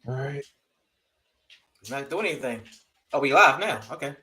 All right. He's not doing anything. Oh, we live now. Okay.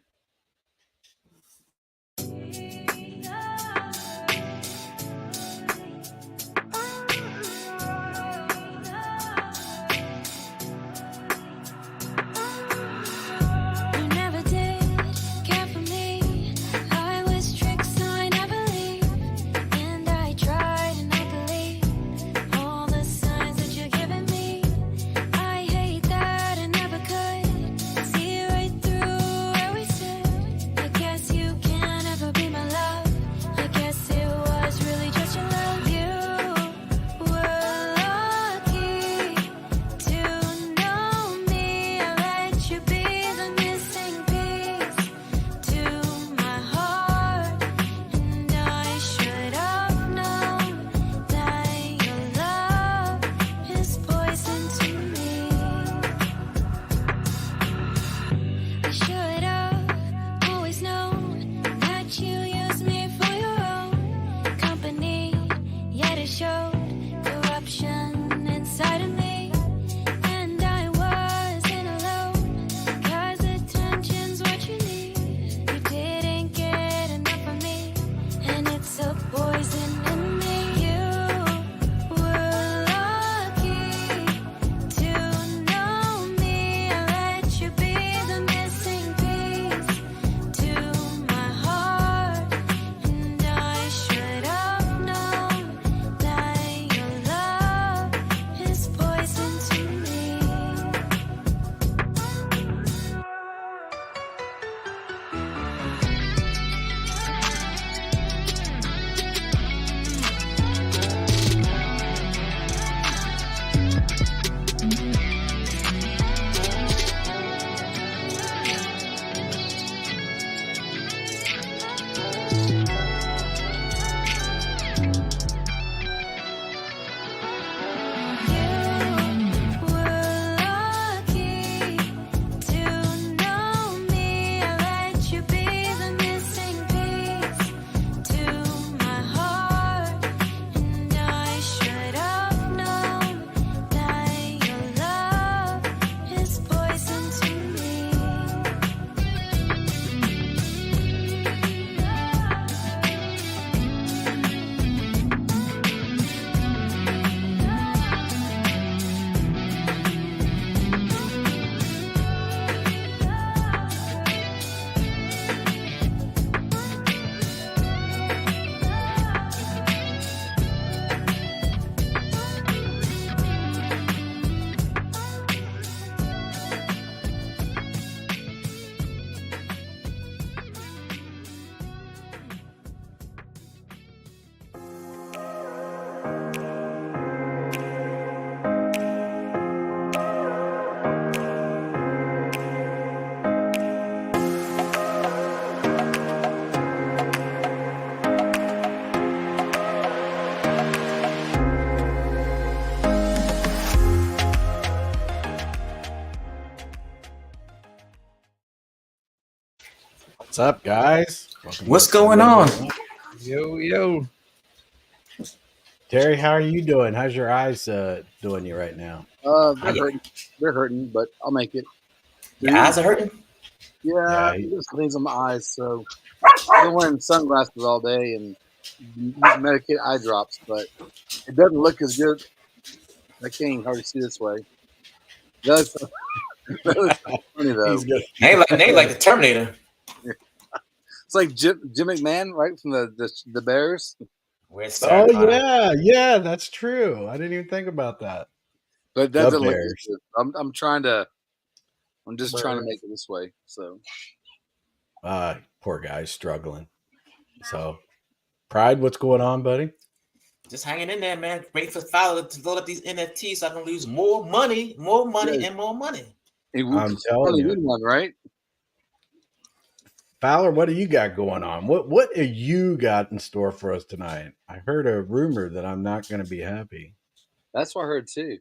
What's up, guys? Welcome What's to going on? Yo. Terry, how are you doing? How's your eyes doing you right now? They're hurting, but I'll make it. Your eyes are hurting? Yeah, just things on my eyes. So I've been wearing sunglasses all day and medicated eye drops, but it doesn't look as good. I can't hardly see this way. That's funny though. He's good. They like the Terminator. It's like Jim McMahon, right from the Bears. Oh yeah, that's true. I didn't even think about that. But that doesn't look as good. I'm just trying to make it this way. So poor guy's struggling. So Pride, what's going on, buddy? Just hanging in there, man. Waiting for Fowler to load up these NFTs so I can lose more money, and more money. I'm telling you, one, right? Fowler, what do you got going on? What have you got in store for us tonight? I heard a rumor that I'm not going to be happy. That's what I heard too.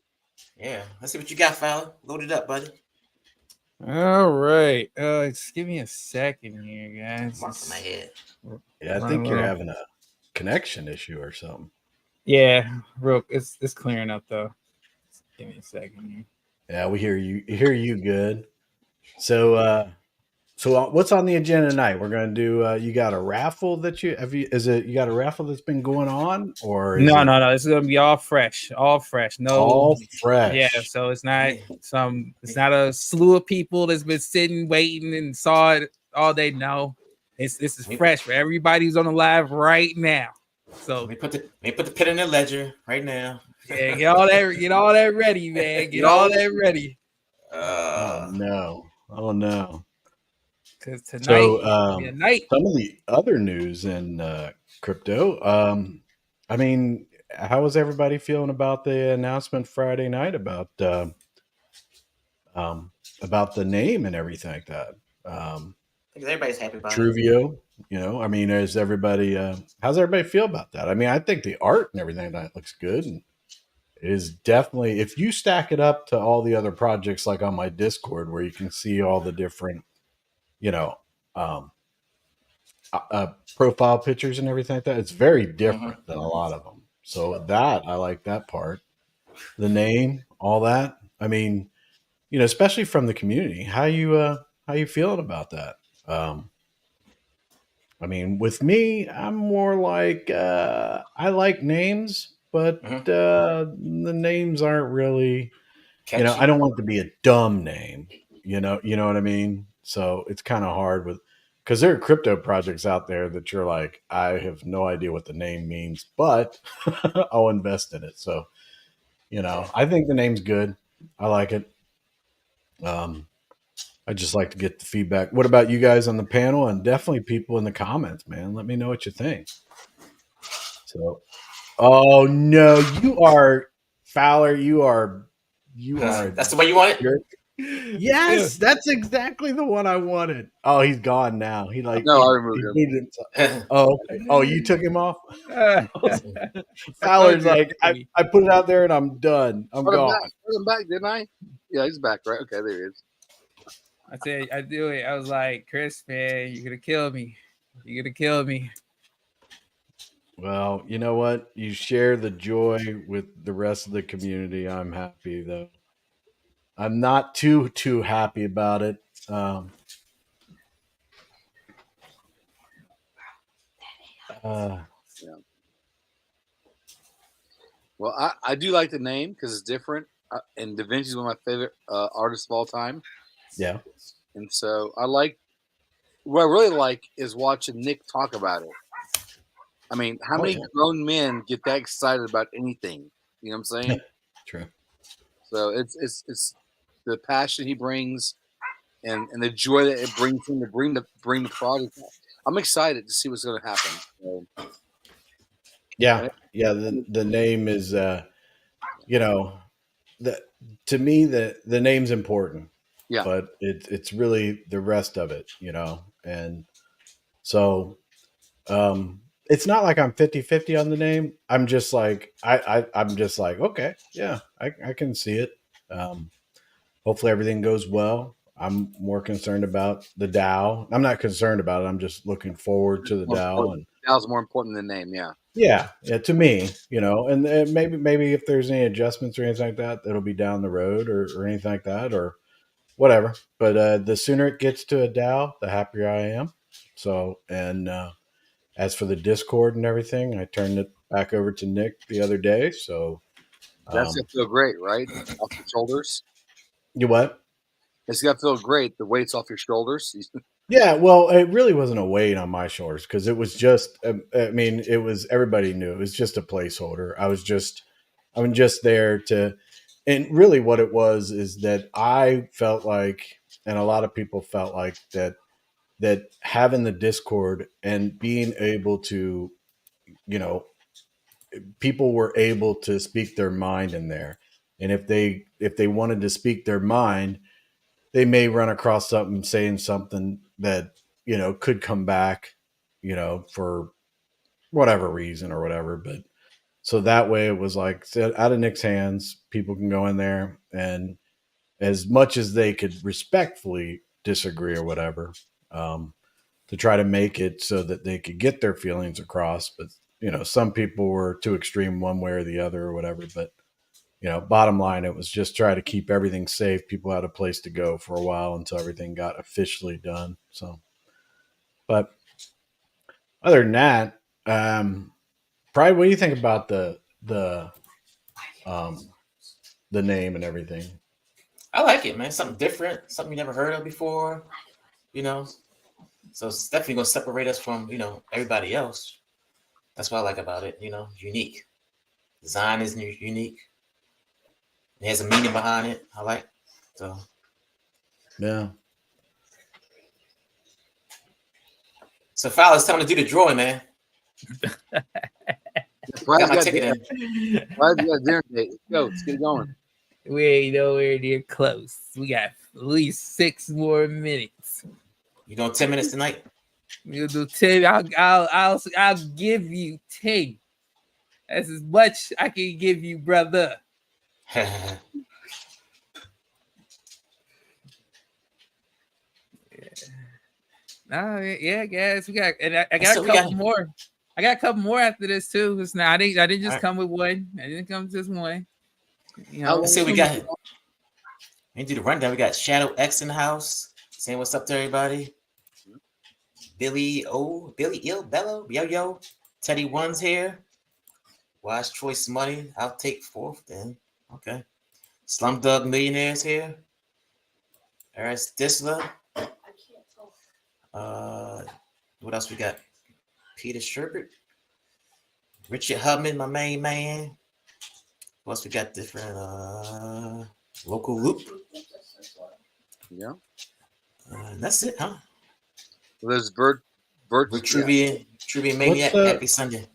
Yeah, let's see what you got, Fowler. Load it up, buddy. All right. Just give me a second here, guys. Mark my head. Yeah, I think you're having a connection issue or something. Yeah, it's clearing up though. Just give me a second here. Yeah, we hear you. Hear you good. So, what's on the agenda tonight? We're gonna do. You got a raffle that you have? You got a raffle that's been going on, or is No, it no, no. This is gonna be all fresh, all fresh. No, all yeah. fresh? So it's not it's not a slew of people that's been sitting waiting and saw it all day. No, this is fresh for everybody who's on the live right now. So let me put the pen in the ledger right now. yeah, get all that ready, man. Get all that ready. Oh no! Oh no! Because tonight So, be a night. some of the other news in crypto. I mean, how was everybody feeling about the announcement Friday night about the name and everything like that? Everybody's happy about it. Truvio, I mean, how's everybody feel about that? I mean, I think the art and everything that looks good, and it is definitely, if you stack it up to all the other projects like on my Discord where you can see all the different, you know, um, profile pictures and everything like that, it's very different than a lot of them. So that, I like that part. The name, all that. I mean, especially from the community. How you feeling about that? I mean, with me, I'm more like I like names, but the names aren't really. Catchy. I don't want it to be a dumb name. You know what I mean. So it's kind of hard because there are crypto projects out there that you're like, I have no idea what the name means, but I'll invest in it. So I think the name's good. I like it. I just like to get the feedback. What about you guys on the panel, and definitely people in the comments, man? Let me know what you think. So, oh no, you are Fowler. You are. That's the way you want it. Yes, that's exactly the one I wanted. Oh, he's gone now. I removed him. Oh, okay. Oh, you took him off. Fowler's like, I put it out there and I'm done. I'm gone. Put him back, didn't I? Yeah, he's back, right? Okay, there he is. I tell you, I do it. I was like, Chris, man, you're gonna kill me. You're gonna kill me. Well, you know what? You share the joy with the rest of the community. I'm happy though. I'm not too happy about it. Yeah. Well, I do like the name because it's different, and Da Vinci's one of my favorite artists of all time. Yeah. And so what I really like is watching Nick talk about it. I mean, how many grown men get that excited about anything? You know what I'm saying? True. So it's the passion he brings and the joy that it brings him to bring the project. I'm excited to see what's going to happen. So, yeah. The name is, to me the name's important. Yeah. But it's really the rest of it, and so it's not like I'm 50-50 on the name. I'm just like I'm just like, okay, yeah, I can see it. Hopefully everything goes well. I'm more concerned about the DAO. I'm not concerned about it. I'm just looking forward to the DAO. And DAO's more important than the name, yeah. Yeah, to me, and maybe if there's any adjustments or anything like that, that'll be down the road or anything like that or whatever. But the sooner it gets to a DAO, the happier I am. So, and as for the Discord and everything, I turned it back over to Nick the other day. So that's gonna feel great, right? Off your shoulders. You what? It's gonna feel great. The weight's off your shoulders. Yeah, well, it really wasn't a weight on my shoulders because it was just. I mean, it was everybody knew it was just a placeholder. I'm just there to, and really what it was is that I felt like, and a lot of people felt like that having the Discord and being able to, people were able to speak their mind in there, and if they wanted to speak their mind, they may run across something saying something that could come back, for whatever reason or whatever. But so that way it was like out of Nick's hands, people can go in there and as much as they could respectfully disagree or whatever, to try to make it so that they could get their feelings across. But some people were too extreme one way or the other or whatever. But bottom line, it was just try to keep everything safe. People had a place to go for a while until everything got officially done. So, but other than that, Pride, what do you think about the name and everything? I like it, man. Something different, something you never heard of before. So it's definitely gonna separate us from everybody else. That's what I like about it. Unique. Design is unique. It has a meaning behind it. I like. So Yeah. So fellas, time to do the drawing, man. Pride's Got my got ticket dinner. in. Pride's got dinner date. Let's go. Let's get it going. We ain't nowhere near close. We got at least 6 more minutes. You doing 10 minutes tonight? You'll do 10. I'll give you 10. That's as much I can give you, brother. Yeah, guys. We got, and I got a couple more. I got a couple more after this too. It's not, I didn't just come with one. I didn't come with just one. Let's see what we got here. We do the rundown. We got Shadow X in the house. Saying what's up to everybody. Billy Il Bello, Yo. Teddy One's here. Wise Choice Money. I'll take 4th then. Okay. Slumdog Millionaire's here. Eris Disler. What else we got? Peter Sherbert. Richard Hubman, my main man. What else we got different? Local Loop. Yeah. That's it, huh? There's Bert Trubian Maniac. Happy Sunday.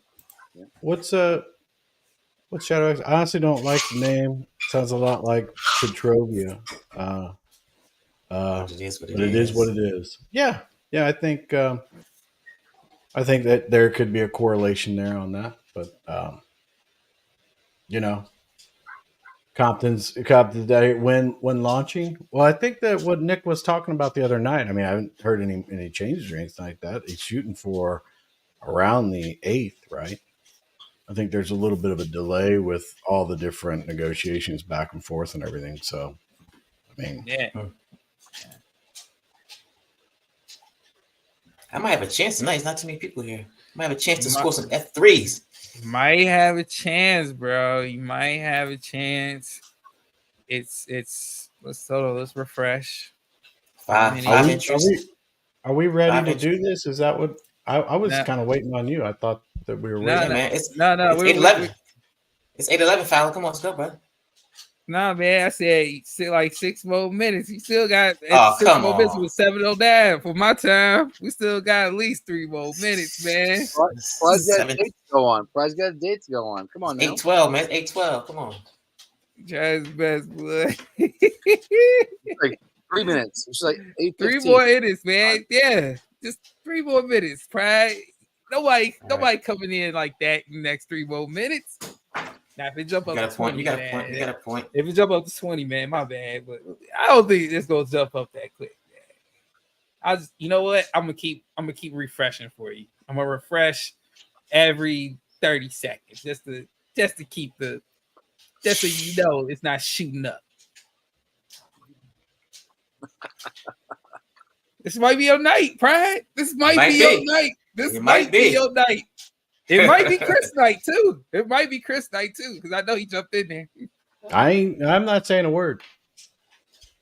Yeah. What's Shadow X? I honestly don't like the name. Sounds a lot like Petrovia. It is what it is. Yeah. I think that there could be a correlation there on that, but Compton's when launching. Well, I think that what Nick was talking about the other night. I mean, I haven't heard any changes or anything like that. He's shooting for around the 8th, right? I think there's a little bit of a delay with all the different negotiations back and forth and everything. So, I mean, yeah. I might have a chance tonight. There's not too many people here. I might have a chance to score some F3s. Might have a chance, bro. You might have a chance. Let's refresh. Are we ready to do this? Is that what I was kind of waiting on you? I thought that we were ready. Man. It's 8:11. It's 8:11, Fowler. Come on, let's go, bro. Nah, man. I said like 6 more minutes. You still got 6 more minutes with 7:09 for my time. We still got at least 3 more minutes, man. Pride's got a date to go on. Pride's got a date to go on. Come on, now. 8:12, man. 8:12. Come on. Try his best, boy. Like 3 minutes. It's like 8:15. 3 more minutes, man. Yeah, just 3 more minutes. Pride. Nobody coming in like that in the next 3 more minutes. Now, if it jump up to 20, you got a point. If it jump up to 20, man, my bad. But I don't think it's gonna jump up that quick. Man. You know what? I'm gonna keep refreshing for you. I'm gonna refresh every 30 seconds just to keep just so you know it's not shooting up. This might be your night, Pride. This might be your night. This might be your night. It might be Chris night too. It might be Chris night too, because I know he jumped in there. I'm not saying a word.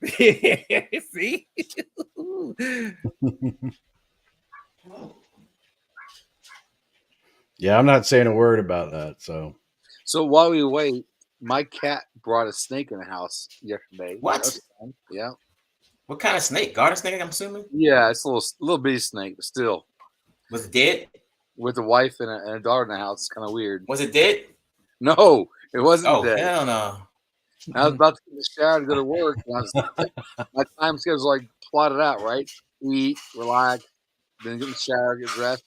See? Yeah, I'm not saying a word about that. So while we wait, my cat brought a snake in the house yesterday. What? Yeah. What kind of snake? Garter snake, I'm assuming? Yeah, it's a little bitty snake, but still. Was it dead? With a wife and a daughter in the house, it's kind of weird. Was it dead? No, it wasn't dead. Hell no. I was about to get in the shower to go to work. And my time schedule was like plotted out, right? Eat, relax, then get in the shower, get dressed.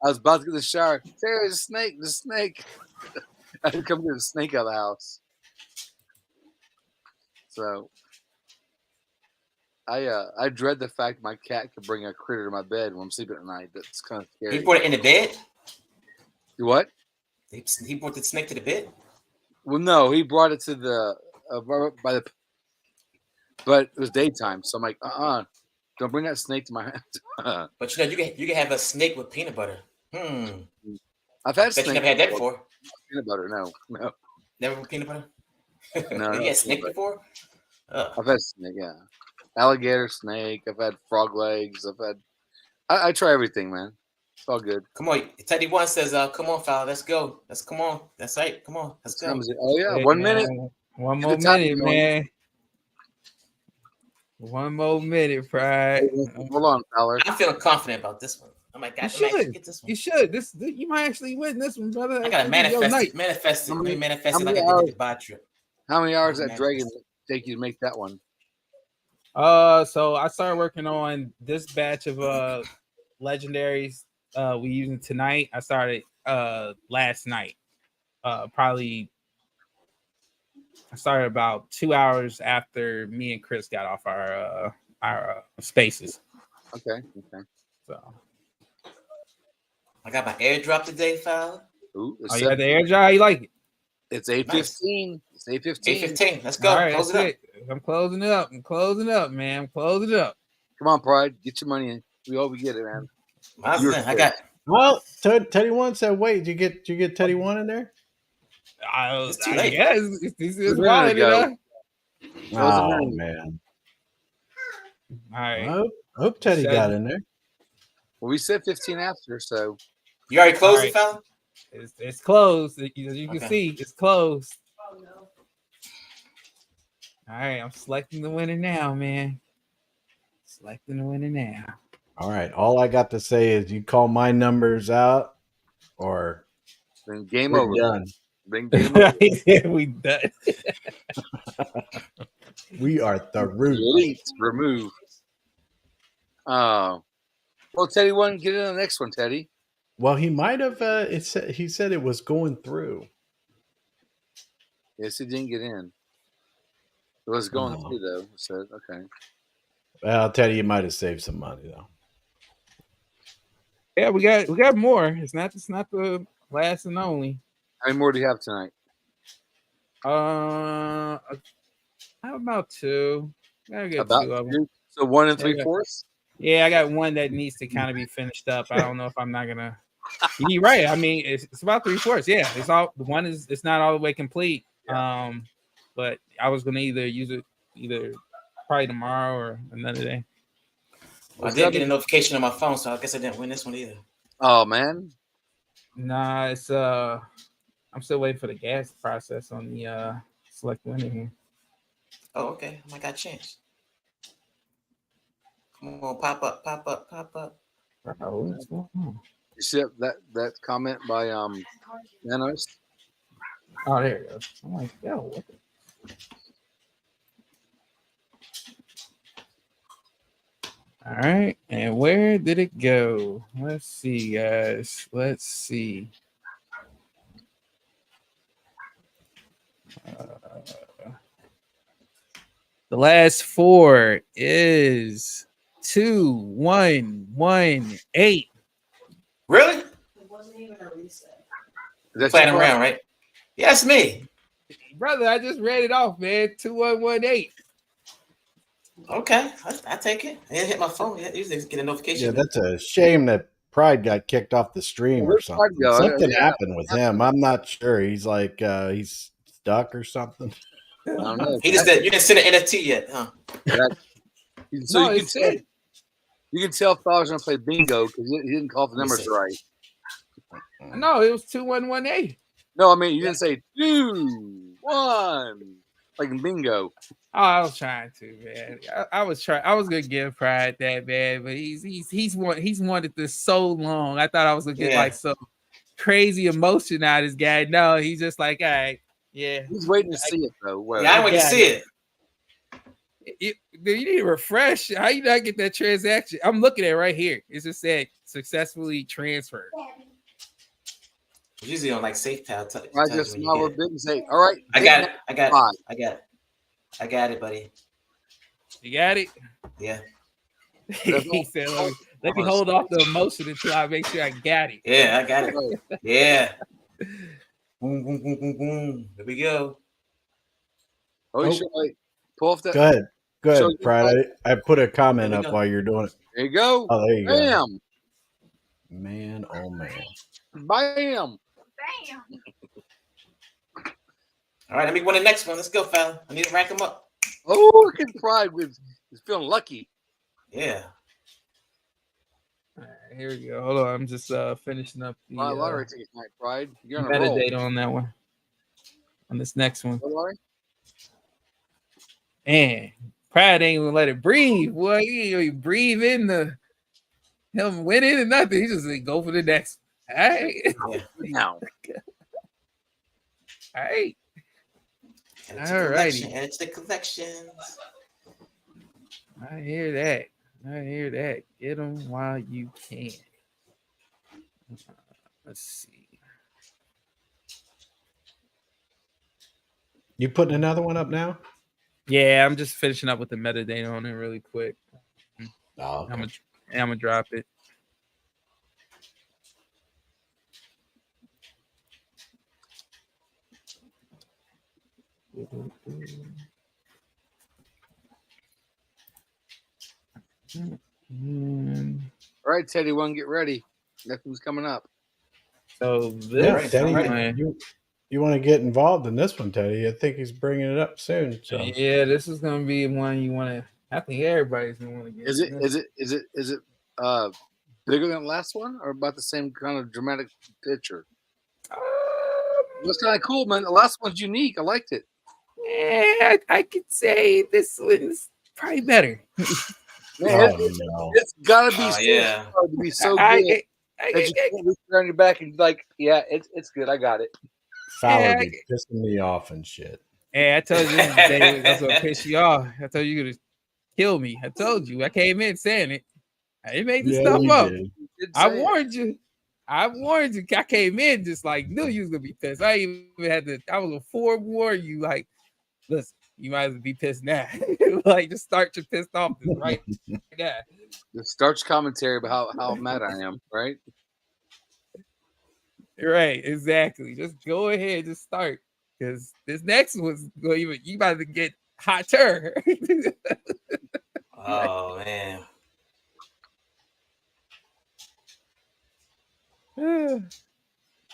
I was about to get in the shower. There's a snake, the snake. I had to come get the snake out of the house. So I dread the fact my cat could bring a critter to my bed when I'm sleeping at night. That's kind of scary. He brought it in the bed? You what? He brought the snake to the bed? Well, no, he brought it to the by the, but it was daytime, so I'm like, don't bring that snake to my house. But you can have a snake with peanut butter. I've had Bet snake. you never had that before. Peanut butter, no. Never with peanut butter. No, you had snake before? I've had snake, yeah. Alligator, snake. I've had frog legs. I try everything, man. It's all good. Come on, Teddy One says, "Come on, fella, let's go. Come on. That's right. Come on, let's go." Oh yeah, Hey, 1 man, minute. One Get more the time minute, going. man. One more minute, Pride. Hold on, fella. I'm feeling confident about this one. I'm like, You I might should. get this one. You should. You might actually win this one, brother. I gotta manifest it. Manifest it. Let me manifest it like I did with the bot trip. How many hours that dragon take you to make that one? So I started working on this batch of legendaries we using tonight. I started last night. I started about 2 hours after me and Chris got off our spaces. Okay. So I got my airdrop today, fella. Ooh, you got the airdrop? How you like it? It's 8:15. Nice. It's 8:15. 8:15. Let's go. All right, Close that's it up. I'm closing it up. I'm closing it up, man. I'm closing it up. Come on, Pride. Get your money in. We hope we get it, man. I got. Well, Teddy One said, "Wait, did you get Teddy One in there?" It's too late. Guess it's wallet, go. Oh man! All right. I hope Teddy got in there. Well, we said 15 after, so You already closed All it, fella? It's closed. As you can see, it's closed. Oh no. All right, I'm selecting the winner now, man. Selecting the winner now. All right. All I got to say is you call my numbers out, or then game we're over. done. Then game over. We done. We are through. Delete, remove. Well, Teddy One, get in on the next one, Teddy. Well, he might have. He said it was going through. Yes, he didn't get in. It was going through though. So okay. Well, I'll tell you, might have saved some money though. Yeah, we got more. It's not the last and only. How many more do you have tonight? How about two? I got About two of them. two? So 1 3/4. Yeah, I got one that needs to kind of be finished up. I don't know if I'm not gonna. You're right. I mean, it's about 3/4. Yeah, it's all the one is. It's not all the way complete. Yeah. But I was gonna use it probably tomorrow or another day. I didn't get a notification on my phone, so I guess I didn't win this one either. Oh man. Nah, it's I'm still waiting for the gas process on the select winner here. Oh, okay. I got a chance. Come on, pop up. Oh, what's going on? You see that comment by Nanos? Oh, there it goes. I'm like, yo, what the? All right, and where did it go? Let's see, guys. Let's see. The last four is 2118. Really? It wasn't even a reset. That's Playing around, right? Yeah, it's me. Brother, I just read it off, man. 2118. Okay, I take it. I didn't hit my phone yet. Usually get a notification. Yeah, that's a shame that Pride got kicked off the stream or Where'd something. Pride go? Something Yeah. happened with him. I'm not sure. He's like he's stuck or something. I don't know. You didn't send an NFT yet, huh? So No, you can it's tell. it. You can tell if I was gonna play bingo because he didn't call the numbers right. No, it was 2118. No, I mean you didn't say 2, 1 like in bingo. Oh, I was trying to, man. I was trying. I was gonna give Pride that, man, but he's wanted this so long. I thought I was gonna get like some crazy emotion out of this guy. No, he's just like, all right, yeah. He's waiting to see it though. Well, Yeah, I wait to see it. You need to refresh. How you not get that transaction? I'm looking at it right here. It just said successfully transferred. Usually on like SafePal. I just smile a bit and say, "All right, I got it, buddy. You got it." Yeah. He said, "Let me hold off the emotion until I make sure I got it." Yeah, I got it. Yeah. Boom, boom, boom, boom, boom. Here we go. Oh, should I pull off that? Go ahead. Go So ahead, Pride. I put a comment There we up go. while you're doing it. There you go. Oh, there you go. Bam. Man, oh man. Bam. All right, let me win the next one. Let's go, fella. I need to rank them up. Oh, look at Pride with he's feeling lucky. Yeah. All right, here we go. Hold on, I'm just finishing up the Lottery ticket night, Pride. You're on a roll. metadata on that one. On this next one. Lottery? Man, Pride ain't gonna let it breathe. Boy, he breathe in the him winning and nothing. He just like, go for the next. All right. Yeah. Now. All right. Add it to All righty. collection. Add it to the collections. I hear that. I hear that. Get them while you can. Let's see. You putting another one up now? Yeah, I'm just finishing up with the metadata on it really quick. Oh, okay. I'm gonna drop it. All right, Teddy, one, get ready. Nothing's coming up. So Yeah, this Teddy, one, you want to get involved in this one, Teddy? I think he's bringing it up soon. So yeah, this is gonna be one you want to. I think everybody's gonna want to get. Is it bigger than the last one, or about the same kind of dramatic picture? It was kind of cool, man. The last one's unique. I liked it. Yeah, I could say this one's probably better. Man, oh, no. it's gotta be Oh, hard to be so good I that you can't reach around your back and be like, yeah, it's good. I got it. Fowler be pissing me off and shit. Hey, I told you this was gonna piss you off. I told you you're gonna kill me. I told you. I came in saying it. I didn't make this stuff you up. did. I warned you. I warned you. I came in just like knew you was gonna be pissed. I even had to. I was gonna forewarn you. Like, listen, you might as well be pissed now. Like, just start your pissed off right now. The starch commentary about how mad I am, right? Right, exactly. Just go ahead, just start. Because this next one's going even you about to get hotter. Oh man.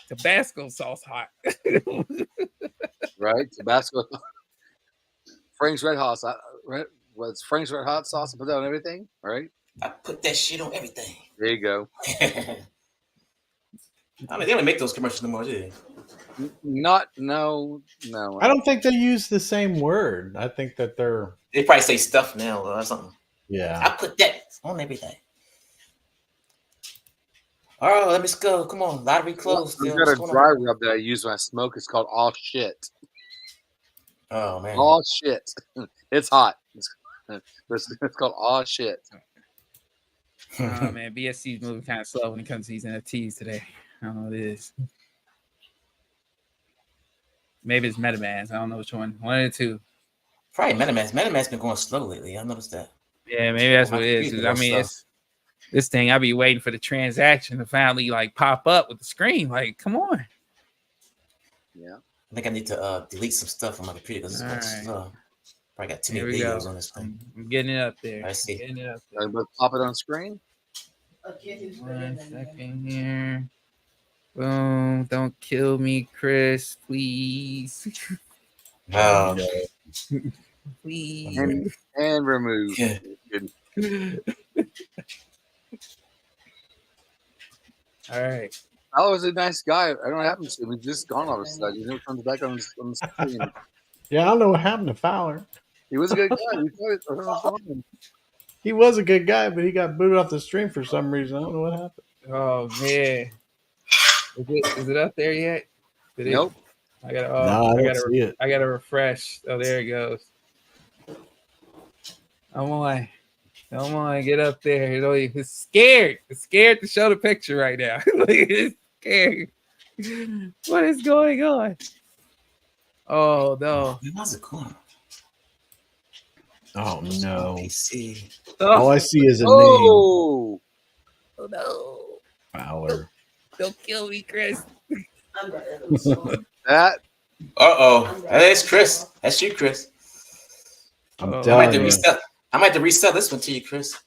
Tabasco sauce hot. Right? Tabasco. Frank's Red Hot sauce. Was Frank's Red Hot sauce and put that on everything, right? I put that shit on everything. There you go. I mean, they don't make those commercials no more, do they? No. I don't think they use the same word. I think that they're They probably say stuff now or something. yeah. I put that on everything. All right, let me go. Come on, lottery closed. I've Still. got What's a going dry on? rub that I use when I smoke. It's called All Shit. Oh man. All Shit. It's hot. It's called All Shit. Oh man, BSC's moving kind of slow when it comes to these NFTs today. I don't know what it is. Maybe it's MetaMask. I don't know which one. One of the two. Probably MetaMask. MetaMask been going slow lately. I noticed that. Yeah, maybe that's what it is. I mean, it's this thing. I be waiting for the transaction to finally like pop up with the screen. Like, come on. Yeah. I think I need to delete some stuff on my computer because it's going slow. Probably got too many videos on this thing. I'm getting it up there. I see. Getting it up there. But pop it on screen. One second here. Boom. Don't kill me, Chris, please. Oh, Please. And remove. yeah. All right. I was a nice guy. I don't know what happened to him. He's just gone all of a sudden. He never comes back on the screen. Yeah, I don't know what happened to Fowler. He was a good guy. I don't know what's wrong with him. He was a good guy, but he got booted off the stream for some reason. I don't know what happened. Oh man. Is it up there yet? Nope. I gotta see it. I gotta refresh. Oh, there it goes. Come on, get up there. It's scared. It's scared to show the picture right now. It's scared. What is going on? Oh no. How's it going? Oh no! PC. All I see is a name. Oh no. Fowler. Don't kill me, Chris. I'm ready. That. That's Chris. That's you, Chris. I'm I might telling have to you. resell. I might have to resell this one to you, Chris.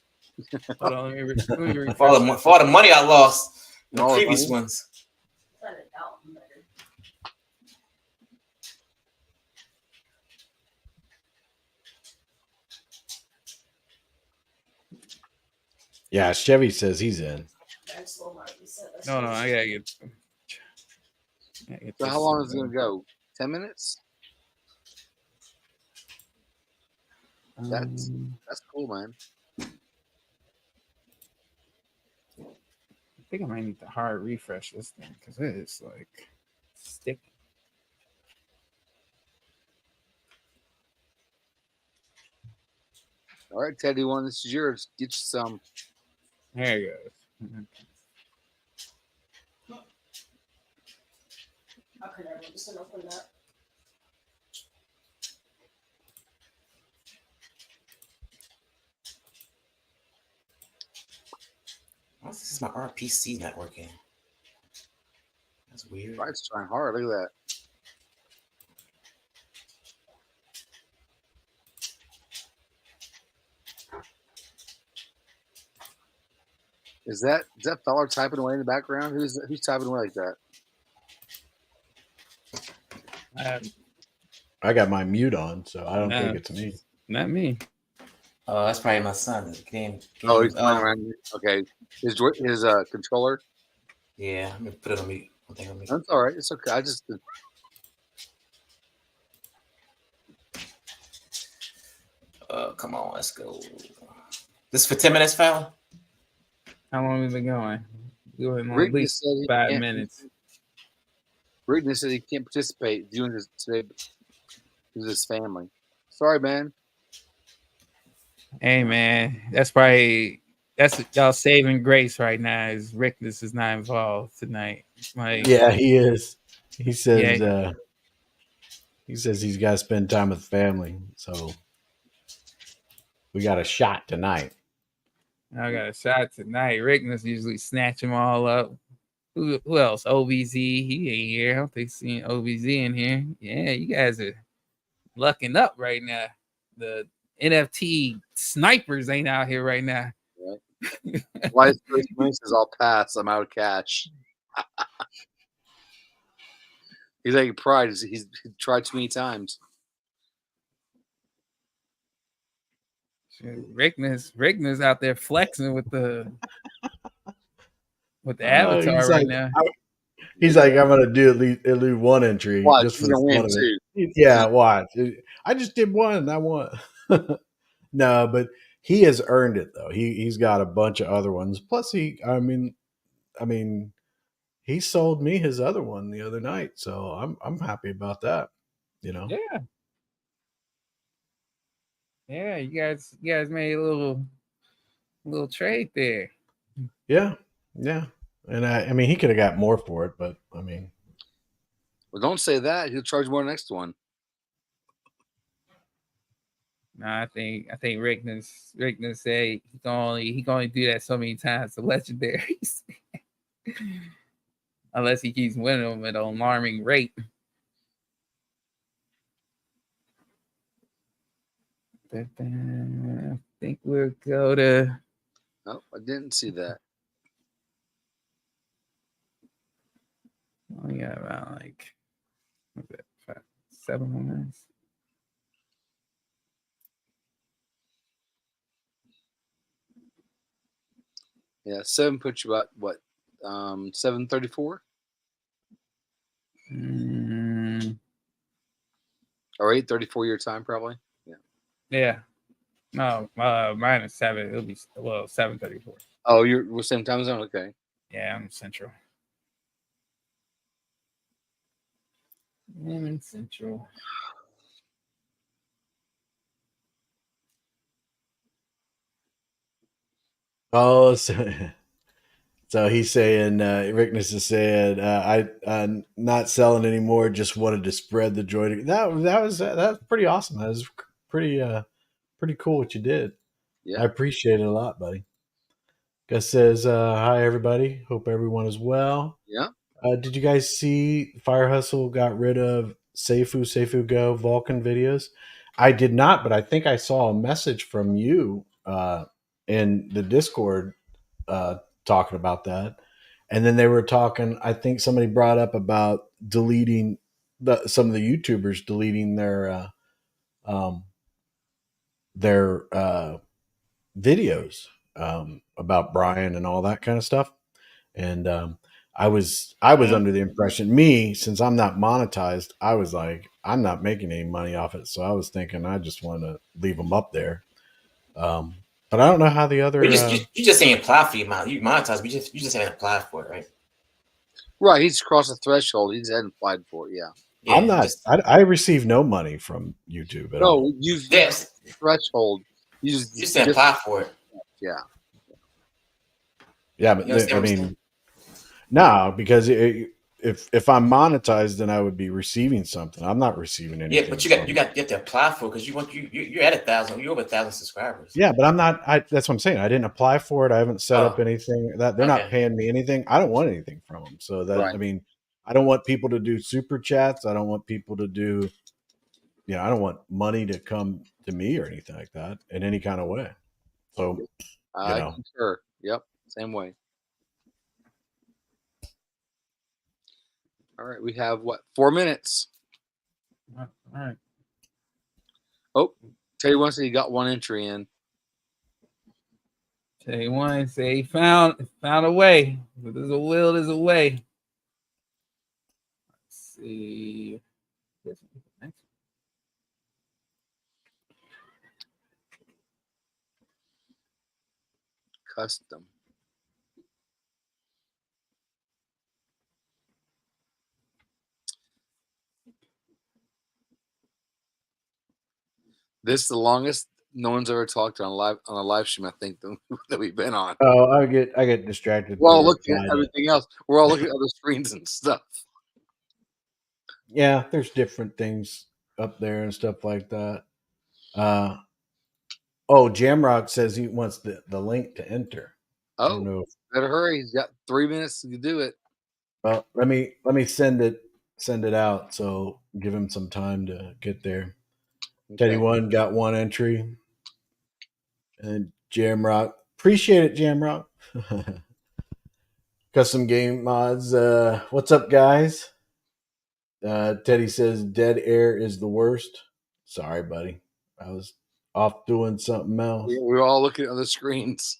Hold on, let me refresh For all the money I lost in the All the previous money? ones. Yeah, Chevy says he's in. No, I gotta get. So how long is it gonna go? 10 minutes? That's cool, man. I think I might need to hard refresh this thing because it is like sticky. All right, Teddy one, this is yours. Get you some. There you go. Okay, I'm just gonna open that. Why is my RPC not working? That's weird. Right, it's trying hard. Look at that. Is that fella typing away in the background? Who's typing away like that? I got my mute on, so I don't think it's me. Not me. Oh, that's probably my son. Game. Oh, he's playing around. Okay, his controller. Yeah, I'm gonna put it on mute. That's all right. It's okay. I just. Come on, let's go. This for 10 minutes, fella? How long have we been going? We went at Rick least said 5 minutes. Rick said he can't participate doing this today because of his family. Sorry, man. Hey, man, that's y'all saving grace right now. Is Rickness is not involved tonight? Like, yeah, he is. He says. He says he's got to spend time with family, so we got a shot tonight. I got a shot tonight. Rickness usually snatch them all up. Who else? OBZ. He ain't here. I don't think seeing OBZ in here. Yeah, you guys are lucking up right now. The NFT snipers ain't out here right now. Right. Why is first says I'll pass? I'm out of cash. He's like pride. He's tried too many times. Rickness out there flexing with the avatar right now. He's like, I'm gonna do at least one entry just for the fun of it. Yeah, watch. I just did one. I won. No, but he has earned it though. He's got a bunch of other ones. Plus, he sold me his other one the other night, so I'm happy about that. You know. Yeah. Yeah, you guys made a little trade there. Yeah. And I mean, he could have got more for it, but I mean, well, don't say that. He'll charge more next one. No, I think Rickness said he can only do that so many times to legendaries, unless he keeps winning them at an alarming rate. I think we'll go to. No, I didn't see that. Oh, yeah, about like what's it, 7 more minutes. Yeah, 7 puts you about what? 7:34 or 8:34 your time, probably. Yeah. No, mine is 7. It'll be 7:34. Oh, we're same time zone. Okay. Yeah, I'm central. I'm in central. oh, so he's saying Rickness is saying I'm not selling anymore. Just wanted to spread the joy. That's pretty awesome. That was pretty cool what you did. Yeah, I appreciate it a lot, buddy. Gus says hi everybody. Hope everyone is well. Yeah. Did you guys see Fire Hustle got rid of safuu Go Vulcan videos? I did not, but I think I saw a message from you in the Discord talking about that. And then they were talking, I think somebody brought up about deleting some of the YouTubers deleting um, their videos about Brian and all that kind of stuff. And I was under the impression, since I'm not monetized, I was like, I'm not making any money off it. So I was thinking I just want to leave them up there. But I don't know how the other. You just ain't apply for your money. You monetize, but you just haven't applied for it, right? Right, he's crossed the threshold. He just hadn't applied for it. Yeah. I'm not. I receive no money from YouTube at all. No, you've threshold. You just didn't apply for it. Yeah. Yeah, but I mean, no, because if I'm monetized, then I would be receiving something. I'm not receiving anything. Yeah, but you have to apply for it because you're at 1,000. You're over 1,000 subscribers. Yeah, but I'm not. That's what I'm saying. I didn't apply for it. I haven't set up anything. That they're not paying me anything. I don't want anything from them. So that I mean, I don't want people to do super chats. I don't want people to do. I don't want money to come to me or anything like that in any kind of way. So, sure. Yep, same way. All right, we have 4 minutes. All right. Oh, Teddy one said he got one entry in. Teddy one say he found a way. If there's a will, there's a way. Let's see. Custom. This is the longest no one's ever talked on a live stream, I think, that we've been on. Oh, I get distracted. We're all looking at everything else. We're all looking at other screens and stuff. Yeah, there's different things up there and stuff like that. Jamrock says he wants the link to enter. Oh, better hurry. He's got 3 minutes to do it. Well, let me send it out. So give him some time to get there. Okay. Teddy one got one entry, and Jamrock, appreciate it, Jamrock. Custom game mods. What's up, guys? Teddy says dead air is the worst. Sorry, buddy. I was off doing something else. We're all looking at other screens.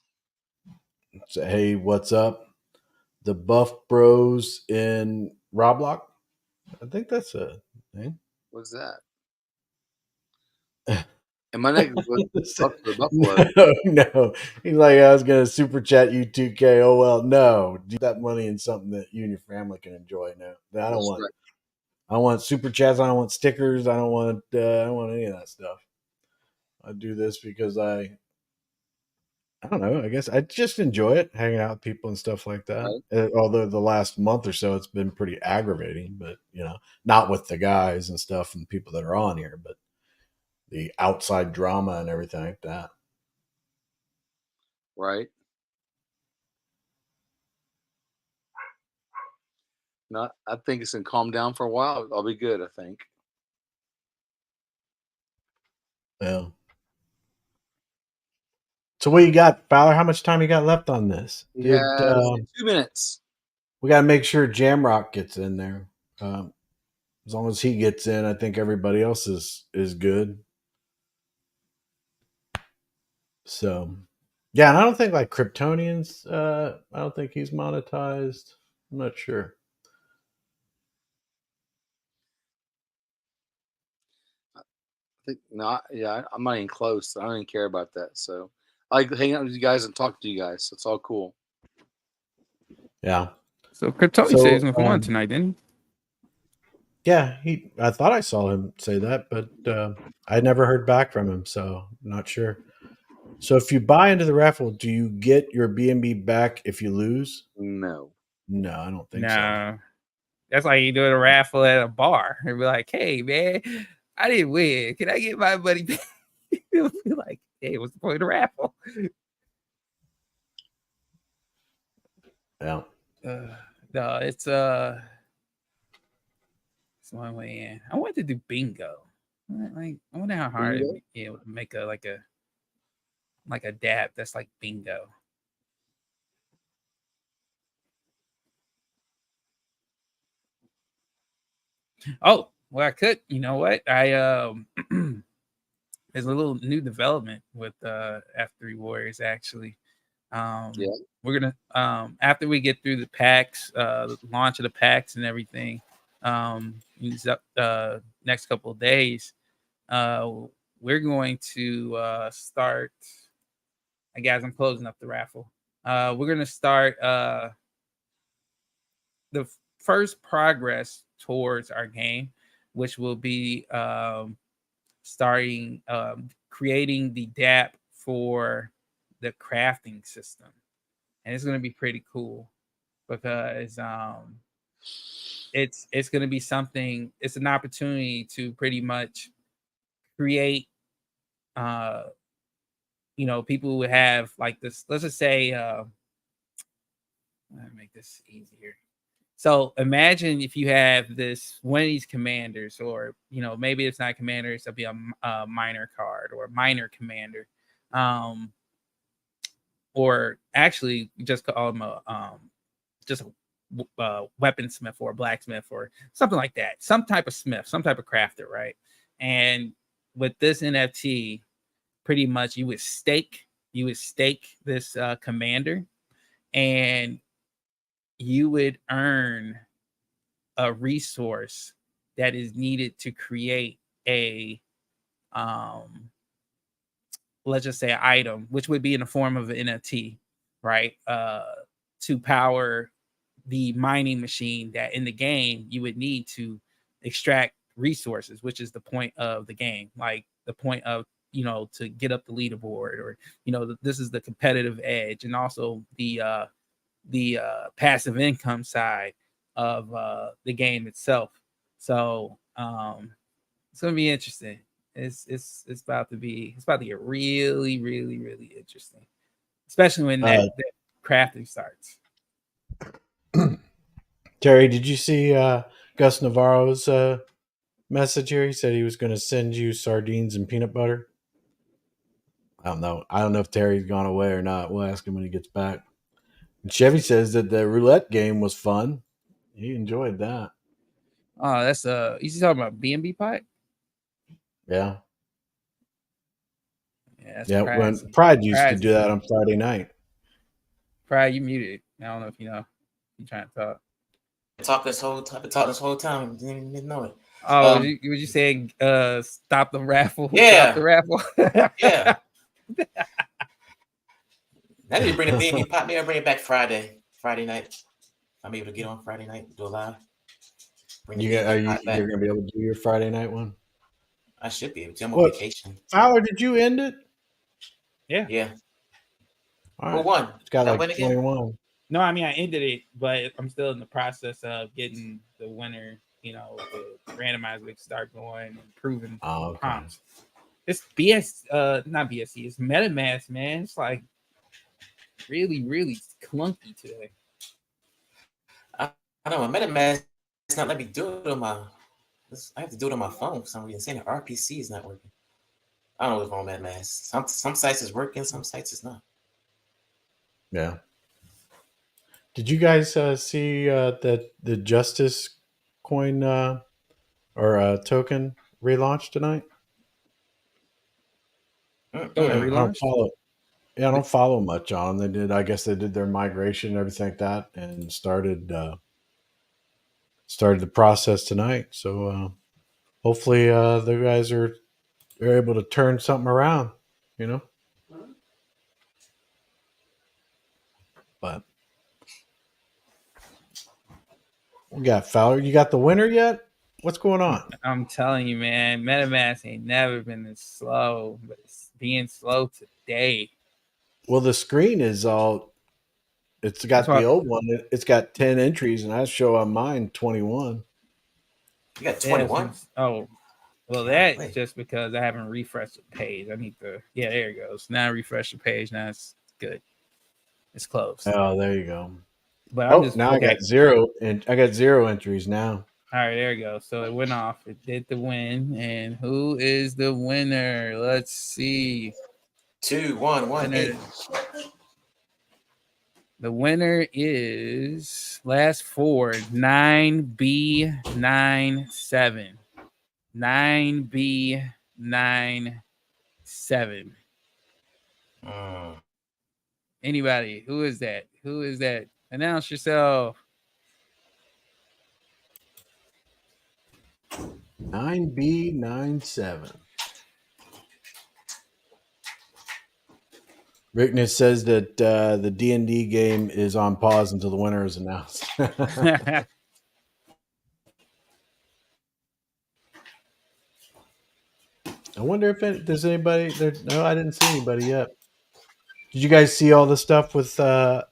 So, hey, what's up? The Buff Bros in Roblox. I think that's a name. What's that? And my neck was Buffalo. No. He's like, I was going to super chat you 2K. Oh, well, no. Do that money in something that you and your family can enjoy now. I don't want super chats. I don't want stickers. I don't want any of that stuff. I do this because I don't know. I guess I just enjoy it, hanging out with people and stuff like that. Right. Although the last month or so, it's been pretty aggravating, but not with the guys and stuff and people that are on here, but the outside drama and everything like that. Right. No, I think it's gonna calm down for a while. I'll be good, I think. Yeah. So what you got, Fowler? How much time you got left on this? 2 minutes. We got to make sure Jamrock gets in there. As long as he gets in, I think everybody else is good. So, yeah, and I don't think like Kryptonians. I don't think he's monetized. I'm not sure. I'm not even close. I don't even care about that. So I like hang out with you guys and talk to you guys. So it's all cool. Yeah. So Kryptonian says he's gonna come on tonight, didn't he? Yeah, I thought I saw him say that, but I never heard back from him, so I'm not sure. So if you buy into the raffle, do you get your BNB back if you lose? No, I don't think so. That's like you doing a raffle at a bar and be like, "Hey, man, I didn't win. Can I get my money back?" It'll be like, "Hey, what's the point of the raffle?" Yeah. No, it's one way in. I wanted to do bingo. Like, I wonder how hard it'd be able to make a dab that's like bingo. Oh, well, I could. You know what? There's a little new development with F3 Warriors actually. Yeah. We're gonna after we get through the packs, the launch of the packs and everything, these next couple of days, we're going to start. Guys, I'm closing up the raffle. We're gonna start the first progress towards our game, which will be starting creating the DApp for the crafting system, and it's going to be pretty cool because it's going to be something. It's an opportunity to pretty much create. People who have like this. Let's just say, let me make this easier. So imagine if you have this one of these commanders, or maybe it's not a commander, it's be a minor card or a minor commander, or actually just call them just a weaponsmith or a blacksmith or something like that, some type of smith, some type of crafter, right? And with this NFT, pretty much you would stake this commander, and you would earn a resource that is needed to create a let's just say an item, which would be in the form of an NFT, right? To power the mining machine that in the game you would need to extract resources, which is the point of the game, like the point of to get up the leaderboard, or this is the competitive edge, and also the passive income side of the game itself. So it's gonna be interesting. It's about to get really, really, really interesting, especially when that crafting starts. Terry, did you see Gus Navarro's message here? He said he was going to send you sardines and peanut butter. I don't know. I don't know if Terry's gone away or not. We'll ask him when he gets back. And Chevy says that the roulette game was fun. He enjoyed that. Oh, that's you talking about B&B Pot? Yeah. Yeah, when Pride used to do that on Friday night. Pride, you muted. I don't know if you know. You trying to talk. Talk this whole time. Didn't even know it. Oh, was you saying stop the raffle? Yeah. Stop the raffle. Yeah. Now you bring the B&B Pot. Maybe I'll bring it back Friday night. I'm able to get on Friday night, do a live. You're going to be able to do your Friday night one? I should be able to. I'm on vacation. Fowler, did you end it? Yeah. All right. Who won? It's got like 21. No, I mean, I ended it, but I'm still in the process of getting the winner, the randomizer start going and proving prompts. It's not BSC, it's MetaMask, man. It's like really, really clunky today. I know, my MetaMask is not let me do it on my. I have to do it on my phone for some reason. Saying the RPC is not working. I don't know what's wrong with MetaMask. Some sites is working, some sites is not. Yeah. Did you guys see that the Justice coin or token relaunched tonight? I don't follow much on them. I guess they did their migration and everything like that, and started the process tonight. So hopefully the guys are able to turn something around, But we got Fowler. You got the winner yet? What's going on? I'm telling you, man, MetaMask ain't never been this slow, but it's being slow today. Well, the screen is all. It's got the old one. It's got 10 entries, and I show on mine 21. You got 21? Oh, well, that's just because I haven't refreshed the page. I need to. Yeah, there it goes. Now I refresh the page. Now it's good. It's closed. Oh, there you go. But I'm just now okay. I got 0, and I got 0 entries now. All right, there we go. So it went off. It did the win. And who is the winner? Let's see. 2118. The winner is last 4 9B97. 9B97. Anybody? Who is that? Who is that? Announce yourself. 9B97. Rickness says that the D&D game is on pause until the winner is announced. I wonder if there's anybody there. No, I didn't see anybody yet. Did you guys see all the stuff with the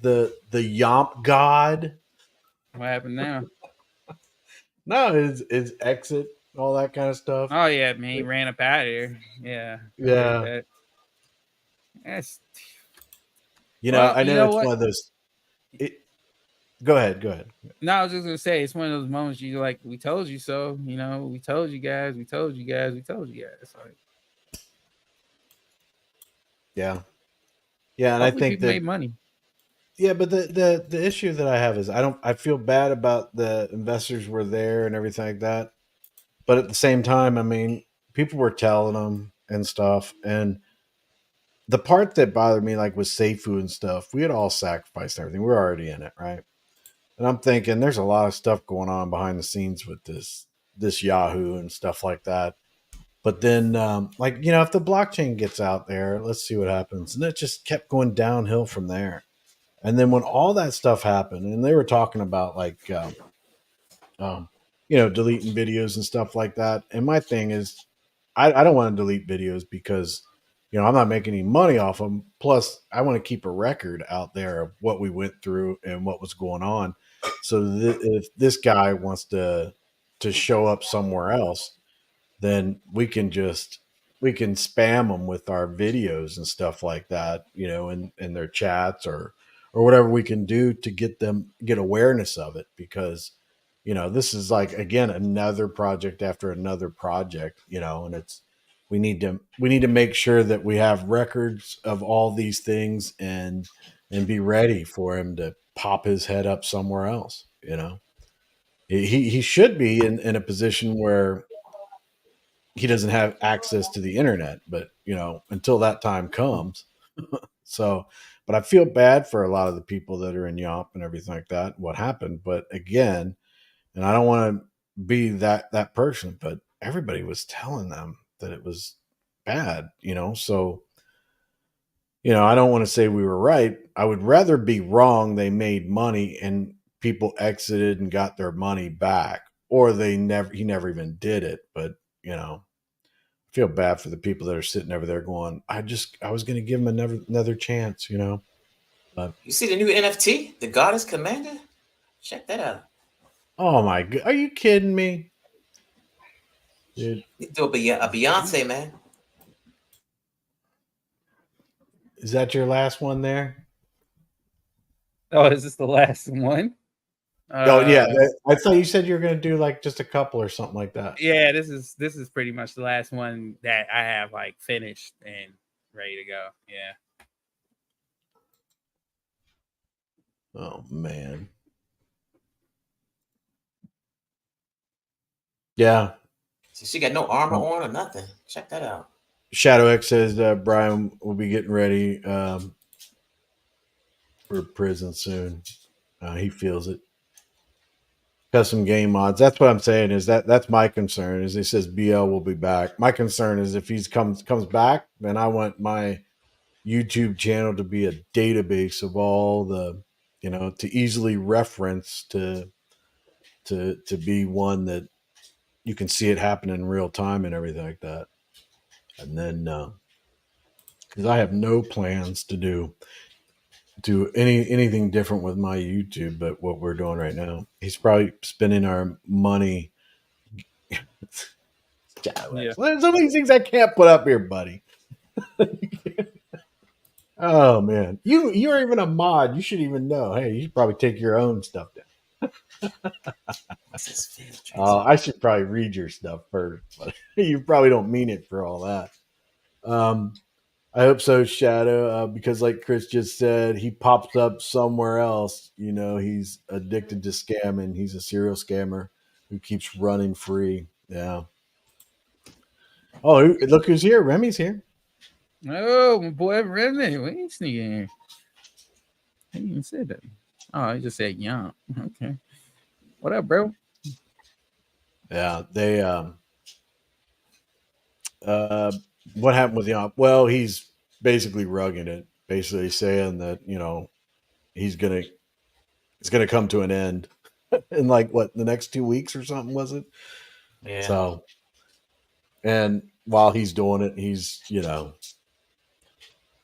Yomp God? What happened now? No, it's exit, all that kind of stuff. Oh yeah, man, he ran up out of here. Yeah. Yeah. That's I know it's one of those. Go ahead. No, I was just gonna say it's one of those moments you like. We told you so. We told you guys. We told you guys. We told you guys. Like, yeah, and I think that made money. Yeah, but the issue that I have is I feel bad about the investors were there and everything like that. But at the same time, I mean, people were telling them and stuff. And the part that bothered me, like with safuu and stuff, we had all sacrificed everything. We were already in it, right? And I'm thinking there's a lot of stuff going on behind the scenes with this Yahoo and stuff like that. But then, if the blockchain gets out there, let's see what happens. And it just kept going downhill from there. And then when all that stuff happened, and they were talking about deleting videos and stuff like that. And my thing is, I don't want to delete videos because, I'm not making any money off them. Plus, I want to keep a record out there of what we went through and what was going on. So if this guy wants to show up somewhere else, then we can spam them with our videos and stuff like that, in their chats or whatever we can do to get awareness of it. Because, this is like, again, another project after another project, and we need to make sure that we have records of all these things and be ready for him to pop his head up somewhere else. He should be in a position where he doesn't have access to the internet, but until that time comes. So, but I feel bad for a lot of the people that are in Yomp and everything like that, what happened. But again, and I don't want to be that person, but everybody was telling them that it was bad, so, I don't want to say we were right. I would rather be wrong. They made money and people exited and got their money back, or he never even did it. But, I feel bad for the people that are sitting over there going, I was going to give him another chance, But, you see the new NFT, the Goddess Commander? Check that out. Oh my God. Are you kidding me? Dude. You do a Beyonce, man. Is that your last one there? Oh, is this the last one? Oh yeah, I thought you said you were going to do like just a couple or something like that. Yeah, this is pretty much the last one that I have like finished and ready to go. Yeah. Oh man. Yeah. So she got no armor on or nothing. Check that out. Shadow X says Brian will be getting ready for prison soon. He feels it. Custom game mods. That's what I'm saying. Is that's my concern. Is he says BL will be back. My concern is if he comes back, then I want my YouTube channel to be a database of all the, to easily reference to be one that you can see it happen in real time and everything like that. And then, because I have no plans to do anything different with my YouTube, but what we're doing right now. He's probably spending our money. Yeah. There's so many things I can't put up here, buddy. Oh man, you're even a mod. You should even know. Hey, you should probably take your own stuff down. What's this failed transaction? I should probably read your stuff first, but you probably don't mean it for all that. I hope so, Shadow, because like Chris just said, he pops up somewhere else. You know, he's addicted to scamming. He's a serial scammer who keeps running free. Yeah. Oh, look who's here. Remy's here. Oh, my boy Remy. What you sneaking here? He didn't even say that. Oh, he just said yum. Okay. What up, bro? Yeah, they what happened with Yomp? Well, he's basically rugging it, basically saying that, you know, it's gonna come to an end in like what, the next 2 weeks or something, was it? Yeah. So, and while he's doing it, he's, you know,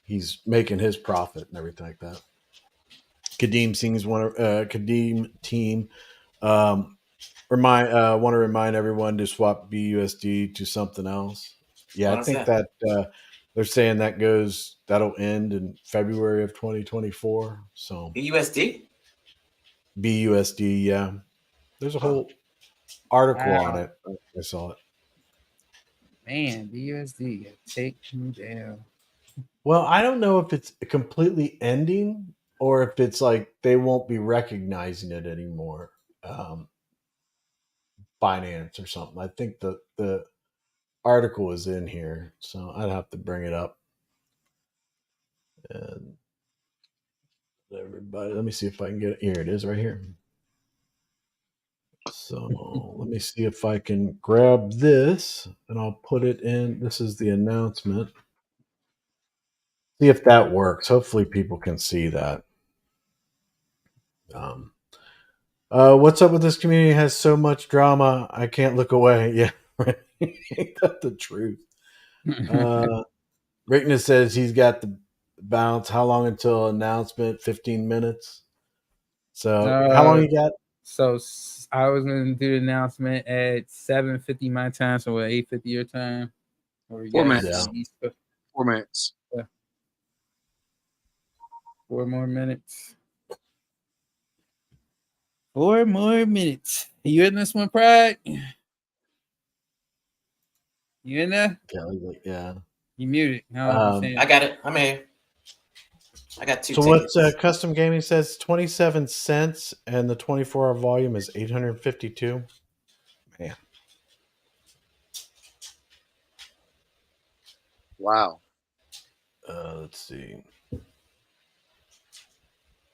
he's making his profit and everything like that. Kadeem sings Kadeem team. Want to remind everyone to swap BUSD to something else. Yeah, I think that they're saying that'll end in February of 2024. So BUSD? BUSD, yeah. There's a whole article on it. I saw it. Man, BUSD, take me down. Well, I don't know if it's completely ending or if it's like they won't be recognizing it anymore. Binance or something. I think the article is in here, so I'd have to bring it up. And everybody, let me see if I can get it. Here it is right here. So let me see if I can grab this and I'll put it in. This is the announcement. See if that works. Hopefully people can see that. What's up with this community? It has so much drama. I can't look away. Yeah, right. Ain't that the truth? Rickness says he's got the bounce. How long until announcement? 15 minutes. So how long you got? So I was going to do the announcement at 7:50 my time, so at 8:50 your time. 4 minutes. 4 minutes. Yeah. 4 more minutes. 4 more minutes. Are you in this one, Pride? You in there? Yeah. You muted. I got it. I'm here. I got 2 So tickets. what's Custom Gaming says 27 cents and the 24-hour volume is 852. Man. Wow. Let's see.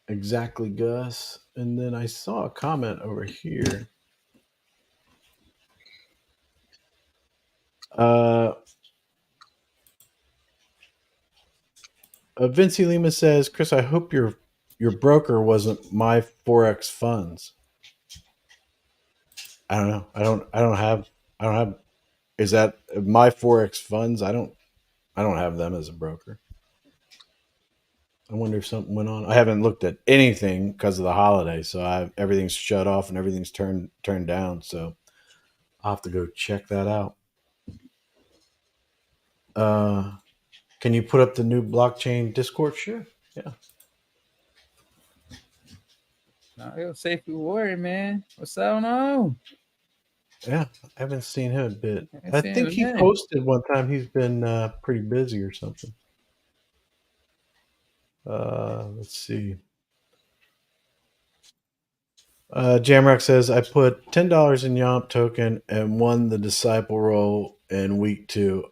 Exactly, Gus. And then I saw a comment over here. Vinci Lima says, Chris, I hope your broker wasn't my Forex funds. I don't know. I don't have. Is that my Forex funds? I don't have them as a broker. I wonder if something went on. I haven't looked at anything because of the holiday, so everything's shut off and everything's turned down. So I'll have to go check that out. Can you put up the new blockchain Discord? Sure. Yeah. No, safuu warrior, man. What's going on? Yeah, I haven't seen him a bit. I think he posted one time he's been pretty busy or something. Let's see. Jamrock says, I put $10 in Yomp token and won the disciple role in week 2.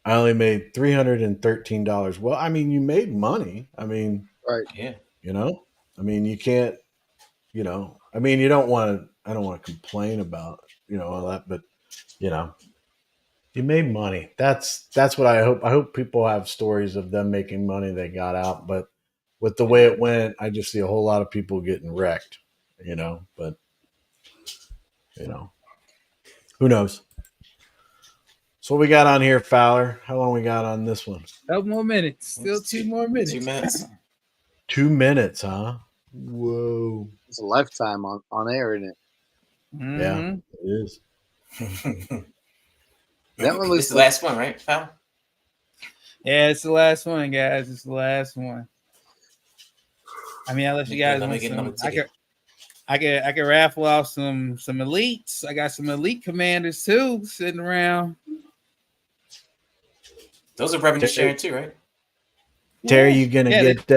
I only made $313. Well, I mean, you made money. I mean, right. Yeah. You know, I mean, you can't, you know, I mean, I don't want to complain about, you know, all that, but, you know, you made money. That's what I hope. I hope people have stories of them making money. They got out, but with the way it went, I just see a whole lot of people getting wrecked, you know, but, you know, who knows? So what we got on here, Fowler? How long we got on this one? 12 more minutes. Still 2 more minutes. 2 minutes. 2 minutes, huh? Whoa. It's a lifetime on air, isn't it? Mm-hmm. Yeah, it is. That one was the last one, right, Fowler? Yeah, it's the last one, guys. It's the last one. I mean, unless you guys want some, I can raffle off some elites. I got some elite commanders too sitting around. Those are revenue sharing too, right? Terry, you gonna get?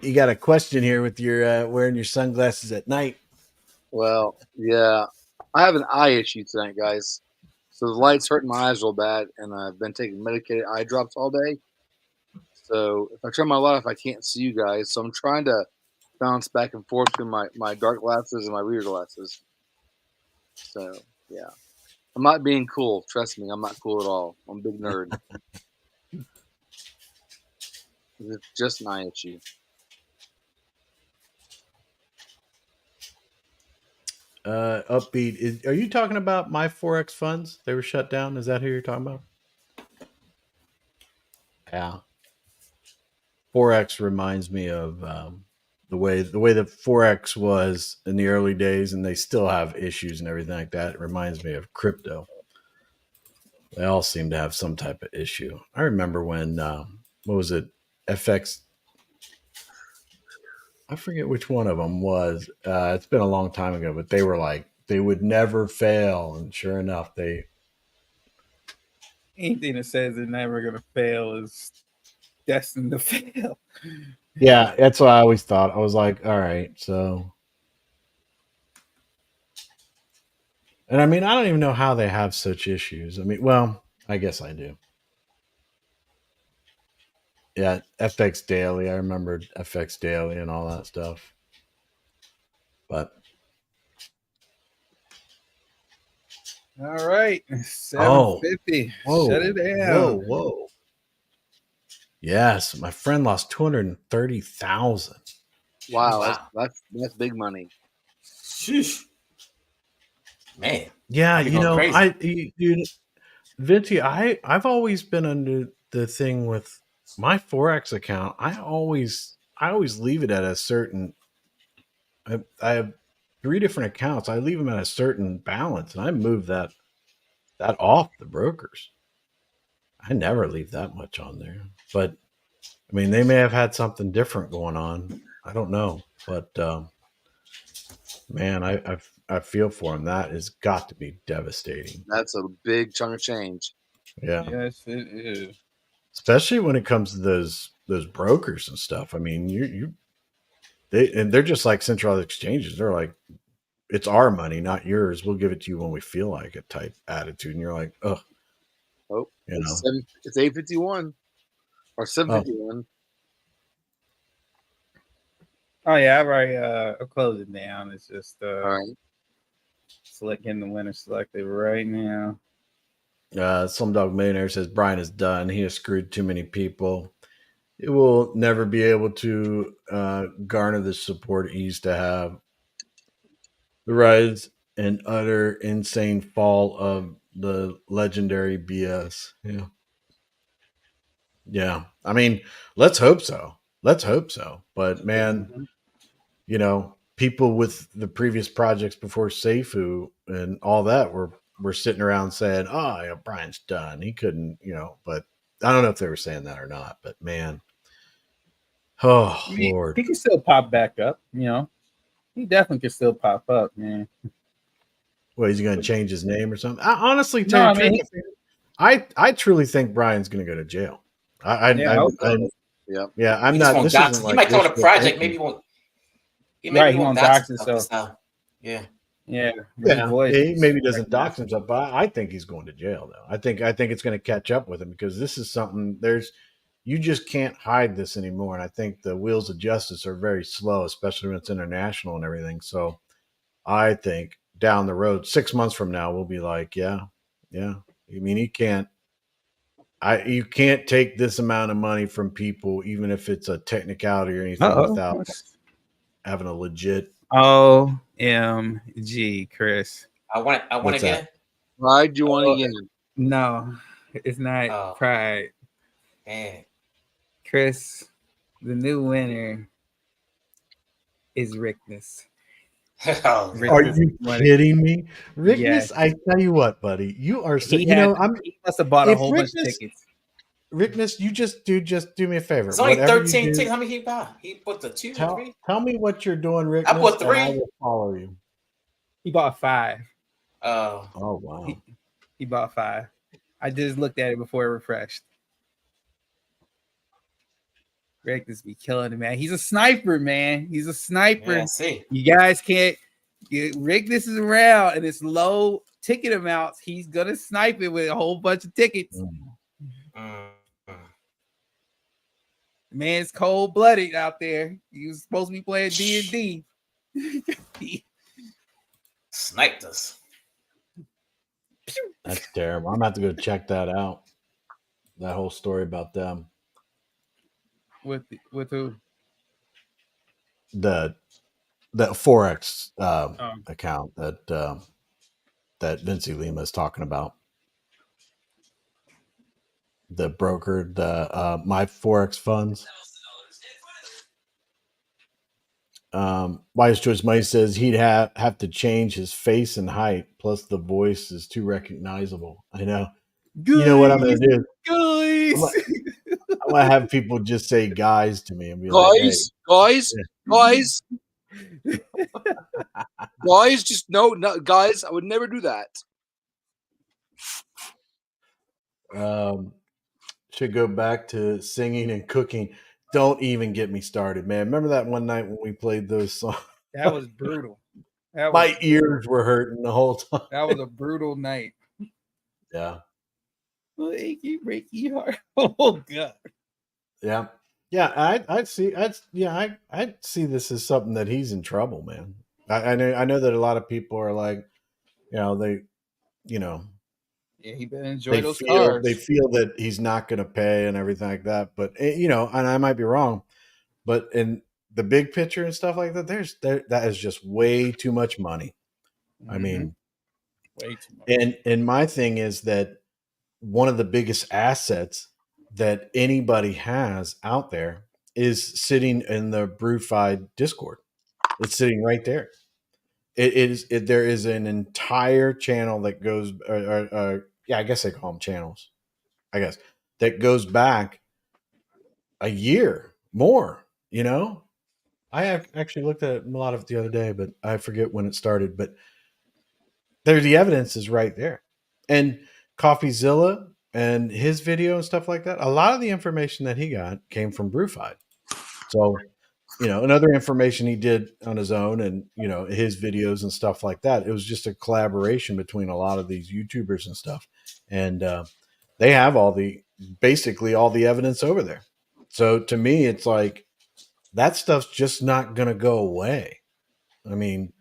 You got a question here with your wearing your sunglasses at night. Well, yeah, I have an eye issue tonight, guys. So the light's hurting my eyes real bad, and I've been taking medicated eye drops all day. So if I turn my light off, I can't see you guys. So I'm trying to bounce back and forth between my dark glasses and my reader glasses. So yeah, I'm not being cool. Trust me, I'm not cool at all. I'm a big nerd. It's just an eye issue. Upbeat. Are you talking about my Forex funds? They were shut down. Is that who you're talking about? Yeah. Forex reminds me of the way that Forex was in the early days, and they still have issues and everything like that. It reminds me of crypto. They all seem to have some type of issue. I remember when what was it? FX. I forget which one of them was. It's been a long time ago, but they were like they would never fail, and sure enough, anything that says they're never gonna fail is destined to fail. Yeah, that's what I always thought. I was like, all right, so. And I mean, I don't even know how they have such issues. I mean, well, I guess I do. Yeah, FX Daily. I remember FX Daily and all that stuff. But. All right. 750. Whoa. Shut it down. Whoa. Yes, my friend lost 230,000. Wow, that's big money. Sheesh. Man. Yeah, dude, Vinci, I've always been under the thing with my Forex account. I always leave it at a certain. I have 3 different accounts. I leave them at a certain balance, and I move that off the brokers. I never leave that much on there, but I mean, they may have had something different going on. I don't know, but man, I feel for them. That has got to be devastating. That's a big chunk of change. Yeah. Yes, it is. Especially when it comes to those brokers and stuff. I mean, they're just like central exchanges. They're like, it's our money, not yours. We'll give it to you when we feel like it type attitude. And you're like, oh, it's 8:51 or 7:51. Oh yeah, I've already I'll close it down. It's just all right. Selecting the winner selected right now. Slumdog Millionaire says Brian is done. He has screwed too many people. He will never be able to garner the support he used to have. The rise and utter insane fall of the legendary BS. Yeah. I mean, let's hope so. But man, people with the previous projects before Safuu and all that were sitting around saying, "Oh, yeah, Brian's done. He couldn't," But I don't know if they were saying that or not. But man, Lord, he can still pop back up. He definitely can still pop up, man. Well, he's going to change his name or something. Honestly, I truly think Brian's going to go to jail. I'm not. He might go on a project. Maybe he won't. He won't dox himself. Yeah. He maybe doesn't dox himself, but I think he's going to jail though. I think it's going to catch up with him because this is something. You just can't hide this anymore, and I think the wheels of justice are very slow, especially when it's international and everything. So, I think down the road, 6 months from now, we'll be like, yeah. I mean, you can't take this amount of money from people, even if it's a technicality or anything, without having a legit. OMG, Chris. I want again. Pride, you want again? No, it's not Pride. Man. Chris, the new winner is Rickness. Are you kidding me? Rickness, yes. I tell you what, buddy, you are so. He must have bought a whole bunch of tickets. Rickness, you just do me a favor. It's only Whatever 13 you do, tickets. How many he buy? He put the 2 or 3? tell me what you're doing, Rickness, I bought and I 3. will follow you. He bought 5. Oh, wow. He bought 5. I just looked at it before it refreshed. Rick just be killing it, man. He's a sniper, man. He's a sniper. yeah, I see. You guys can't get Rick. This is around and it's low ticket amounts. He's gonna snipe it with a whole bunch of tickets. Man's cold blooded out there. He was supposed to be playing D&D. Sniped us. That's terrible. I'm gonna have to go check that out. That whole story about them. With who? The Forex account that Vinci Lima is talking about. The broker, my Forex funds. Wise Choice Money says he'd have to change his face and height, plus the voice is too recognizable. I know. Guys, you know what I'm gonna do? Guys. I'm gonna have people just say guys to me and be guys, like, guys, guys, just no, guys, I would never do that. Should go back to singing and cooking. Don't even get me started, man. Remember that one night when we played those songs? That was brutal. My ears were hurting the whole time. That was a brutal night. Yeah. Achy, breaky heart. Oh God. Yeah. Yeah, I'd see this as something that he's in trouble, man. I know that a lot of people are like, yeah, he better enjoy those cars. They feel that he's not going to pay and everything like that. But and I might be wrong, but in the big picture and stuff like that, that is just way too much money. Mm-hmm. I mean, way too much. And my thing is that one of the biggest assets that anybody has out there is sitting in the BrewFi Discord. It's sitting right there. There is an entire channel that goes, I guess they call them channels. I guess that goes back a year more. I actually looked at a lot of it the other day, but I forget when it started. But the evidence is right there, and CoffeeZilla and his video and stuff like that. A lot of the information that he got came from BrewFi. So, and other information he did on his own and, his videos and stuff like that. It was just a collaboration between a lot of these YouTubers and stuff. And they have basically all the evidence over there. So to me, it's like, that stuff's just not going to go away. I mean,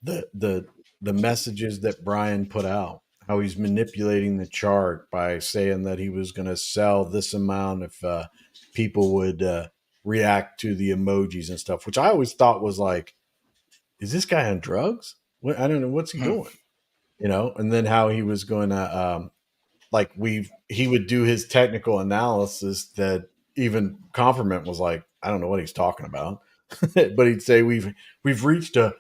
the messages that Brian put out, how he's manipulating the chart by saying that he was going to sell this amount if people would react to the emojis and stuff, which I always thought was like, is this guy on drugs? I don't know. What's he doing? And then how he was going to, he would do his technical analysis that even Confirmant was like, I don't know what he's talking about. But he'd say, we've reached a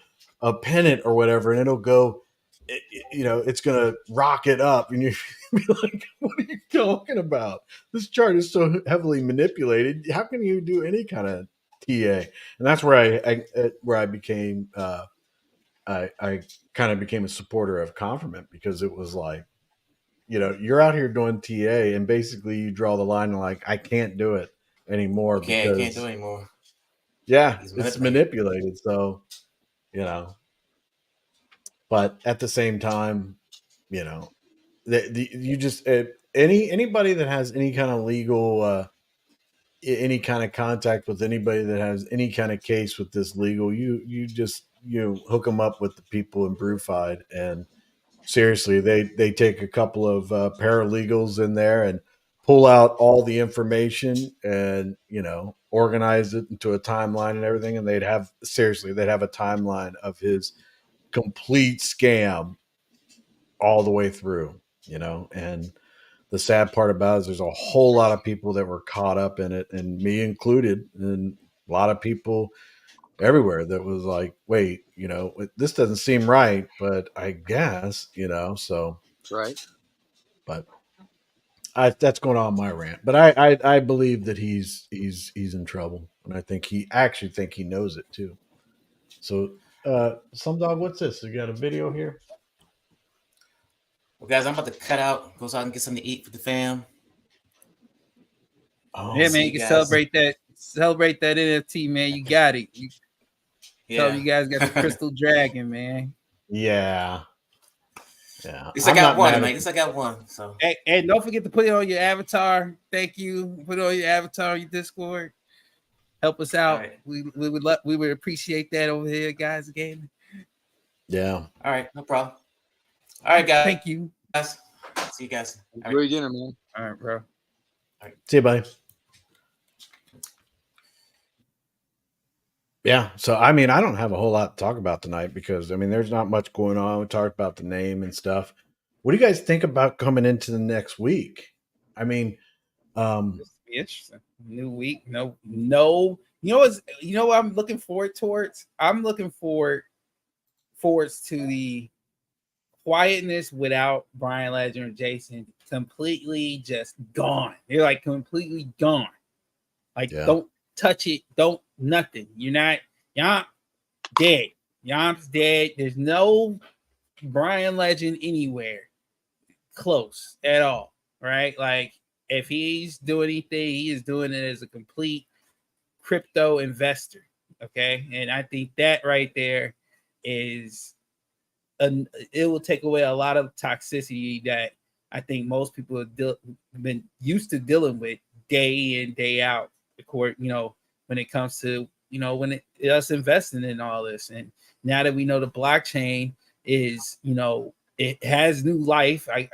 pennant or whatever, and it'll go, it's going to rocket up. And you'd be like, what are you talking about? This chart is so heavily manipulated. How can you do any kind of TA? And that's where I became, I kind of became a supporter of Confirmant, because it was like, you're out here doing TA and basically you draw the line and like, I can't do it anymore. Can't do it anymore. Yeah, it's manipulated. So, but at the same time, you just anybody that has any kind of legal, any kind of contact with anybody that has any kind of case with this legal, you just hook them up with the people in BrewFi, and seriously, they take a couple of paralegals in there and pull out all the information and organize it into a timeline and everything, and they'd have a timeline of his complete scam all the way through, and the sad part about it is there's a whole lot of people that were caught up in it, and me included, and a lot of people everywhere that was like, wait, this doesn't seem right, but I guess, so. Right. But that's going on my rant. But I believe that he's in trouble, and I think he knows it too. So, some dog, what's this? You got a video here? Well, guys, I'm about to cut out. Go out and get something to eat for the fam. Oh, yeah, man, you can celebrate that NFT, man. You got it. So you guys got the Crystal Dragon, man. Yeah. Yeah. At least I got one, man. At least I got one. So and don't forget to put it on your avatar. Thank you. Put it on your avatar on your Discord. Help us out. Right. We would appreciate that over here, guys. Again. Yeah. All right, no problem. All right, guys. Thank you, guys. See you guys. Enjoy your dinner, man. All right, bro. All right. See you, buddy. Yeah. So, I mean, I don't have a whole lot to talk about tonight because, I mean, there's not much going on. We talked about the name and stuff. What do you guys think about coming into the next week? I mean, interesting. New week. No. You know what I'm looking forward towards? I'm looking forward to the quietness without Brian Ledger and Jason completely just gone. They're like completely gone. Like, don't touch it. Don't nothing. Y'all dead. Y'all's dead. There's no Brian Legend anywhere close at all. Right? Like, if he's doing anything, he is doing it as a complete crypto investor. Okay. And I think that right there is it will take away a lot of toxicity that I think most people have been used to dealing with day in, day out. When it comes to, us investing in all this. And now that we know the blockchain is, it has new life. I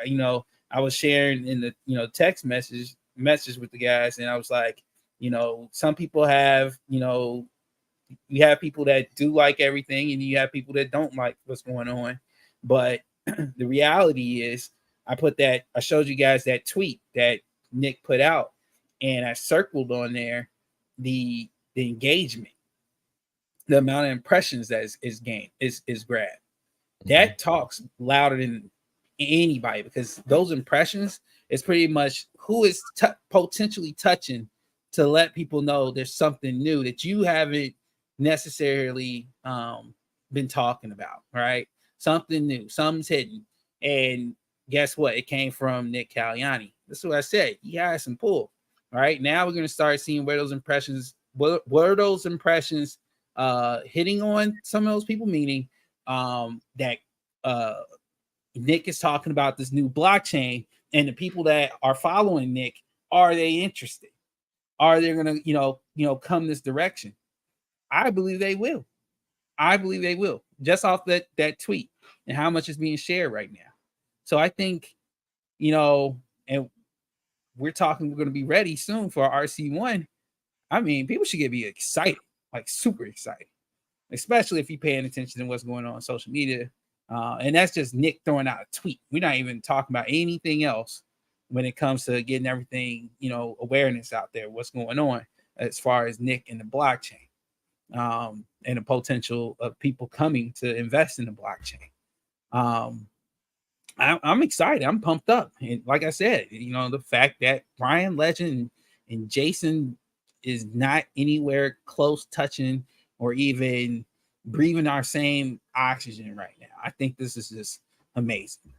was sharing in the, text message with the guys, and I was like, some people have, you have people that do like everything, and you have people that don't like what's going on. But the reality is, I showed you guys that tweet that Nick put out, and I circled on there the engagement, the amount of impressions that is gained, is grabbed. That talks louder than anybody, because those impressions is pretty much who is potentially touching to let people know there's something new that you haven't necessarily been talking about, right? Something new, something's hidden. And guess what? It came from Nick Caliani. That's what I said. He has some pull. All right. Now we're going to start seeing where those impressions, were those impressions hitting on some of those people, meaning that Nick is talking about this new blockchain, and the people that are following Nick, are they interested? Are they going to, come this direction? I believe they will. Just off that tweet and how much is being shared right now. So I think, and we're going to be ready soon for our RC1. I mean, people should be excited, like super excited, especially if you're paying attention to what's going on social media. And that's just Nick throwing out a tweet. We're not even talking about anything else when it comes to getting everything, awareness out there, what's going on as far as Nick and the blockchain, and the potential of people coming to invest in the blockchain. I'm excited. I'm pumped up. And like I said, the fact that Brian Legend and Jason is not anywhere close touching or even breathing our same oxygen right now. I think this is just amazing.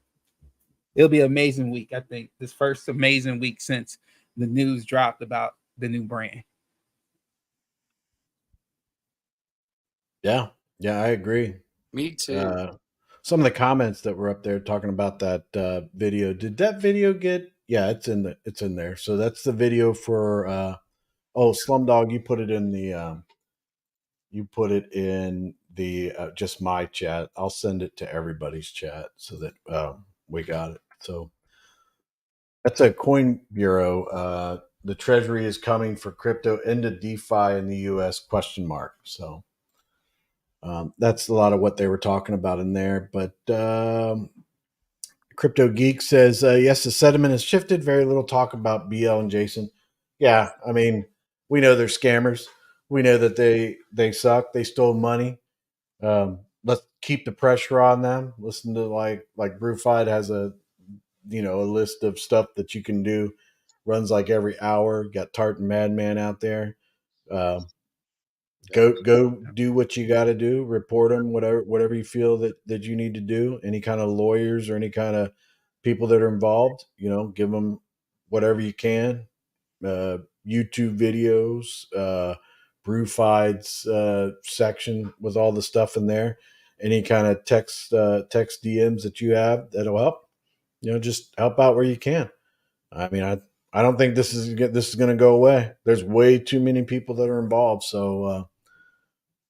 It'll be an amazing week. I think this first amazing week since the news dropped about the new brand. Yeah, I agree. Me too. Some of the comments that were up there talking about that video. Did that video get? Yeah, it's in there. So that's the video for. Slumdog, you put it in the just my chat. I'll send it to everybody's chat so that we got it. So that's a Coin Bureau. The Treasury is coming for crypto into DeFi in the U.S. ? So that's a lot of what they were talking about in there. But Crypto Geek says, yes, the sentiment has shifted. Very little talk about BL and Jason. Yeah, I mean, we know they're scammers. We know that they suck. They stole money. Let's keep the pressure on them. Listen to like BrewFied has a a list of stuff that you can do. Runs like every hour. Got Tartan Madman out there. Uh, go do what you got to do. Report them, whatever you feel that you need to do. Any kind of lawyers or any kind of people that are involved, give them whatever you can. YouTube videos, Brewfied's section with all the stuff in there. Any kind of text DMs that you have that'll help. Just help out where you can. I mean, I don't think this is going to go away. There's way too many people that are involved. So,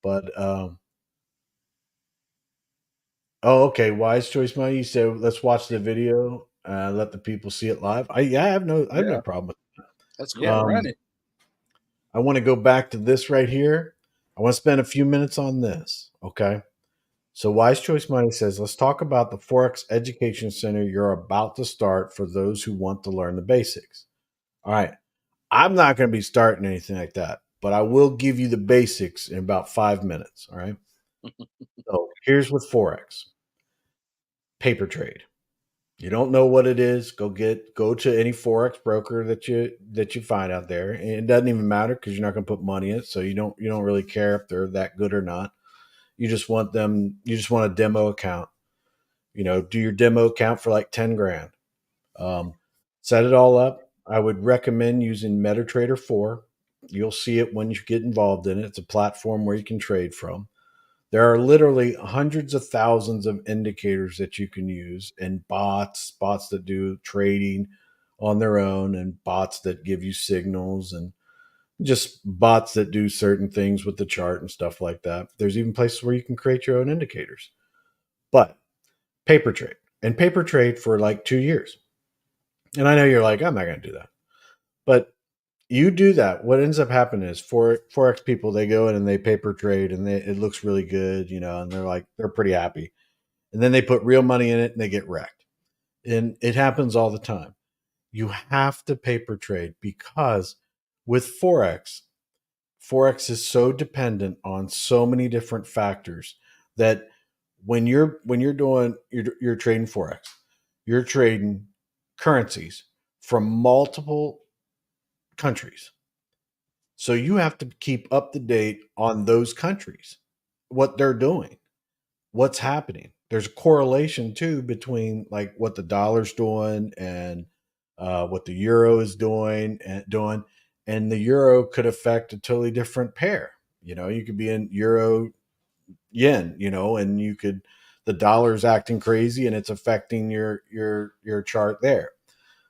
oh, okay. Wise choice, money. You said let's watch the video. Let the people see it live. I have no problem with that. That's cool. Yeah, run it. I want to go back to this right here. I want to spend a few minutes on this. Okay. So Wise Choice Money says, let's talk about the Forex Education Center you're about to start for those who want to learn the basics. All right. I'm not going to be starting anything like that, but I will give you the basics in about 5 minutes. All right. So here's with Forex. Paper trade. You don't know what it is, go to any Forex broker that you find out there. And it doesn't even matter because you're not going to put money in it. So you don't really care if they're that good or not. You just want a demo account. Do your demo account for like 10 grand. Set it all up. I would recommend using MetaTrader 4. You'll see it when you get involved in it. It's a platform where you can trade from. There are literally hundreds of thousands of indicators that you can use, and bots that do trading on their own, and bots that give you signals, and just bots that do certain things with the chart and stuff like that. There's even places where you can create your own indicators. But paper trade for like 2 years. And I know you're like, I'm not going to do that. But you do that. What ends up happening is Forex people, they go in and they paper trade and it looks really good, and they're pretty happy. And then they put real money in it and they get wrecked. And it happens all the time. You have to paper trade because with Forex is so dependent on so many different factors that when you're trading Forex, you're trading currencies from multiple countries. So you have to keep up to date on those countries, what they're doing, what's happening. There's a correlation too between like what the dollar's doing and what the euro is doing, and the euro could affect a totally different pair. You could be in euro yen, and the dollar's acting crazy and it's affecting your chart there.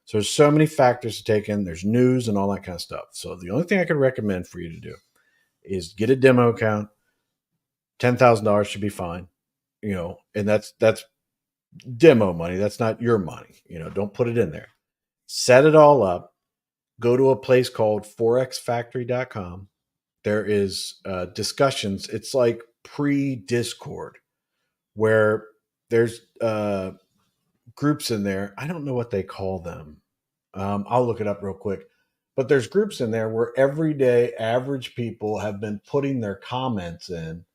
So there's so many factors to take in. There's news and all that kind of stuff. So the only thing I could recommend for you to do is get a demo account. $10,000 should be fine, and that's demo money. That's not your money. Don't put it in there. Set it all up. Go to a place called forexfactory.com. There is discussions. It's like pre-Discord where there's groups in there. I don't know what they call them. I'll look it up real quick. But there's groups in there where everyday average people have been putting their comments in.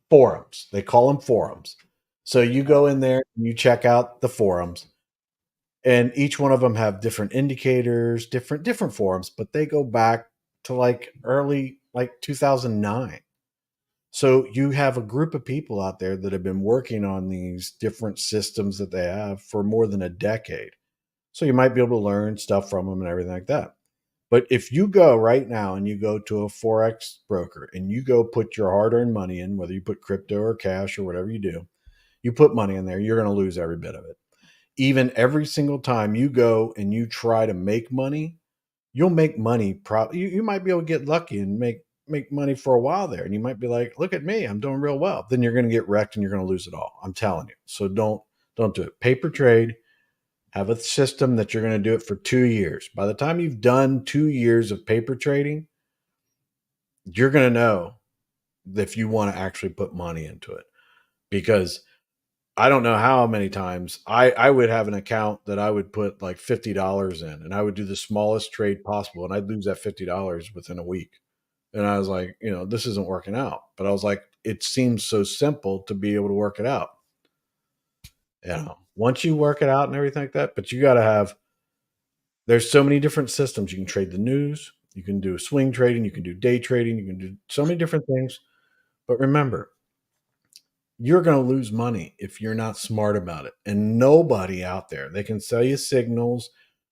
Forums. They call them forums. So you go in there and you check out the forums, and each one of them have different indicators, different forums, but they go back to like early 2009. So you have a group of people out there that have been working on these different systems that they have for more than a decade. So you might be able to learn stuff from them and everything like that. But if you go right now and you go to a Forex broker and you go put your hard-earned money in, whether you put crypto or cash or whatever you do, you put money in there, you're going to lose every bit of it. Even every single time you go and you try to make money, you'll make money. You might be able to get lucky and make money for a while there. And you might be like, look at me, I'm doing real well. Then you're going to get wrecked and you're going to lose it all. I'm telling you. So don't do it. Paper trade. Have a system that you're going to do it for 2 years. By the time you've done 2 years of paper trading, you're going to know if you want to actually put money into it. Because I don't know how many times I would have an account that I would put like $50 in, and I would do the smallest trade possible, and I'd lose that $50 within a week. And I was like, this isn't working out. But I was like, it seems so simple to be able to work it out. Once you work it out and everything like that, but you got to have, there's so many different systems. You can trade the news, you can do swing trading, you can do day trading, you can do so many different things. But remember, you're going to lose money if you're not smart about it. And nobody out there, they can sell you signals,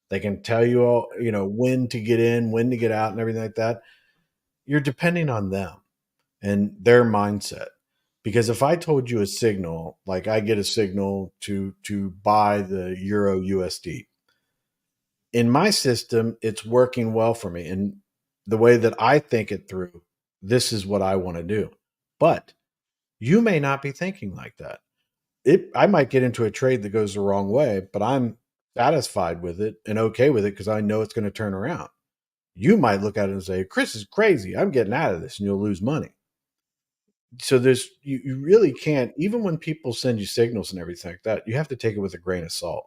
they can tell you all, when to get in, when to get out, and everything like that. You're depending on them and their mindset. Because if I told you a signal, like I get a signal to buy the Euro USD, in my system, it's working well for me. And the way that I think it through, this is what I want to do. But you may not be thinking like that. I might get into a trade that goes the wrong way, but I'm satisfied with it and okay with it because I know it's going to turn around. You might look at it and say, Chris is crazy, I'm getting out of this, and you'll lose money. So you really can't, even when people send you signals and everything like that, you have to take it with a grain of salt.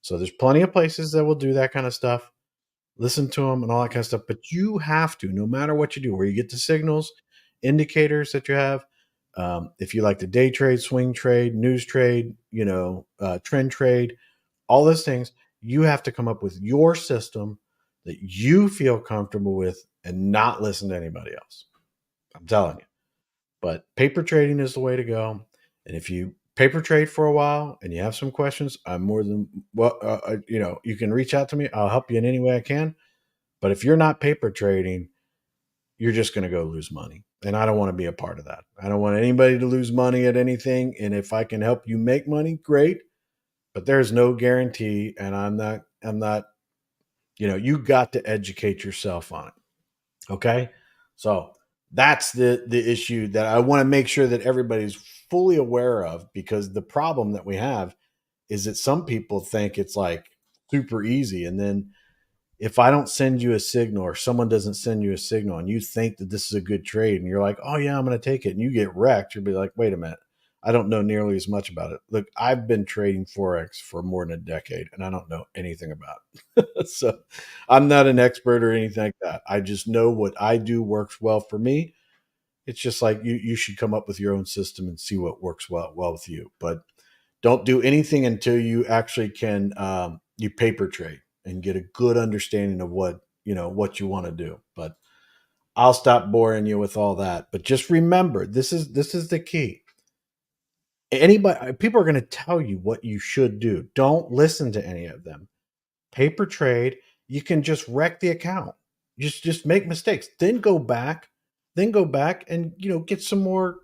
So there's plenty of places that will do that kind of stuff. Listen to them and all that kind of stuff. But you have to, no matter what you do, where you get the signals, indicators that you have, if you like to day trade, swing trade, news trade, trend trade, all those things, you have to come up with your system that you feel comfortable with and not listen to anybody else. I'm telling you. But paper trading is the way to go. And if you paper trade for a while and you have some questions, I'm more than you can reach out to me. I'll help you in any way I can. But if you're not paper trading, you're just going to go lose money. And I don't want to be a part of that. I don't want anybody to lose money at anything. And if I can help you make money, great. But there's no guarantee. And I'm not, you got to educate yourself on it. Okay. So that's the issue that I want to make sure that everybody's fully aware of, because the problem that we have is that some people think it's like super easy. And then if I don't send you a signal, or someone doesn't send you a signal, and you think that this is a good trade and you're like, oh yeah, I'm going to take it, and you get wrecked, you'll be like, wait a minute, I don't know nearly as much about it. Look, I've been trading Forex for more than a decade and I don't know anything about it. So I'm not an expert or anything like that. I just know what I do works well for me. It's just like you should come up with your own system and see what works well with you. But don't do anything until you actually can you paper trade and get a good understanding of what you want to do. But I'll stop boring you with all that. But just remember, this is the key. People are going to tell you what you should do. Don't listen to any of them. Paper trade, you can just wreck the account. Just make mistakes. Then go back and get some more,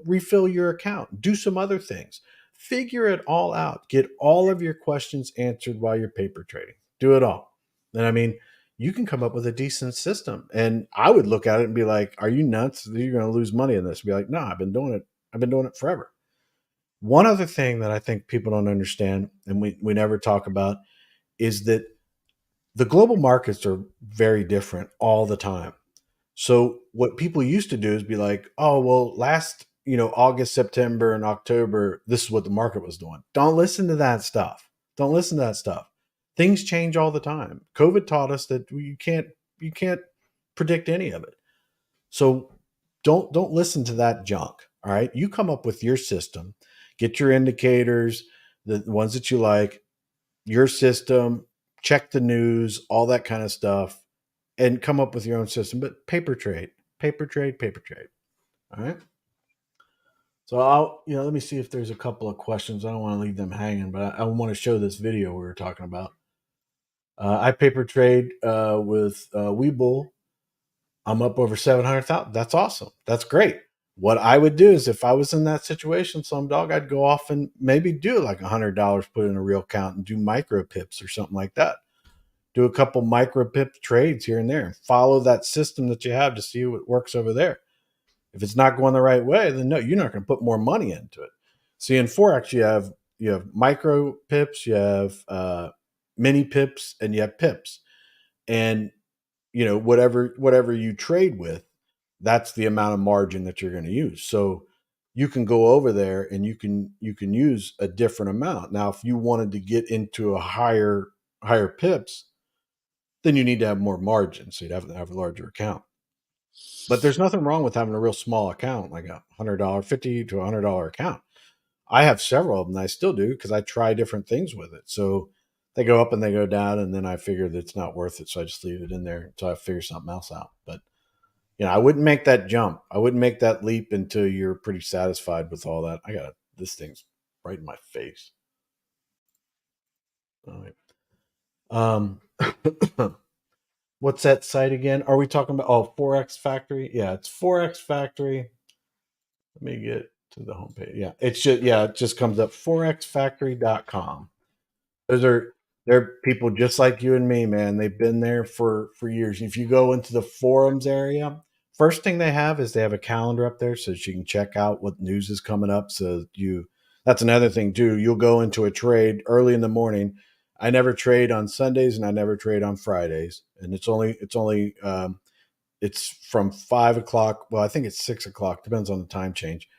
refill your account. Do some other things. Figure it all out. Get all of your questions answered while you're paper trading. Do it all. And I mean, you can come up with a decent system. And I would look at it and be like, are you nuts? You're going to lose money in this. Be like, no, I've been doing it forever. One other thing that I think people don't understand, and we never talk about, is that the global markets are very different all the time. So what people used to do is be like, oh, well, last, August, September, and October, this is what the market was doing. Don't listen to that stuff. Don't listen to that stuff. Things change all the time. COVID taught us that you can't predict any of it. So don't listen to that junk. All right. You come up with your system, get your indicators, the ones that you like, your system, check the news, all that kind of stuff, and come up with your own system. But paper trade. All right. So let me see if there's a couple of questions. I don't want to leave them hanging, but I want to show this video we were talking about. I paper trade with Webull. I'm up over 700,000. That's awesome. That's great. What I would do is, if I was in that situation, I'd go off and maybe do like $100, put in a real account and do micro pips or something like that. Do a couple micro pip trades here and there and follow that system that you have to see what works over there. If it's not going the right way, then no, you're not going to put more money into it. See, in Forex, you have micro pips, you have mini pips, and you have pips. And whatever you trade with, that's the amount of margin that you're going to use. So you can go over there and you can use a different amount. Now, if you wanted to get into a higher pips, then you need to have more margin. So you'd have to have a larger account. But there's nothing wrong with having a real small account, like a $100, $50 to $100 account. I have several of them. I still do because I try different things with it. So they go up and they go down, and then I figure that it's not worth it, so I just leave it in there until I figure something else out. But I wouldn't make that jump. I wouldn't make that leap until you're pretty satisfied with all that. This thing's right in my face. All right. What's that site again? Are we talking about Forex Factory? Yeah, it's Forex Factory. Let me get to the homepage. Yeah, it just comes up forexfactory.com. They're people just like you and me, man. They've been there for years. If you go into the forums area, first thing they have is they have a calendar up there so that you can check out what news is coming up. That's another thing too. You'll go into a trade early in the morning. I never trade on Sundays and I never trade on Fridays. And it's from 5:00. Well, I think it's 6:00. Depends on the time change.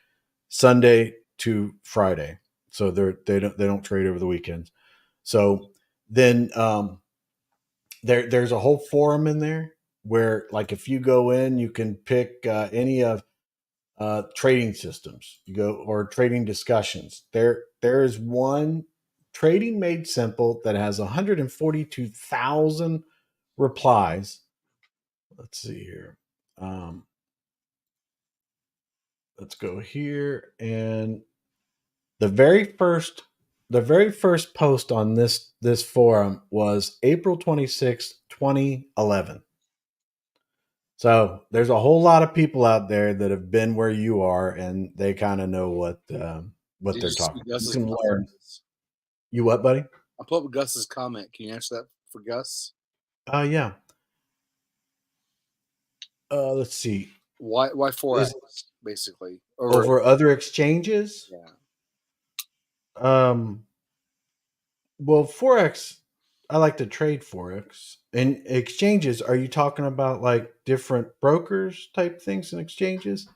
Sunday to Friday. So they don't trade over the weekends. So then there's a whole forum in there where, like, if you go in, you can pick any of trading systems. You go or trading discussions. There is one, Trading Made Simple, that has 142,000 replies. Let's see here. Let's go here, and the very first post on this forum was April 26th, 2011. So there's a whole lot of people out there that have been where you are, and they kind of know what they're talking about. You can learn. You what, buddy? I'll pull up Gus's comment. Can you answer that for Gus? Yeah. Let's see. Why Forex, basically? Over other exchanges? Yeah. Well, Forex, I like to trade Forex. And exchanges, are you talking about like different brokers type things and exchanges?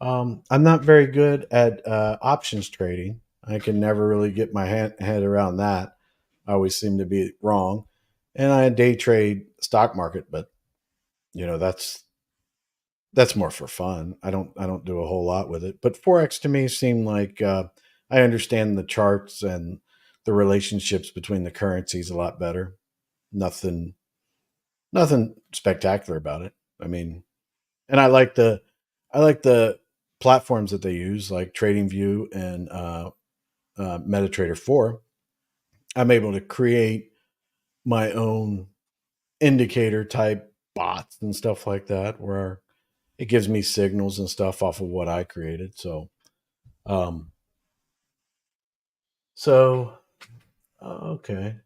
I'm not very good at options trading. I can never really get my head around that. I always seem to be wrong. And I day trade stock market, but that's more for fun. I don't do a whole lot with it. But Forex to me seemed like I understand the charts and the relationships between the currencies a lot better. Nothing spectacular about it. I mean, and I like the platforms that they use, like TradingView and MetaTrader 4. I'm able to create my own indicator type bots and stuff like that, where it gives me signals and stuff off of what I created. Okay.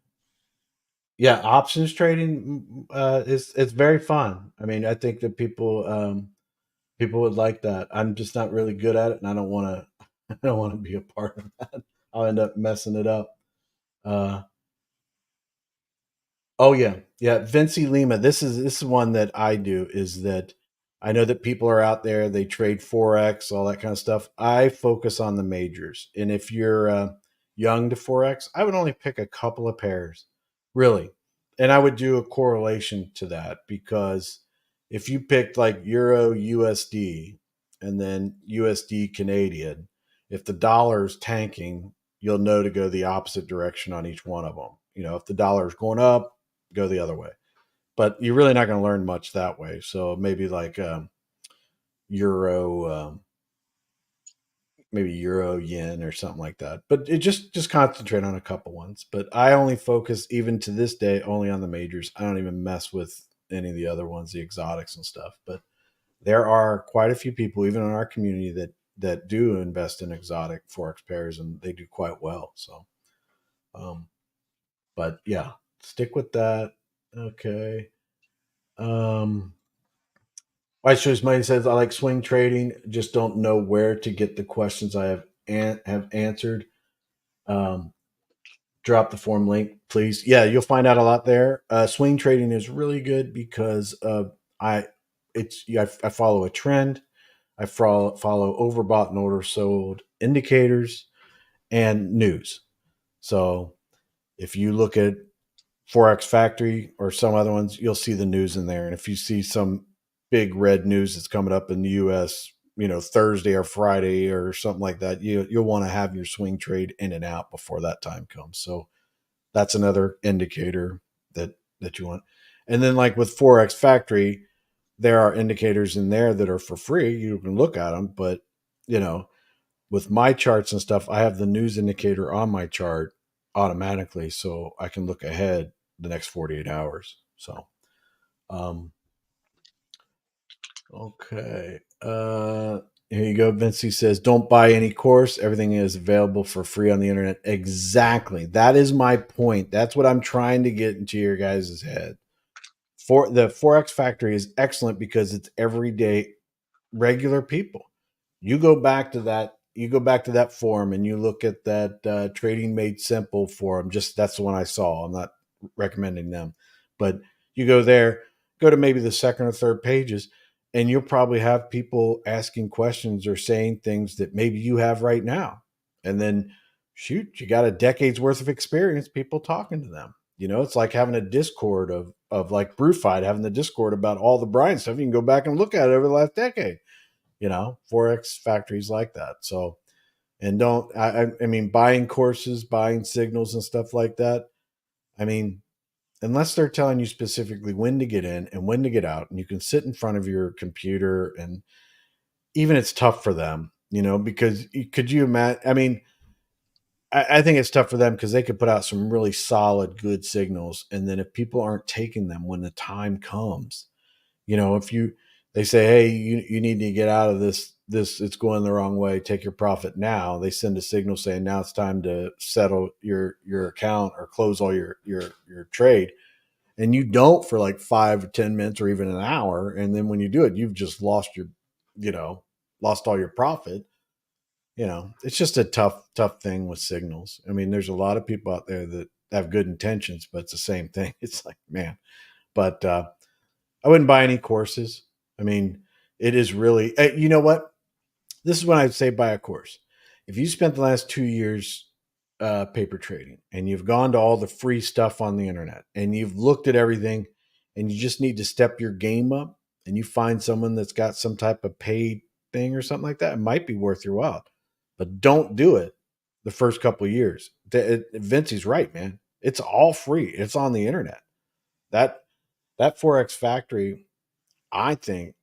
Yeah, options trading it's very fun. I mean, I think that people would like that. I'm just not really good at it, and I don't want to be a part of that. I'll end up messing it up. Oh yeah, Vinci Lima. This is one that I do. Is that I know that people are out there. They trade Forex, all that kind of stuff. I focus on the majors, and if you're young to Forex, I would only pick a couple of pairs, really, and I would do a correlation to that, because if you picked like Euro USD and then USD Canadian, if the dollar's tanking, you'll know to go the opposite direction on each one of them. If the dollar is going up, go the other way. But you're really not going to learn much that way. So maybe like Euro, maybe Euro yen or something like that. But it just concentrate on a couple ones. But I only focus, even to this day, only on the majors. I don't even mess with any of the other ones, the exotics and stuff. But there are quite a few people, even in our community, that do invest in exotic Forex pairs, and they do quite well. So, but yeah, stick with that. Okay. White Shoes Money says, I like swing trading, just don't know where to get the questions I have answered. Drop the form link, please. Yeah, you'll find out a lot there. Swing trading is really good because I follow a trend. I follow overbought and oversold indicators and news. So if you look at Forex Factory or some other ones, you'll see the news in there. And if you see some big red news that's coming up in the U.S., Thursday or Friday or something like that, you'll want to have your swing trade in and out before that time comes. So that's another indicator that you want. And then like with Forex Factory, there are indicators in there that are for free. You can look at them, but with my charts and stuff, I have the news indicator on my chart automatically, so I can look ahead the next 48 hours. So, okay. Here you go. Vinci says, don't buy any course. Everything is available for free on the internet. Exactly. That is my point. That's what I'm trying to get into your guys' head. For the Forex Factory is excellent because it's everyday regular people. You go back to that forum and you look at that Trading Made Simple forum. Just that's the one I saw. I'm not recommending them, but you go there, go to maybe the second or third pages, and you'll probably have people asking questions or saying things that maybe you have right now. And then shoot, you got a decade's worth of experience, people talking to them. It's like having a Discord of like BrewFight, having the Discord about all the Brian stuff. You can go back and look at it over the last decade. Forex Factories like that. So, and I mean, buying courses, buying signals and stuff like that. I mean, unless they're telling you specifically when to get in and when to get out, and you can sit in front of your computer, and even it's tough for them, because could you imagine? I mean, I think it's tough for them because they could put out some really solid, good signals. And then if people aren't taking them when the time comes, if they say, hey, you need to get out of this, it's going the wrong way, take your profit now. They send a signal saying now it's time to settle your account or close all your trade. And you don't for like 5 or 10 minutes or even an hour. And then when you do it, you've just lost lost all your profit. It's just a tough thing with signals. I mean, there's a lot of people out there that have good intentions, but it's the same thing. It's like, man, but I wouldn't buy any courses. I mean, it is really, you know what? This is when I'd say buy a course. If you spent the last 2 years paper trading and you've gone to all the free stuff on the internet and you've looked at everything and you just need to step your game up and you find someone that's got some type of paid thing or something like that, it might be worth your while. But don't do it the first couple of years. Vincey's right, man. It's all free. It's on the internet. That Forex Factory, I think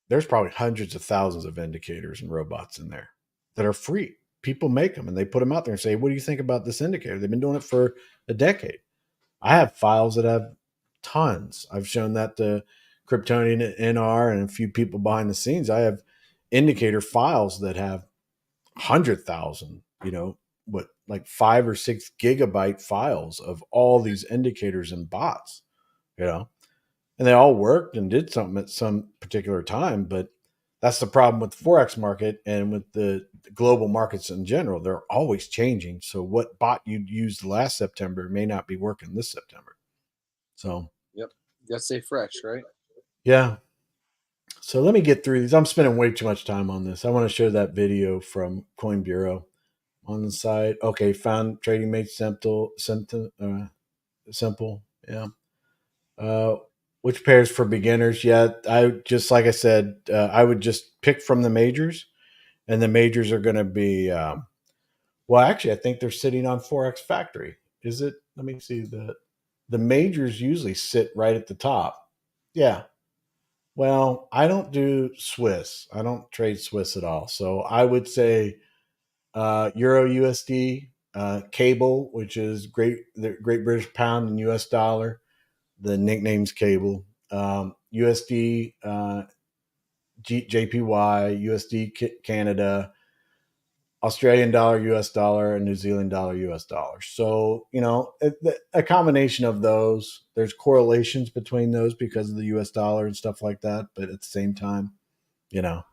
there's probably hundreds of thousands of indicators and robots in there that are free. People make them and they put them out there and say, what do you think about this indicator? They've been doing it for a decade. I have files that have tons. I've shown that to Kryptonian NR and a few people behind the scenes. I have indicator files that have 100,000, like 5 or 6 gigabyte files of all these indicators and bots, and they all worked and did something at some particular time. But that's the problem with the Forex market and with the global markets in general. They're always changing. So what bot you used last September may not be working this September. So, yep. You got to stay fresh, right? Yeah. So let me get through these. I'm spending way too much time on this. I want to show that video from Coin Bureau on the side. Okay, found Trading Made Simple. Simple. Yeah. Which pairs for beginners? Yeah, like I said, I would just pick from the majors, and the majors are going to be. Well, actually, I think they're sitting on Forex Factory. Is it? Let me see. The majors usually sit right at the top. Yeah. Well, I don't do Swiss. I don't trade Swiss at all. So I would say Euro USD, cable, which is the Great British Pound and US dollar. The nickname's cable. USD, JPY, USD Canada, Australian dollar, US dollar, and New Zealand dollar, US dollar. So, a combination of those. There's correlations between those because of the US dollar and stuff like that. But at the same time, I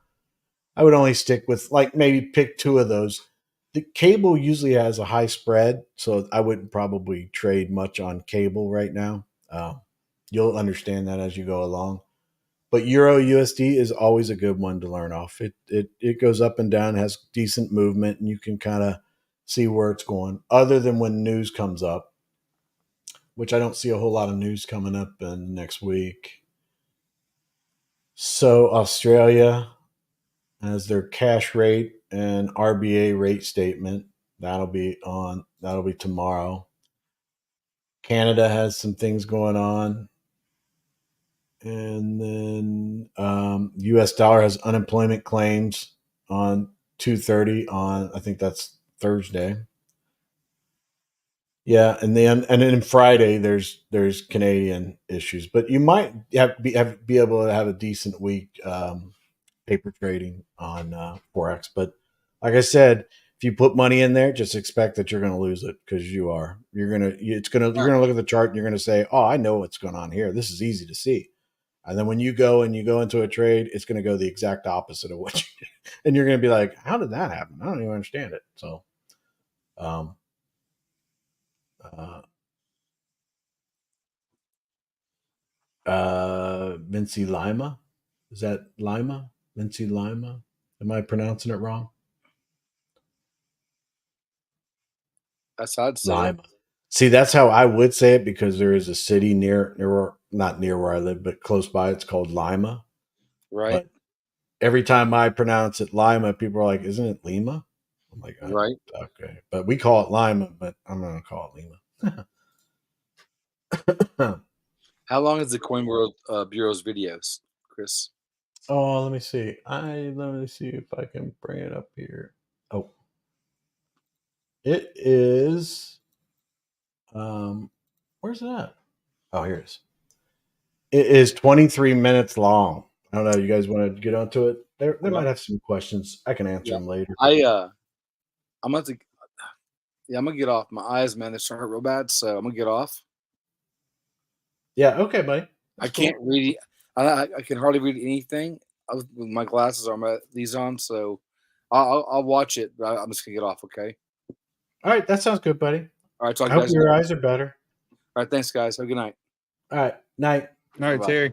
would only stick with maybe pick 2 of those. The cable usually has a high spread, so I wouldn't probably trade much on cable right now. You'll understand that as you go along. But Euro USD is always a good one to learn off. It goes up and down, has decent movement, and you can kind of see where it's going. Other than when news comes up, which I don't see a whole lot of news coming up in next week. So Australia, as their cash rate and RBA rate statement. That'll be tomorrow. Canada has some things going on. And then U.S. dollar has unemployment claims on 2:30 on, I think that's Thursday. Yeah, and then Friday there's Canadian issues, but you might be able to have a decent week paper trading on Forex. But like I said, if you put money in there, just expect that you're going to lose it because you're gonna look at the chart and you're going to say, oh, I know what's going on here. This is easy to see. And then when you go into a trade, it's going to go the exact opposite of what you did. And you're going to be like, how did that happen? I don't even understand it. So, Vinci Lima. Is that Lima? Vinci Lima? Am I pronouncing it wrong? That's how I'd say Lima. See, that's how I would say it because there is a city not near where I live, but close by. It's called Lima. Right. But every time I pronounce it Lima, people are like, isn't it Lima? I'm like, Right. Okay. But we call it Lima, but I'm going to call it Lima. How long is the Coin World Bureau's videos, Chris? Oh, let me see. Let me see if I can bring it up here. Oh, it is. Where's it at? Oh, here it is. It is 23 minutes long. I don't know. You guys want to get onto it? They might have some questions. I can answer them later. I'm gonna get off. My eyes, man, they're starting to hurt real bad, so I'm gonna get off. Yeah. Okay, buddy. I can't read. I can hardly read anything with my glasses on. These on, so I'll watch it. But I'm just gonna get off. Okay. All right. That sounds good, buddy. All right. I hope your eyes are better. All right. Thanks, guys. Have a good night. All right. Night. All right, Bye-bye. Terry.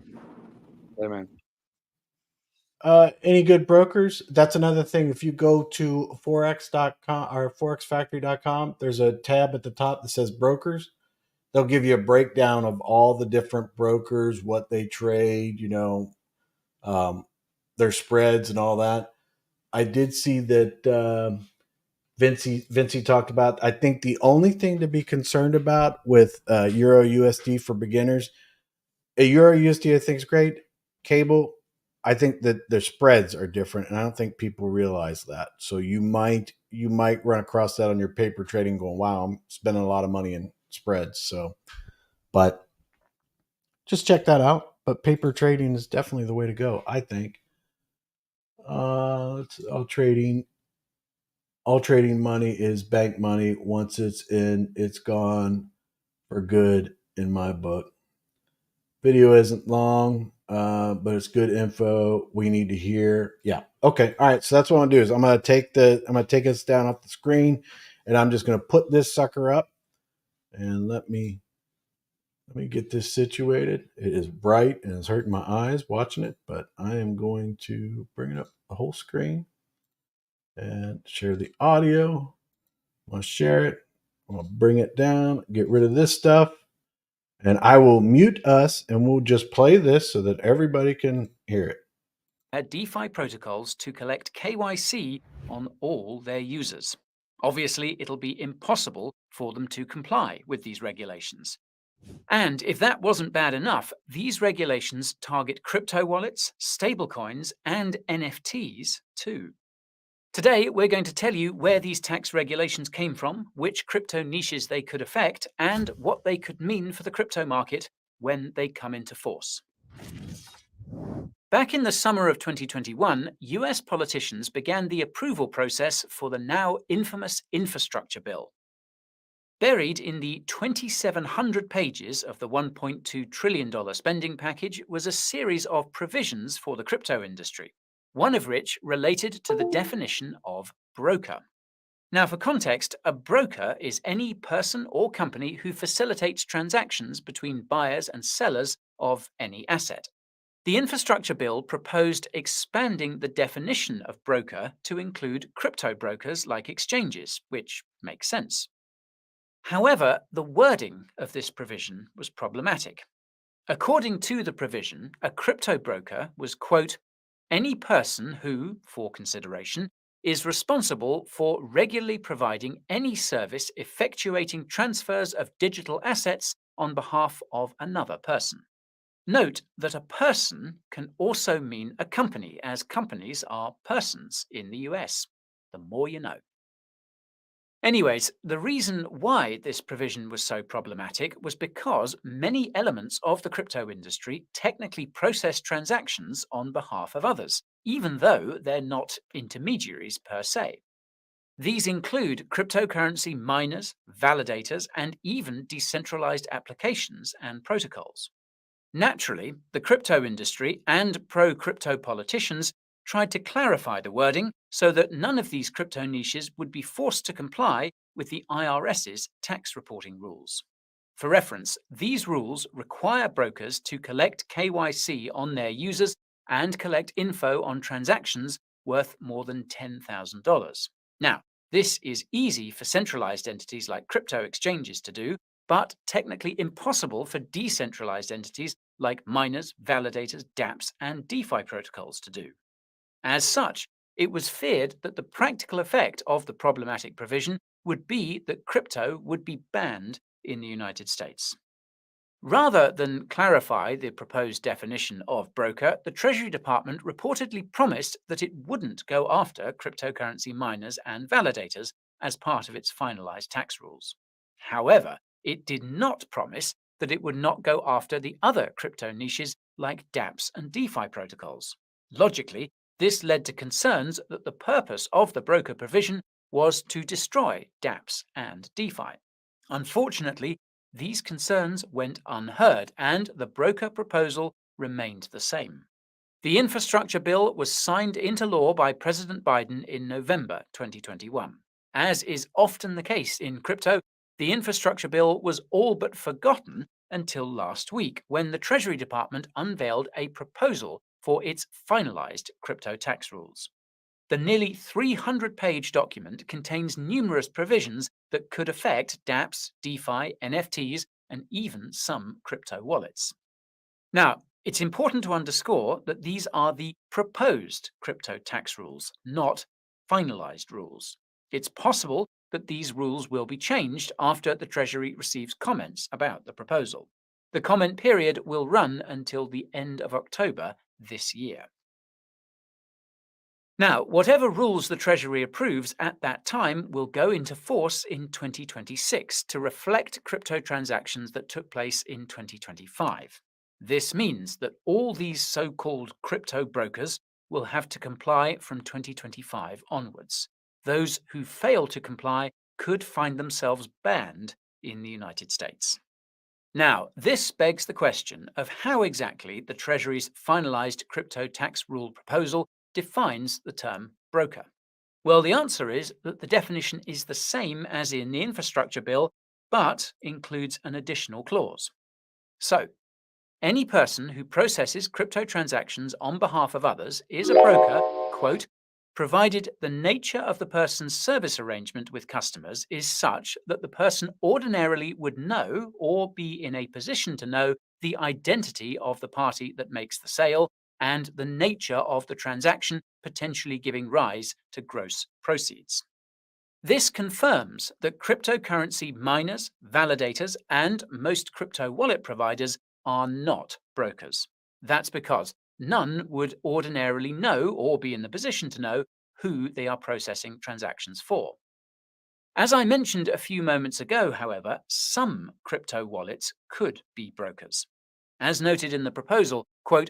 Hey, man. Any good brokers? That's another thing. If you go to forex.com or forexfactory.com, there's a tab at the top that says brokers. They'll give you a breakdown of all the different brokers, what they trade, their spreads and all that. I did see that Vinci talked about. I think the only thing to be concerned about with Euro USD for beginners, a Euro USD I think is great. Cable, I think that their spreads are different, and I don't think people realize that. So you might run across that on your paper trading, going, "Wow, I'm spending a lot of money in spreads." So, but just check that out. But paper trading is definitely the way to go, I think. All trading money is bank money. Once it's in, it's gone for good in my book. Video isn't long, but it's good info we need to hear. Yeah. Okay. All right. So that's what I'm gonna do is I'm gonna take us down off the screen, and I'm just gonna put this sucker up, and let me get this situated. It is bright and it's hurting my eyes watching it, but I am going to bring it up the whole screen and share the audio. I'm gonna share it. I'm gonna bring it down, get rid of this stuff. And I will mute us and we'll just play this so that everybody can hear it. DeFi protocols to collect KYC on all their users. Obviously, it'll be impossible for them to comply with these regulations. And if that wasn't bad enough, these regulations target crypto wallets, stablecoins, and NFTs too. Today, we're going to tell you where these tax regulations came from, which crypto niches they could affect, and what they could mean for the crypto market when they come into force. Back in the summer of 2021, US politicians began the approval process for the now infamous infrastructure bill. Buried in the 2,700 pages of the $1.2 trillion spending package was a series of provisions for the crypto industry, one of which related to the definition of broker. Now, for context, a broker is any person or company who facilitates transactions between buyers and sellers of any asset. The infrastructure bill proposed expanding the definition of broker to include crypto brokers like exchanges, which makes sense. However, the wording of this provision was problematic. According to the provision, a crypto broker was, quote, any person who, for consideration, is responsible for regularly providing any service effectuating transfers of digital assets on behalf of another person. Note that a person can also mean a company, as companies are persons in the US. The more you know. Anyways, the reason why this provision was so problematic was because many elements of the crypto industry technically process transactions on behalf of others, even though they're not intermediaries per se. These include cryptocurrency miners, validators, and even decentralized applications and protocols. Naturally, the crypto industry and pro-crypto politicians tried to clarify the wording so that none of these crypto niches would be forced to comply with the IRS's tax reporting rules. For reference, these rules require brokers to collect KYC on their users and collect info on transactions worth more than $10,000. Now, this is easy for centralized entities like crypto exchanges to do, but technically impossible for decentralized entities like miners, validators, dApps, and DeFi protocols to do. As such, it was feared that the practical effect of the problematic provision would be that crypto would be banned in the United States. Rather than clarify the proposed definition of broker, the Treasury Department reportedly promised that it wouldn't go after cryptocurrency miners and validators as part of its finalized tax rules. However, it did not promise that it would not go after the other crypto niches like dApps and DeFi protocols. Logically, this led to concerns that the purpose of the broker provision was to destroy dApps and DeFi. Unfortunately, these concerns went unheard, and the broker proposal remained the same. The infrastructure bill was signed into law by President Biden in November 2021. As is often the case in crypto, the infrastructure bill was all but forgotten until last week, when the Treasury Department unveiled a proposal for its finalized crypto tax rules. The nearly 300-page document contains numerous provisions that could affect dApps, DeFi, NFTs, and even some crypto wallets. Now, it's important to underscore that these are the proposed crypto tax rules, not finalized rules. It's possible that these rules will be changed after the Treasury receives comments about the proposal. The comment period will run until the end of October this year. Now, whatever rules the Treasury approves at that time will go into force in 2026 to reflect crypto transactions that took place in 2025. This means that all these so-called crypto brokers will have to comply from 2025 onwards. Those who fail to comply could find themselves banned in the United States. Now, this begs the question of how exactly the Treasury's finalized crypto tax rule proposal defines the term broker. Well, the answer is that the definition is the same as in the infrastructure bill, but includes an additional clause. So, any person who processes crypto transactions on behalf of others is a broker, quote, provided the nature of the person's service arrangement with customers is such that the person ordinarily would know or be in a position to know the identity of the party that makes the sale and the nature of the transaction potentially giving rise to gross proceeds. This confirms that cryptocurrency miners, validators, and most crypto wallet providers are not brokers. That's because none would ordinarily know or be in the position to know who they are processing transactions for. As I mentioned a few moments ago, however, some crypto wallets could be brokers. As noted in the proposal, quote,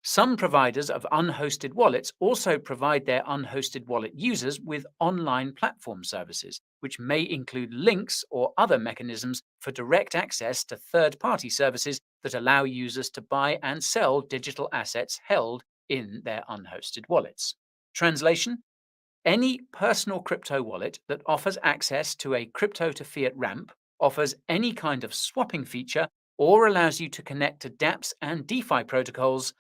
some providers of unhosted wallets also provide their unhosted wallet users with online platform services, which may include links or other mechanisms for direct access to third-party services that allow users to buy and sell digital assets held in their unhosted wallets. Translation: any personal crypto wallet that offers access to a crypto to fiat ramp, offers any kind of swapping feature, or allows you to connect to dApps and DeFi protocols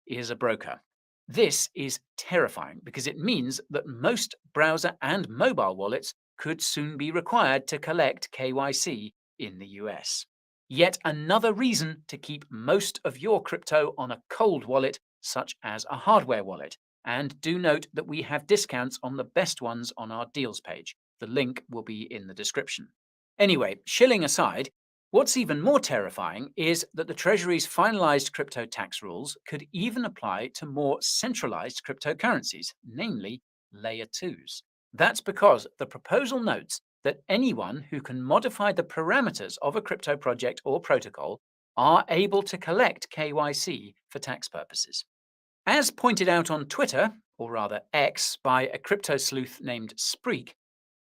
is a broker. This is terrifying because it means that most browser and mobile wallets could soon be required to collect KYC in the US. Yet another reason to keep most of your crypto on a cold wallet such as a hardware wallet. And do note that we have discounts on the best ones on our deals page. The link will be in the description. Anyway, shilling aside, what's even more terrifying is that the Treasury's finalized crypto tax rules could even apply to more centralized cryptocurrencies, namely layer 2s. That's because the proposal notes that anyone who can modify the parameters of a crypto project or protocol are able to collect KYC for tax purposes. As pointed out on Twitter, or rather X, by a crypto sleuth named SPRITZ,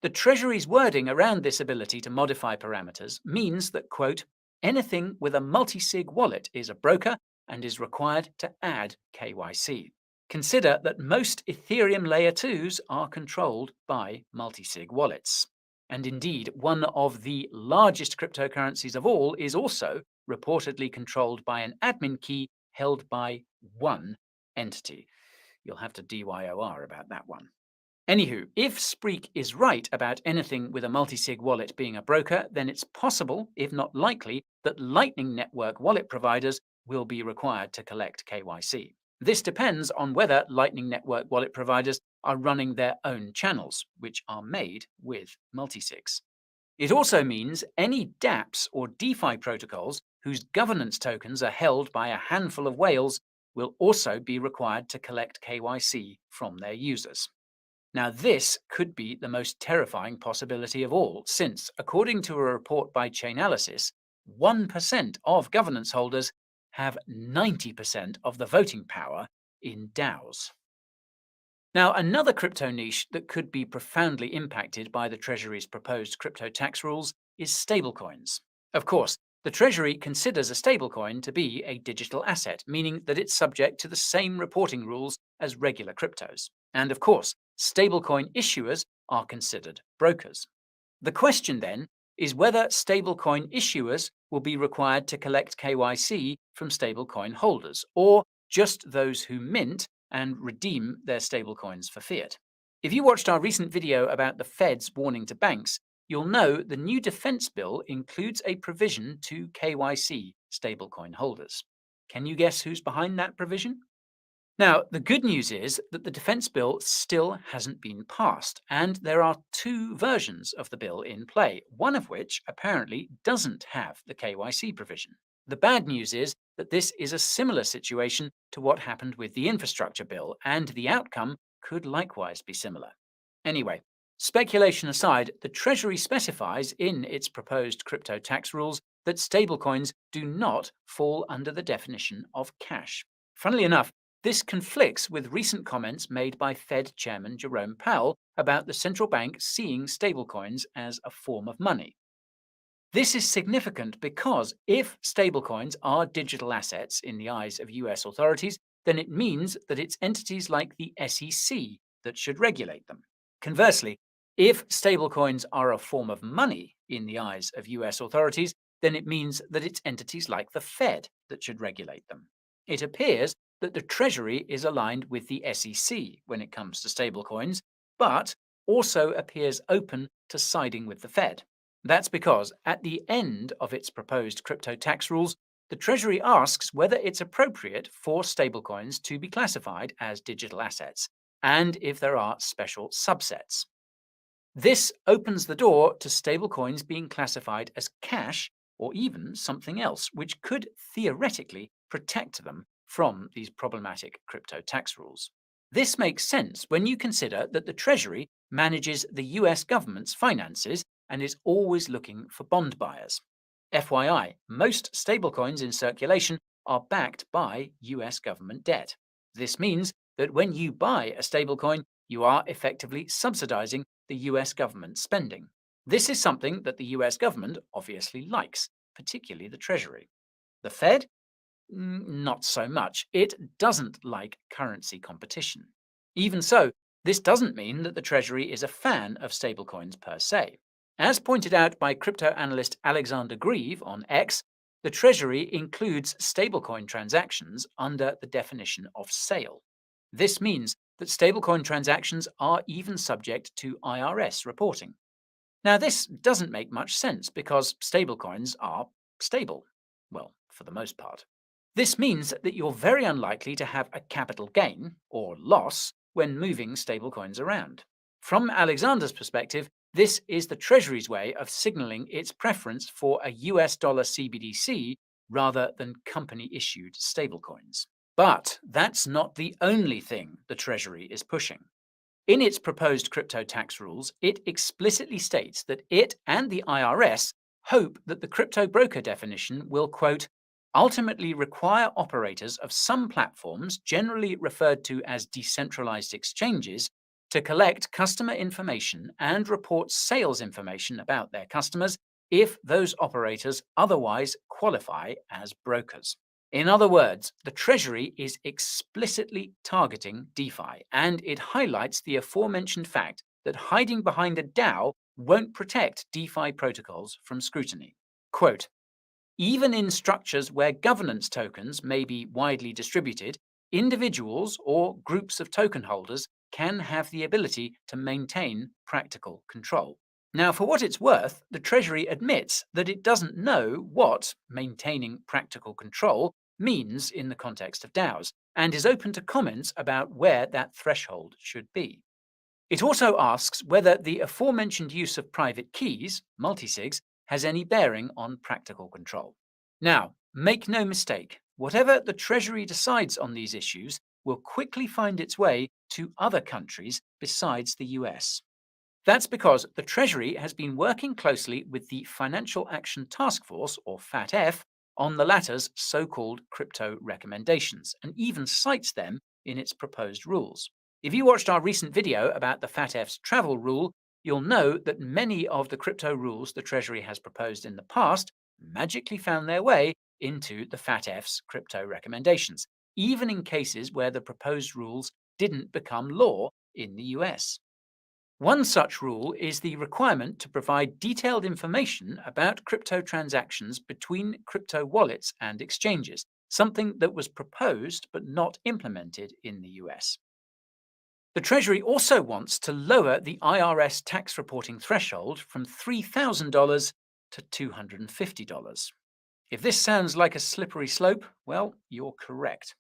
the Treasury's wording around this ability to modify parameters means that, quote, anything with a multi-sig wallet is a broker and is required to add KYC. Consider that most Ethereum layer 2s are controlled by multi-sig wallets. And indeed, one of the largest cryptocurrencies of all is also reportedly controlled by an admin key held by one entity. You'll have to DYOR about that one. Anywho, if SPRITZ is right about anything with a multi-sig wallet being a broker, then it's possible, if not likely, that Lightning Network wallet providers will be required to collect KYC. This depends on whether Lightning Network wallet providers are running their own channels, which are made with multisigs. It also means any dApps or DeFi protocols whose governance tokens are held by a handful of whales will also be required to collect KYC from their users. Now, this could be the most terrifying possibility of all, since, according to a report by Chainalysis, 1% of governance holders have 90% of the voting power in DAOs. Now, another crypto niche that could be profoundly impacted by the Treasury's proposed crypto tax rules is stablecoins. Of course, the Treasury considers a stablecoin to be a digital asset, meaning that it's subject to the same reporting rules as regular cryptos. And of course, stablecoin issuers are considered brokers. The question then is whether stablecoin issuers will be required to collect KYC from stablecoin holders, or just those who mint and redeem their stablecoins for fiat. If you watched our recent video about the Fed's warning to banks, you'll know the new defense bill includes a provision to KYC stablecoin holders. Can you guess who's behind that provision? Now, the good news is that the defense bill still hasn't been passed, and there are two versions of the bill in play, one of which apparently doesn't have the KYC provision. The bad news is that this is a similar situation to what happened with the infrastructure bill, and the outcome could likewise be similar. Anyway, speculation aside, the Treasury specifies in its proposed crypto tax rules that stablecoins do not fall under the definition of cash. Funnily enough, this conflicts with recent comments made by Fed Chairman Jerome Powell about the central bank seeing stablecoins as a form of money. This is significant because if stablecoins are digital assets in the eyes of US authorities, then it means that it's entities like the SEC that should regulate them. Conversely, if stablecoins are a form of money in the eyes of US authorities, then it means that it's entities like the Fed that should regulate them. It appears that the Treasury is aligned with the SEC when it comes to stablecoins, but also appears open to siding with the Fed. That's because at the end of its proposed crypto tax rules, the Treasury asks whether it's appropriate for stablecoins to be classified as digital assets, and if there are special subsets. This opens the door to stablecoins being classified as cash or even something else, which could theoretically protect them from these problematic crypto tax rules. This makes sense when you consider that the Treasury manages the US government's finances and is always looking for bond buyers. FYI, most stablecoins in circulation are backed by US government debt. This means that when you buy a stablecoin, you are effectively subsidizing the US government spending. This is something that the US government obviously likes, particularly the Treasury. The Fed? Not so much. It doesn't like currency competition. Even so, this doesn't mean that the Treasury is a fan of stablecoins per se. As pointed out by crypto analyst Alexander Grieve on X, the Treasury includes stablecoin transactions under the definition of sale. This means that stablecoin transactions are even subject to IRS reporting. Now, this doesn't make much sense because stablecoins are stable. Well, for the most part. This means that you're very unlikely to have a capital gain or loss when moving stablecoins around. From Alexander's perspective, this is the Treasury's way of signaling its preference for a US dollar CBDC rather than company-issued stablecoins. But that's not the only thing the Treasury is pushing. In its proposed crypto tax rules, it explicitly states that it and the IRS hope that the crypto broker definition will, quote, ultimately require operators of some platforms, generally referred to as decentralized exchanges, to collect customer information and report sales information about their customers if those operators otherwise qualify as brokers. In other words, the Treasury is explicitly targeting DeFi, and it highlights the aforementioned fact that hiding behind a DAO won't protect DeFi protocols from scrutiny. Quote, even in structures where governance tokens may be widely distributed, individuals or groups of token holders can have the ability to maintain practical control. Now, for what it's worth, the Treasury admits that it doesn't know what maintaining practical control means in the context of DAOs, and is open to comments about where that threshold should be. It also asks whether the aforementioned use of private keys, multisigs, has any bearing on practical control. Now, make no mistake, whatever the Treasury decides on these issues will quickly find its way to other countries besides the US. That's because the Treasury has been working closely with the Financial Action Task Force, or FATF, on the latter's so-called crypto recommendations, and even cites them in its proposed rules. If you watched our recent video about the FATF's travel rule, you'll know that many of the crypto rules the Treasury has proposed in the past magically found their way into the FATF's crypto recommendations, even in cases where the proposed rules didn't become law in the US. One such rule is the requirement to provide detailed information about crypto transactions between crypto wallets and exchanges, something that was proposed but not implemented in the US. The Treasury also wants to lower the IRS tax reporting threshold from $3,000 to $250. If this sounds like a slippery slope, well, you're correct.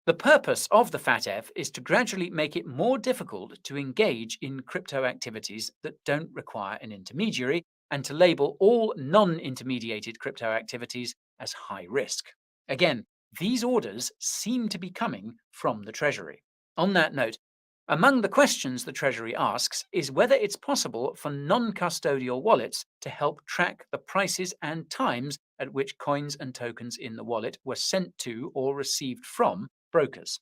The purpose of the FATF is to gradually make it more difficult to engage in crypto activities that don't require an intermediary, and to label all non-intermediated crypto activities as high risk. Again, these orders seem to be coming from the Treasury. On that note, among the questions the Treasury asks is whether it's possible for non-custodial wallets to help track the prices and times at which coins and tokens in the wallet were sent to or received from brokers.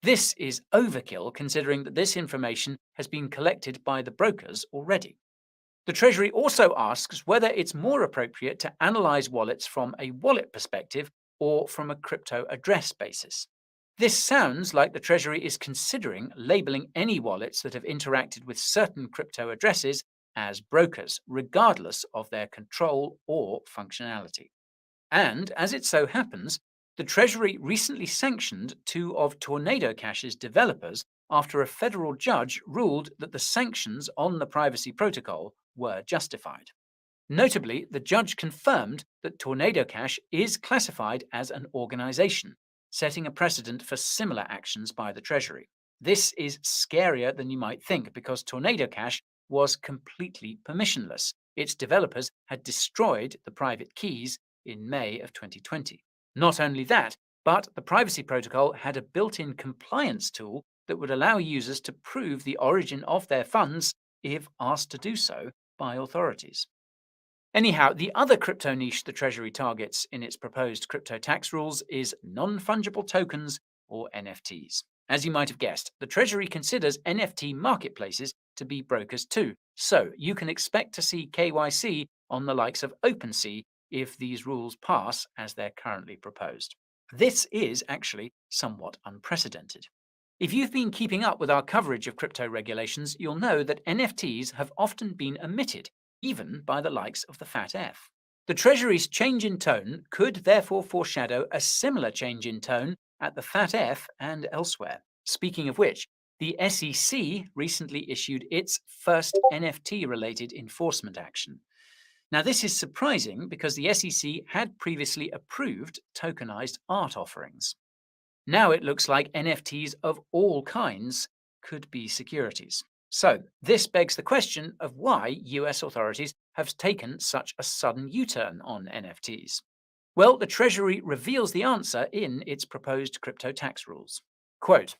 This is overkill, considering that this information has been collected by the brokers already. The Treasury also asks whether it's more appropriate to analyze wallets from a wallet perspective or from a crypto address basis. This sounds like the Treasury is considering labeling any wallets that have interacted with certain crypto addresses as brokers, regardless of their control or functionality. And as it so happens, the Treasury recently sanctioned two of Tornado Cash's developers after a federal judge ruled that the sanctions on the privacy protocol were justified. Notably, the judge confirmed that Tornado Cash is classified as an organization, setting a precedent for similar actions by the Treasury. This is scarier than you might think, because Tornado Cash was completely permissionless. Its developers had destroyed the private keys in May of 2020. Not only that, but the privacy protocol had a built-in compliance tool that would allow users to prove the origin of their funds if asked to do so by authorities. Anyhow, the other crypto niche the Treasury targets in its proposed crypto tax rules is non-fungible tokens, or NFTs. As you might have guessed, the Treasury considers NFT marketplaces to be brokers too, so you can expect to see KYC on the likes of OpenSea if these rules pass as they're currently proposed. This is actually somewhat unprecedented. If you've been keeping up with our coverage of crypto regulations, you'll know that NFTs have often been omitted, even by the likes of the FATF. The Treasury's change in tone could therefore foreshadow a similar change in tone at the FATF and elsewhere. Speaking of which, the SEC recently issued its first NFT-related enforcement action. Now, this is surprising because the SEC had previously approved tokenized art offerings. Now it looks like NFTs of all kinds could be securities. So this begs the question of why US authorities have taken such a sudden U-turn on NFTs. Well, the Treasury reveals the answer in its proposed crypto tax rules. Quote,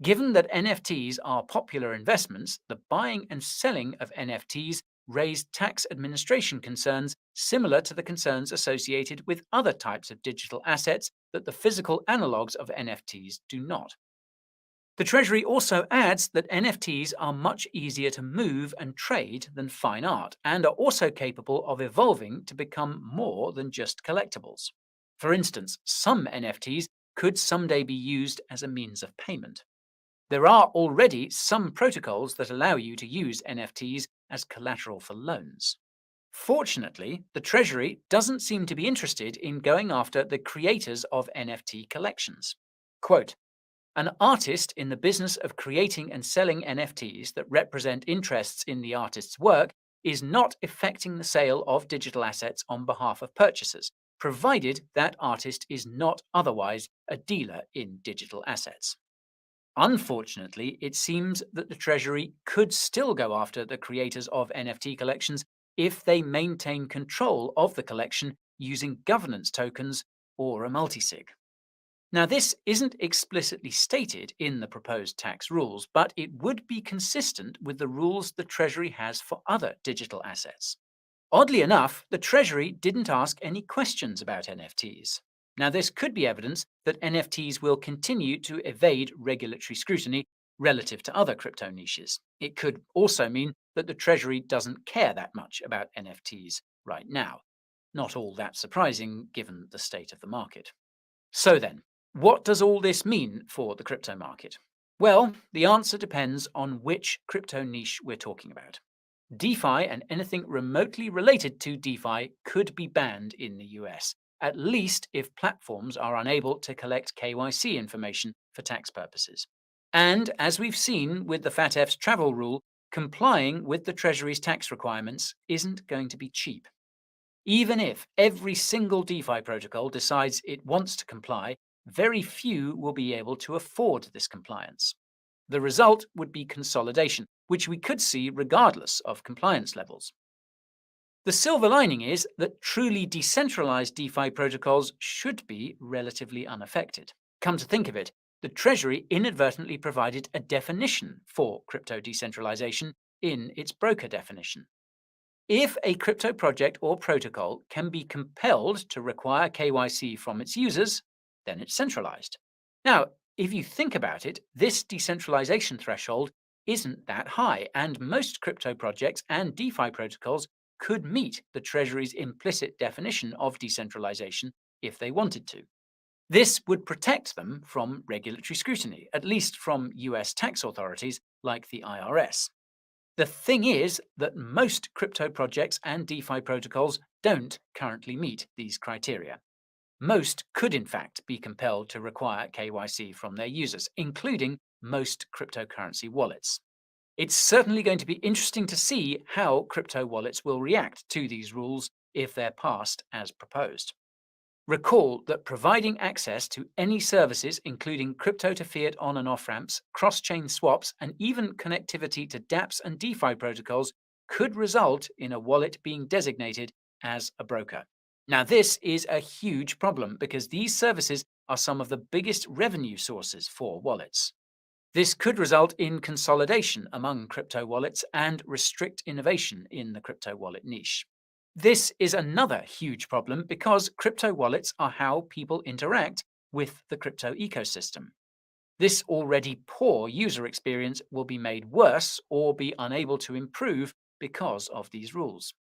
given that NFTs are popular investments, the buying and selling of NFTs raised tax administration concerns similar to the concerns associated with other types of digital assets that the physical analogues of NFTs do not. The Treasury also adds that NFTs are much easier to move and trade than fine art, and are also capable of evolving to become more than just collectibles. For instance, some NFTs could someday be used as a means of payment. There are already some protocols that allow you to use NFTs as collateral for loans. Fortunately, the Treasury doesn't seem to be interested in going after the creators of NFT collections. Quote, an artist in the business of creating and selling NFTs that represent interests in the artist's work is not effecting the sale of digital assets on behalf of purchasers, provided that artist is not otherwise a dealer in digital assets. Unfortunately, it seems that the Treasury could still go after the creators of NFT collections if they maintain control of the collection using governance tokens or a multisig. Now, this isn't explicitly stated in the proposed tax rules, but it would be consistent with the rules the Treasury has for other digital assets. Oddly enough, the Treasury didn't ask any questions about NFTs. Now, this could be evidence that NFTs will continue to evade regulatory scrutiny relative to other crypto niches. It could also mean that the Treasury doesn't care that much about NFTs right now. Not all that surprising given the state of the market. So then, what does all this mean for the crypto market? Well, the answer depends on which crypto niche we're talking about. DeFi and anything remotely related to DeFi could be banned in the US, at least if platforms are unable to collect KYC information for tax purposes. And as we've seen with the FATF's travel rule, complying with the Treasury's tax requirements isn't going to be cheap. Even if every single DeFi protocol decides it wants to comply, very few will be able to afford this compliance. The result would be consolidation, which we could see regardless of compliance levels. The silver lining is that truly decentralized DeFi protocols should be relatively unaffected. Come to think of it, the Treasury inadvertently provided a definition for crypto decentralization in its broker definition. If a crypto project or protocol can be compelled to require KYC from its users, then it's centralized. Now, if you think about it, this decentralization threshold isn't that high, and most crypto projects and DeFi protocols could meet the Treasury's implicit definition of decentralization if they wanted to. This would protect them from regulatory scrutiny, at least from US tax authorities like the IRS. The thing is that most crypto projects and DeFi protocols don't currently meet these criteria. Most could, in fact, be compelled to require KYC from their users, including most cryptocurrency wallets. It's certainly going to be interesting to see how crypto wallets will react to these rules if they're passed as proposed. Recall that providing access to any services, including crypto to fiat on and off ramps, cross-chain swaps, and even connectivity to dApps and DeFi protocols could result in a wallet being designated as a broker. Now, this is a huge problem because these services are some of the biggest revenue sources for wallets. This could result in consolidation among crypto wallets and restrict innovation in the crypto wallet niche. This is another huge problem because crypto wallets are how people interact with the crypto ecosystem. This already poor user experience will be made worse or be unable to improve because of these rules.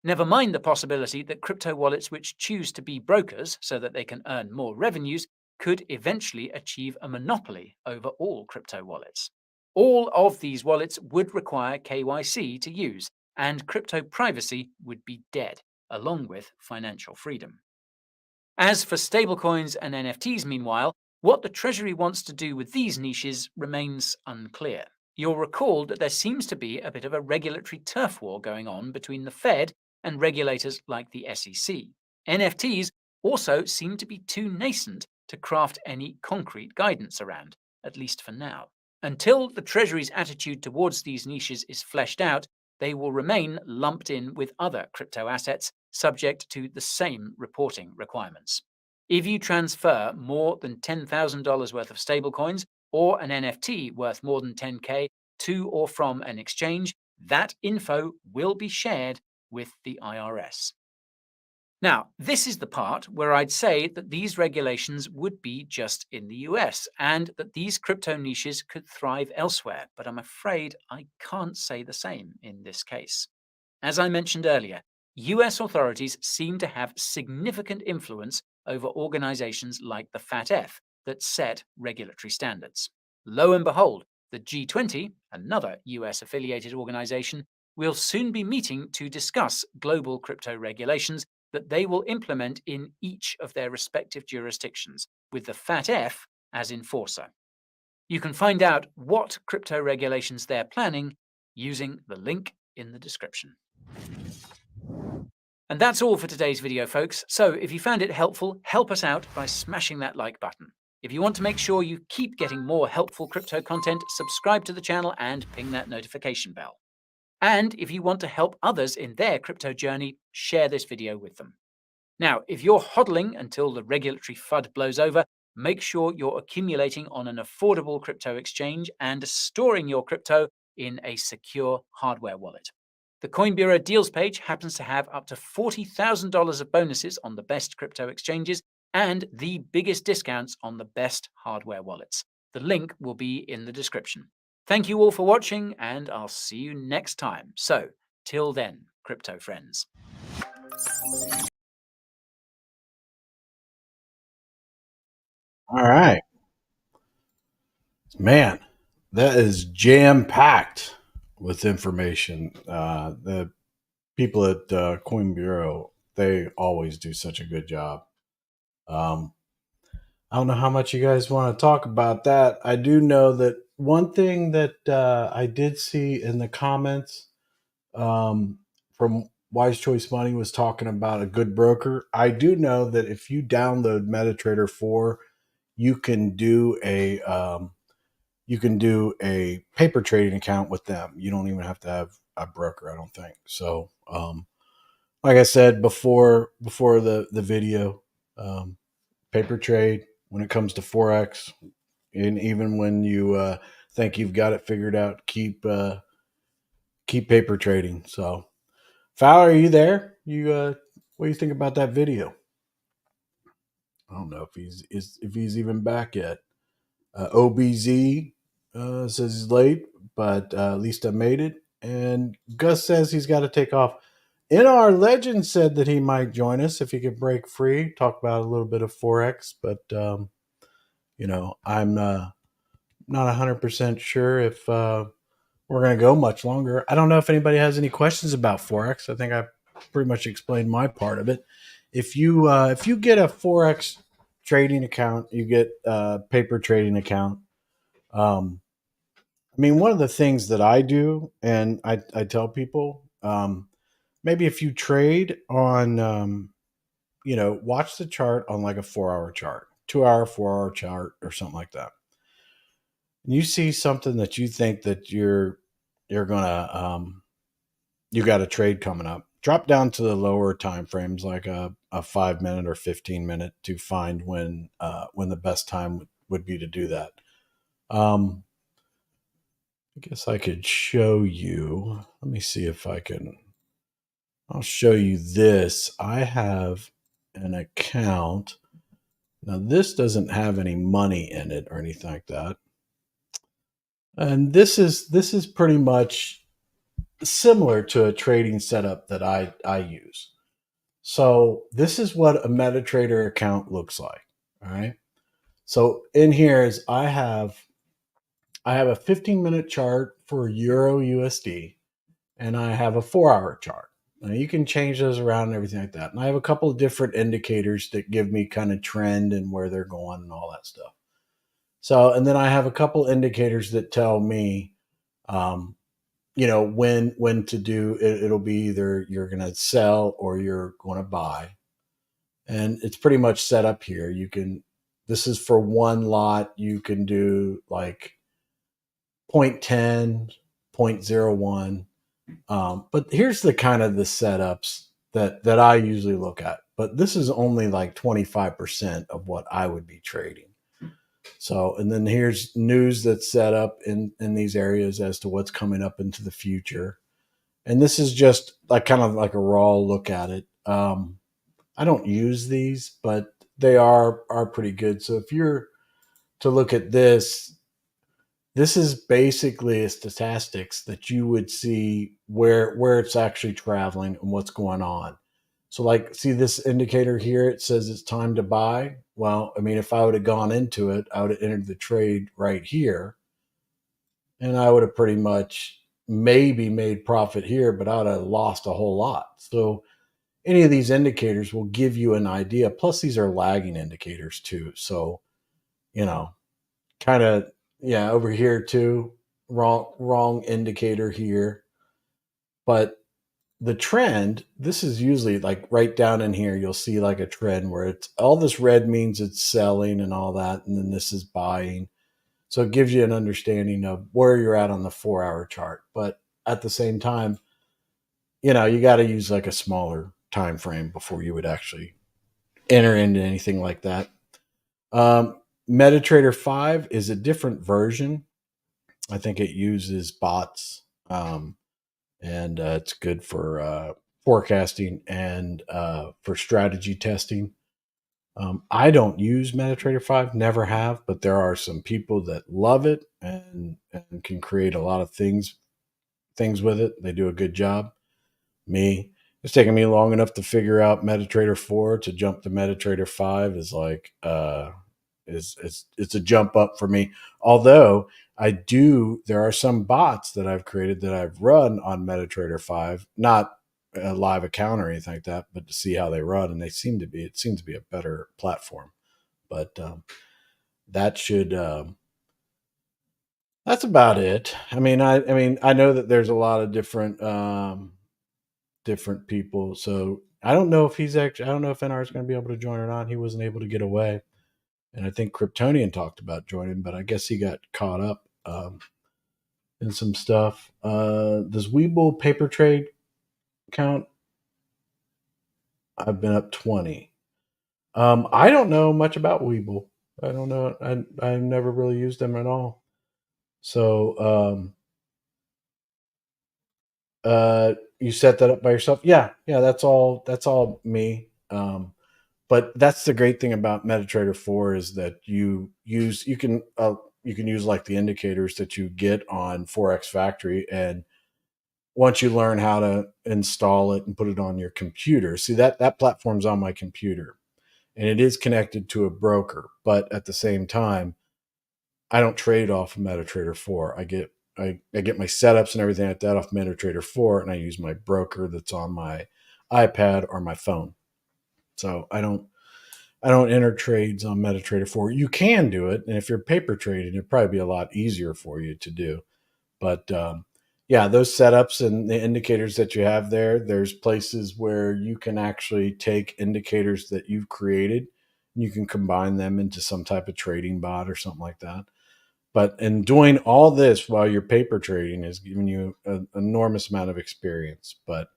Never mind the possibility that crypto wallets which choose to be brokers so that they can earn more revenues could eventually achieve a monopoly over all crypto wallets. All of these wallets would require KYC to use, and crypto privacy would be dead, along with financial freedom. As for stablecoins and NFTs, meanwhile, what the Treasury wants to do with these niches remains unclear. You'll recall that there seems to be a bit of a regulatory turf war going on between the Fed and regulators like the SEC. NFTs also seem to be too nascent to craft any concrete guidance around, at least for now. Until the Treasury's attitude towards these niches is fleshed out, they will remain lumped in with other crypto assets subject to the same reporting requirements. If you transfer more than $10,000 worth of stablecoins or an NFT worth more than 10K to or from an exchange, that info will be shared with the IRS. Now, this is the part where I'd say that these regulations would be just in the US and that these crypto niches could thrive elsewhere, but I'm afraid I can't say the same in this case. As I mentioned earlier, US authorities seem to have significant influence over organizations like the FATF that set regulatory standards. Lo and behold, the G20, another US affiliated organization, will soon be meeting to discuss global crypto regulations that they will implement in each of their respective jurisdictions, with the FATF as enforcer. You can find out what crypto regulations they're planning using the link in the description. And that's all for today's video, folks. So if you found it helpful, help us out by smashing that like button. If you want to make sure you keep getting more helpful crypto content, subscribe to the channel and ping that notification bell. And if you want to help others in their crypto journey, share this video with them. Now, if you're hodling until the regulatory FUD blows over, make sure you're accumulating on an affordable crypto exchange and storing your crypto in a secure hardware wallet. The Coin Bureau deals page happens to have up to $40,000 of bonuses on the best crypto exchanges and the biggest discounts on the best hardware wallets. The link will be in the description. Thank you all for watching, and I'll see you next time. So, till then, crypto friends. All right. Man, that is jam-packed with information. The people at Coin Bureau, they always do such a good job. I don't know how much you guys want to talk about that. I do know that one thing that I did see in the comments from Wise Choice Money was talking about a good broker. I do know that if you download MetaTrader 4, you can do a paper trading account with them. You don't even have to have a broker, I don't think. So, like I said before the video, paper trade when it comes to Forex, and even when you think you've got it figured out, keep paper trading. So, Fowler, are you there? What do you think about that video? I don't know if he's even back yet. OBZ says he's late, but at least I made it. And Gus says he's got to take off. NR Legend said that he might join us if he could break free, talk about a little bit of Forex. But, I'm not 100% sure if we're going to go much longer. I don't know if anybody has any questions about Forex. I think I pretty much explained my part of it. If you get a Forex trading account, you get a paper trading account. One of the things that I do, and I tell people, maybe if you trade on, watch the chart on like a 4-hour chart, 2-hour, 4-hour chart, or something like that. And you see something that you think that you're gonna, you got a trade coming up. Drop down to the lower time frames, like a 5-minute or 15-minute, to find when the best time would be to do that. I guess I could show you. Let me see if I can. I'll show you this. I have an account. Now, this doesn't have any money in it or anything like that. And this is pretty much similar to a trading setup that I use. So this is what a MetaTrader account looks like. All right. So in here is I have a 15-minute chart for Euro USD, and I have a 4-hour chart. Now you can change those around and everything like that. And I have a couple of different indicators that give me kind of trend and where they're going and all that stuff. So, and then I have a couple indicators that tell me you know, when to do it. It'll be either you're going to sell or you're going to buy. And it's pretty much set up here. You can, this is for one lot. You can do like 0.10, 0.01. But here's the kind of the setups that I usually look at. But this is only like 25% of what I would be trading. So, and then here's news that's set up in these areas as to what's coming up into the future. And this is just like kind of like a raw look at it. I don't use these, but they are pretty good. So if you're to look at this, this is basically a statistics that you would see where it's actually traveling and what's going on. So like, see this indicator here, it says it's time to buy. Well, I mean, if I would have gone into it, I would have entered the trade right here and I would have pretty much maybe made profit here, but I would have lost a whole lot. So any of these indicators will give you an idea. Plus these are lagging indicators too. So, you know, kind of, yeah, over here too, wrong indicator here. But the trend, this is usually like right down in here, you'll see like a trend where it's all this red means it's selling and all that. And then this is buying. So it gives you an understanding of where you're at on the 4-hour chart. But at the same time, you know, you got to use like a smaller time frame before you would actually enter into anything like that. MetaTrader 5 is a different version. I think it uses bots, and it's good for forecasting and for strategy testing. I don't use MetaTrader 5, never have, but there are some people that love it and can create a lot of things with it. They do a good job. Me, it's taken me long enough to figure out MetaTrader 4 to jump to MetaTrader 5 is like it's a jump up for me. Although there are some bots that I've created that I've run on MetaTrader 5, not a live account or anything like that, but to see how they run, and it seems to be a better platform. But that should that's about it. I mean, I know that there's a lot of different people. So I don't know if I don't know if NR is going to be able to join or not. He wasn't able to get away. And I think Kryptonian talked about joining, but I guess he got caught up in some stuff. Does Weeble paper trade count? I've been up 20. I don't know much about Weeble. I don't know. I've never really used them at all. So you set that up by yourself? Yeah, that's all me. But that's the great thing about MetaTrader 4 is that you can use like the indicators that you get on Forex Factory, and once you learn how to install it and put it on your computer, see that platform's on my computer, and it is connected to a broker. But at the same time, I don't trade off of MetaTrader 4. I get my setups and everything like that off MetaTrader 4, and I use my broker that's on my iPad or my phone. So I don't enter trades on MetaTrader 4. You can do it, and if you're paper trading, it'd probably be a lot easier for you to do. But yeah, those setups and the indicators that you have there's places where you can actually take indicators that you've created, and you can combine them into some type of trading bot or something like that. But in doing all this while you're paper trading is giving you an enormous amount of experience. But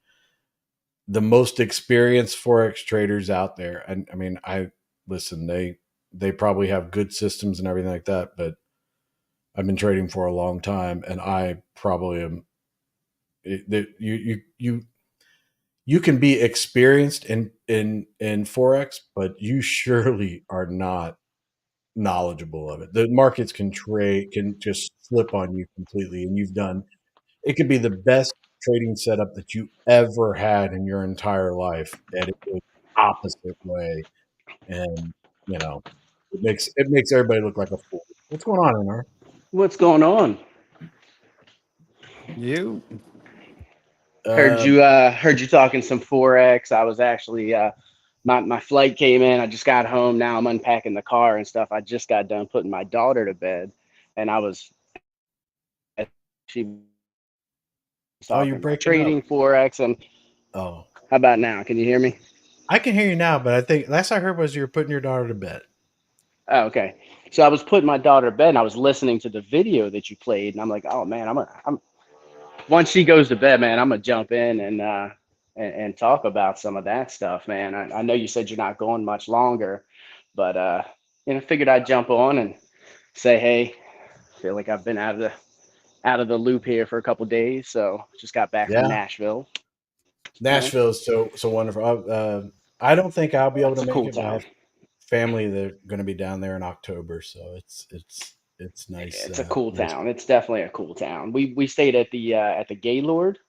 the most experienced Forex traders out there, and I mean, listen, they probably have good systems and everything like that, but I've been trading for a long time, and I probably am. You can be experienced in Forex, but you surely are not knowledgeable of it. The markets can just flip on you completely, and it could be the best trading setup that you ever had in your entire life, and it goes the opposite way, and you know it makes everybody look like a fool. What's going on, NR? What's going on? You Heard you talking some Forex. I was actually my flight came in. I just got home. Now I'm unpacking the car and stuff. I just got done putting my daughter to bed, and she Oh, you're talking about breaking up. trading, Forex, and Oh, how about now? Can you hear me? I can hear you now, but I think last I heard was you were putting your daughter to bed. Oh, okay. So I was putting my daughter to bed and I was listening to the video that you played, and I'm like, oh man, I'm once she goes to bed, man, I'm gonna jump in and talk about some of that stuff, man. I know you said you're not going much longer, but figured I'd jump on and say, hey, feel like I've been out of the loop here for a couple days, so just got back from Yeah, Nashville. Yeah, Nashville is so wonderful. I don't think I'll be able to it's a make cool it, but I town. have family that are going to be down there in October, so it's nice. It's a cool Nice. town. It's definitely a cool town. We stayed at the Gaylord.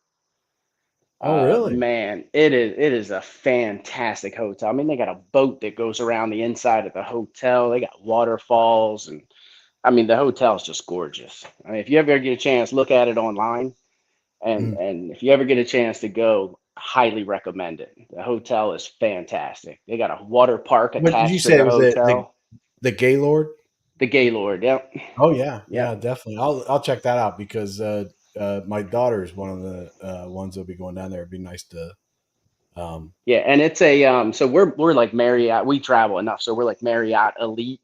Oh, really? Man, it is a fantastic hotel. I mean, they got a boat that goes around the inside of the hotel. They got waterfalls, and I mean, the hotel's just gorgeous. I mean, if you ever get a chance, look at it online, and Mm. and if you ever get a chance to go, highly recommend it. The hotel is fantastic. They got a water park What did you attached to say? the Was it hotel. the Gaylord? The Gaylord, yep, Oh yeah, yep. yeah, definitely. I'll check that out because my daughter is one of the ones that'll be going down there. It'd be nice to. Um, Yeah, and it's a so we're like Marriott. We travel enough, so we're like Marriott Elite.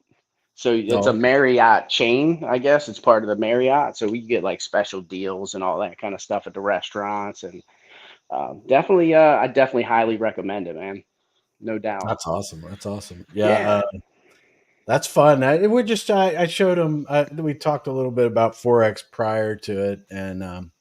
So it's oh, a okay. Marriott chain, I guess. It's part of the Marriott, so we get like special deals and all that kind of stuff at the restaurants. And I definitely highly recommend it, man. No doubt. That's awesome. That's awesome. Yeah, Yeah, that's fun. I showed him. We talked a little bit about Forex prior to it, and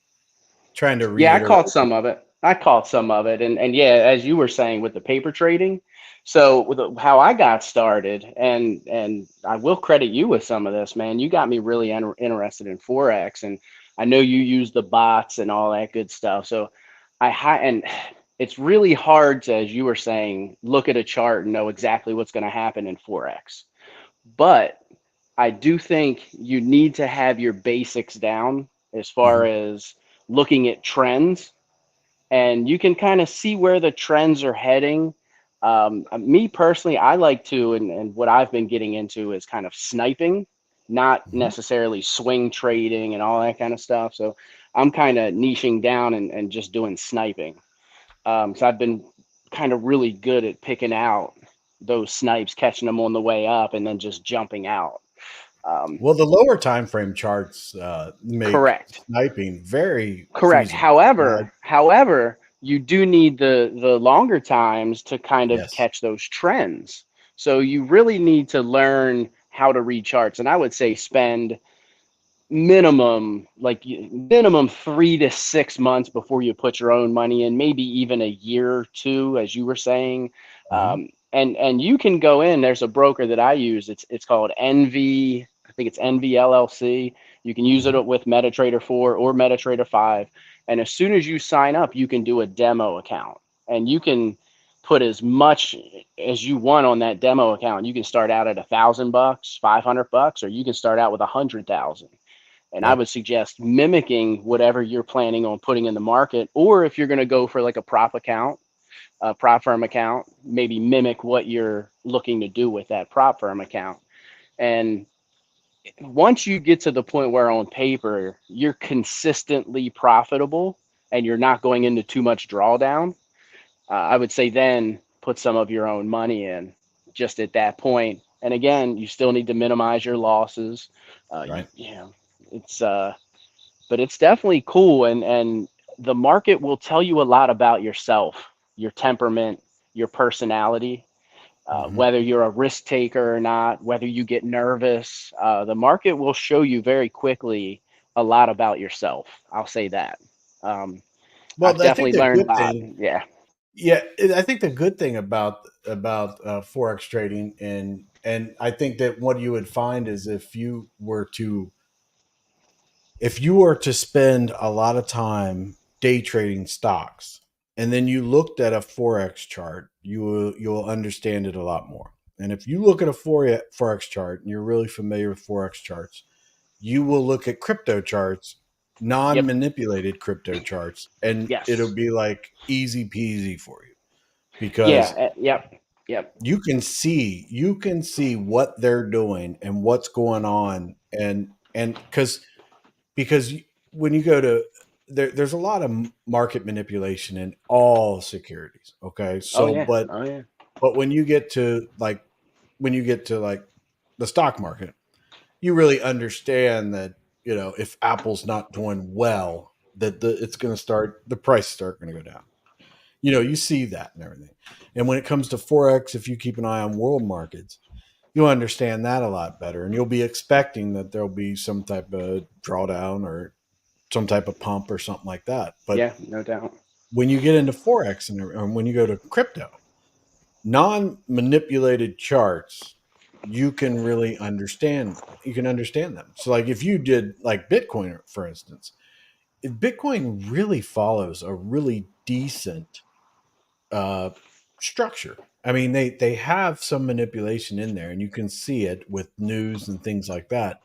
trying to yeah. I caught reiterate. some of it. And yeah, as you were saying with the paper trading. So how I got started, and I will credit you with some of this, man. You got me really interested in Forex, and I know you use the bots and all that good stuff. So and it's really hard to, as you were saying, look at a chart and know exactly what's going to happen in Forex. But I do think you need to have your basics down as far Mhm. as looking at trends, and you can kind of see where the trends are heading. Me personally, I like to, and what I've been getting into is kind of sniping, not Mhm. necessarily swing trading and all that kind of stuff. So I'm kind of niching down and just doing sniping. So I've been kind of really good at picking out those snipes, catching them on the way up, and then just jumping out. Um, Well, the lower time frame charts make correct. sniping very Correct. feasible. However, you do need the longer times to kind of Yes. catch those trends. So you really need to learn how to read charts. And I would say spend minimum 3 to 6 months before you put your own money in, maybe even a year or two, as you were saying. Mhm. And you can go in. There's a broker that I use. It's called NV. I think it's NV LLC. You can use Mhm. it with MetaTrader 4 or MetaTrader 5. And as soon as you sign up, you can do a demo account, and you can put as much as you want on that demo account. You can start out at $1,000, $500, or you can start out with 100,000. And I Yep. would suggest mimicking whatever you're planning on putting in the market, or if you're going to go for like a prop account, a prop firm account, maybe mimic what you're looking to do with that prop firm account. And once you get to the point where on paper you're consistently profitable and you're not going into too much drawdown, I would say then put some of your own money in just at that point. And again, you still need to minimize your losses. Right. It's but it's definitely cool, and the market will tell you a lot about yourself, your temperament, your personality, Mhm. whether you're a risk taker or not, whether you get nervous. The market will show you very quickly a lot about yourself. I'll say that. um, I've Well, I think definitely the learned a good lot. thing, Yeah. yeah, I think the good thing about forex trading, and I think that what you would find is if you were to spend a lot of time day trading stocks, and then you looked at a forex chart, you'll understand it a lot more. And if you look at a forex chart and you're really familiar with forex charts, you will look at crypto charts, Yep. non-manipulated crypto charts, and it'll Yes. be like easy peasy for you Yeah. because Yep. Yep. you can see what they're doing and what's going on, and because when you go to there's a lot of market manipulation in all securities. Okay, Oh so yeah. Oh yeah. but when you get to like the stock market, you really understand that, you know, if Apple's not doing well, that the prices are going to go down. You know, you see that and everything. And when it comes to Forex, if you keep an eye on world markets, you'll understand that a lot better. And you'll be expecting that there'll be some type of drawdown or some type of pump or something like that. But Yeah, no doubt. when you get into Forex and when you go to crypto, non-manipulated charts, you can really understand. You can understand them. So, like if you did like Bitcoin, for instance, Bitcoin really follows a really decent uh, structure. I mean, they have some manipulation in there, and you can see it with news and things like that.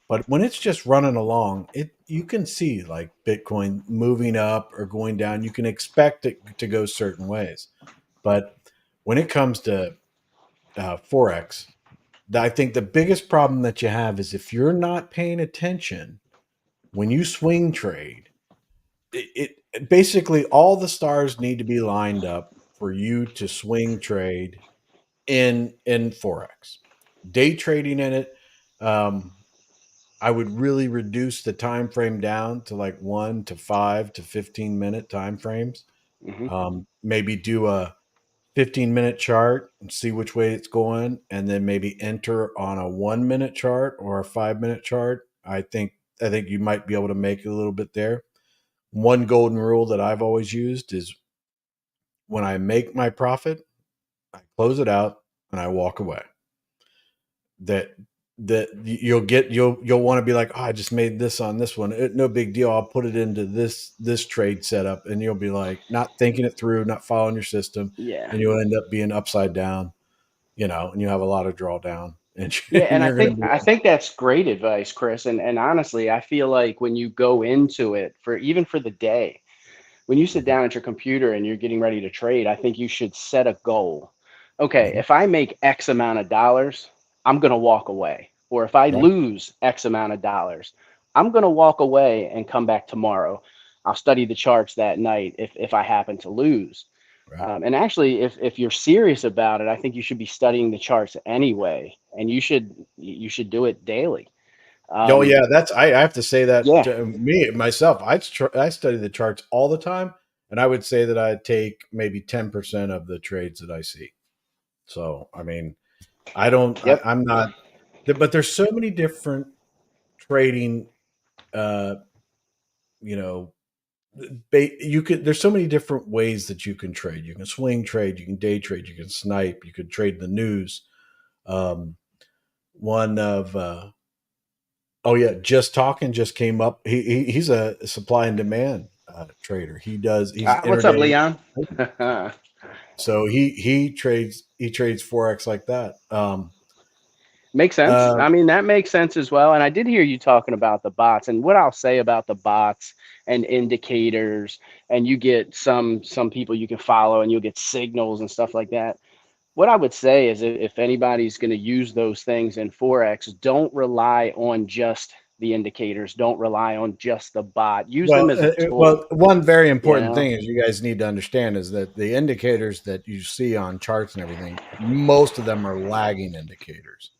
But when it's just running along, you can see like Bitcoin moving up or going down. You can expect it to go certain ways. But when it comes to Forex, I think the biggest problem that you have is if you're not paying attention when you swing trade, basically all the stars need to be lined up for you to swing trade in Forex. Day trading in it, I would really reduce the time frame down to like 1 to 5 to 15-minute time frames. Hmm. Maybe do a 15-minute chart and see which way it's going, and then maybe enter on a 1-minute chart or a 5-minute chart. I think you might be able to make it a little bit there. One golden rule that I've always used is when I make my profit, I close it out and I walk away. That you'll want to be like, oh, I just made this on this one. No big deal. I'll put it into this trade setup, and you'll be like not thinking it through, not following your system, Yeah. and you'll end up being upside down, you know, and you have a lot of drawdown, and, Yeah, and and I you're going to think be I think that's great advice, Chris. And honestly, I feel like when you go into it for even for the day, when you sit down at your computer and you're getting ready to trade, I think you should set a goal. Okay, Mhm. if I make X amount of dollars, I'm going to walk away. Or if I Right, lose X amount of dollars, I'm going to walk away and come back tomorrow. I'll study the charts that night if I happen to lose. right. And actually, if you're serious about it, I think you should be studying the charts anyway, and you should do it daily. Oh Um, yeah, I have to say that yeah. to me myself. I study the charts all the time, and I would say that I take maybe 10% of the trades that I see. So I mean, Yep. I'm not, but there's so many different trading. Uh, you know, you could. There's so many different ways that you can trade. You can swing trade, you can day trade, you can snipe, you could trade the news. Um, one of Oh yeah, just talking just came up. He's a supply and demand trader. He's What's up, intraday, Leon? so he trades Forex like that. Makes sense. Uh, I mean, that makes sense as well. And I did hear you talking about the bots. And what I'll say about the bots and indicators, and you get some people you can follow, and you'll get signals and stuff like that. What I would say is if anybody's going to use those things in Forex, don't rely on just the indicators. Don't rely on just the bot. Use them as a tool. one very You important know, thing is you guys need to understand is that the indicators that you see on charts and everything, most of them are lagging indicators.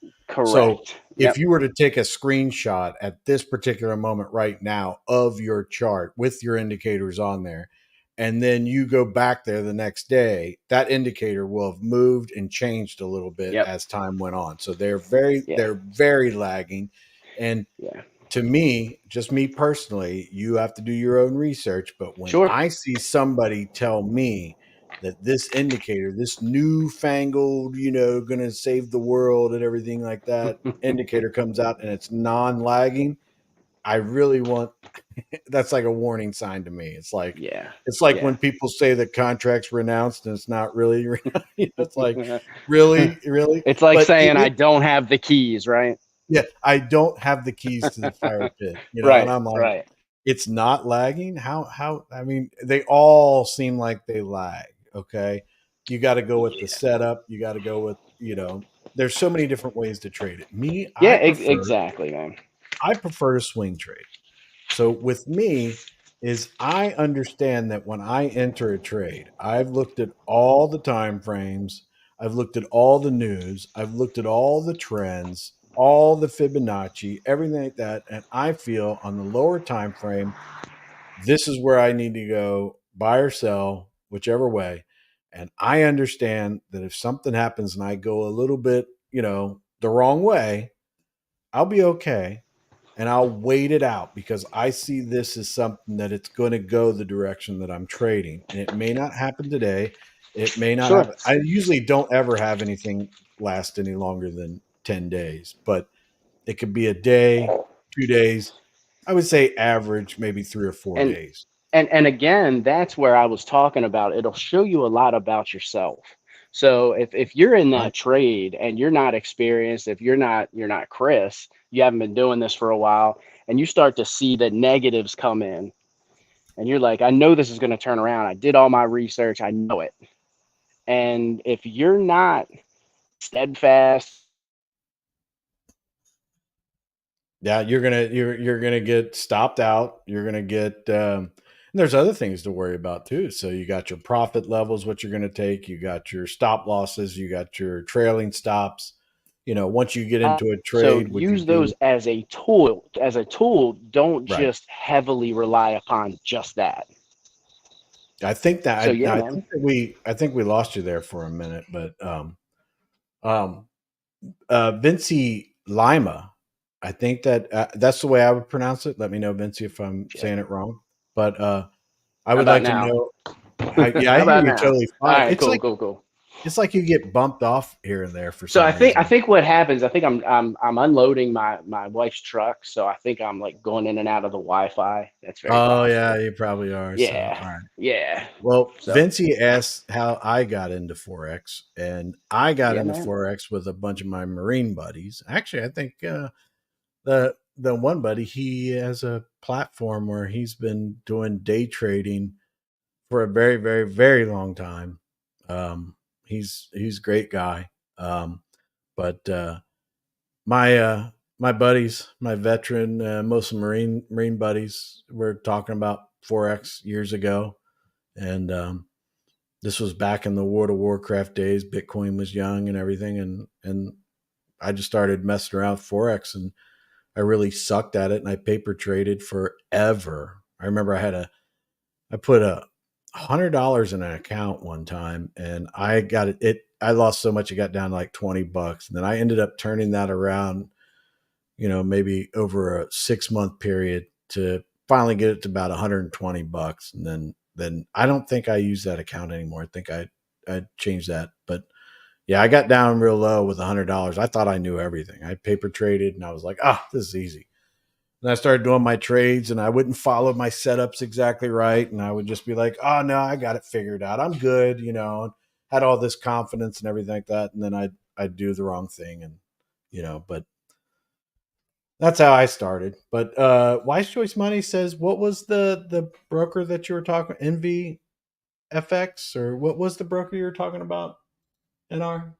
So correct. if Yep. you were to take a screenshot at this particular moment right now of your chart with your indicators on there, and then you go back there the next day, that indicator will have moved and changed a little bit Yep. as time went on. So they're Yeah. very lagging. And Yeah. to me, just me personally, you have to do your own research. But when Sure. I see somebody tell me that this indicator, this newfangled, you know, going to save the world and everything like that indicator comes out and it's non-lagging, I really want that's like a warning sign to me. Yeah. It's like Yeah. when people say that contracts renounced and it's not really, it's like really, really. It's like But saying I don't have the keys, right? yeah, I don't have the keys to the fire pit, you know, and Right. I'm like, Right. it's not lagging. I mean, they all seem like they lag. Okay. You got to go with the Yeah. setup. You got to go with, you know, there's so many different ways to trade it. Me, Yeah. Exactly, man. I prefer to swing trade. So with me, is I understand that when I enter a trade, I've looked at all the time frames, I've looked at all the news, I've looked at all the trends, all the Fibonacci, everything like that, and I feel on the lower time frame, this is where I need to go buy or sell, whichever way. And I understand that if something happens and I go a little bit, the wrong way, I'll be okay and I'll wait it out because I see this as something that it's going to go the direction that I'm trading. And it may not happen today. It may not Sure. happen. I usually don't ever have anything last any longer than 10 days, but it could be a day, 2 days. I would say average, maybe 3 or 4 And days. and again, that's where I was talking about. It'll show you a lot about yourself. So if you're in Right. that trade and you're not experienced, if you're not Chris, you haven't been doing this for a while, and you start to see the negatives come in, and you're like, I know this is going to turn around. I did all my research. I know it. And if you're not steadfast, Yeah, you're gonna get stopped out. You're gonna get and there's other things to worry about too. So you got your profit levels, what you're gonna take. You got your stop losses. You got your trailing stops. Once you get into a so trade, would you use those do as a tool. As a tool, don't right? just heavily rely upon just that. I think that So yeah, I man. think that I think we lost you there for a minute, but um, Vinci Lima. I think that that's the way I would pronounce it. Let me know, Vinci, if I'm Shit. saying it wrong. But I How would about like to now? know. Yeah, I How hear about you now? totally All fine. right, cool. It's like you get bumped off here and there for So some I reason. think what happens, I think I'm unloading my wife's truck, so I think I'm like going in and out of the Wi-Fi. That's very Oh yeah, possible. you probably are. So Yeah, all right. yeah. Well, So Vinci asked how I got into Forex, and I got yeah, into man. Forex with a bunch of my Marine buddies. Actually, I think the one buddy, he has a platform where he's been doing day trading for a very, very, very long time. He's a great guy. But my buddies, my veteran, most Marine buddies, were talking about Forex years ago, and this was back in the World of Warcraft days. Bitcoin was young and everything, and I just started messing around with Forex, and I really sucked at it, and I paper traded forever. I remember I put $100 in an account one time, and I got it. I lost so much it got down to like $20, and then I ended up turning that around, maybe over a 6 month period to finally get it to about $120, and then I don't think I use that account anymore. I think I changed that, but yeah, I got down real low with $100. I thought I knew everything. I paper traded, and I was like, this is easy. And I started doing my trades, and I wouldn't follow my setups exactly right. And I would just be like, oh, no, I got it figured out. I'm good, had all this confidence and everything like that. And then I'd do the wrong thing. And, but that's how I started. But Wise Choice Money says, what was the broker that you were talking, NVFX, or what was the broker you were talking about, NR?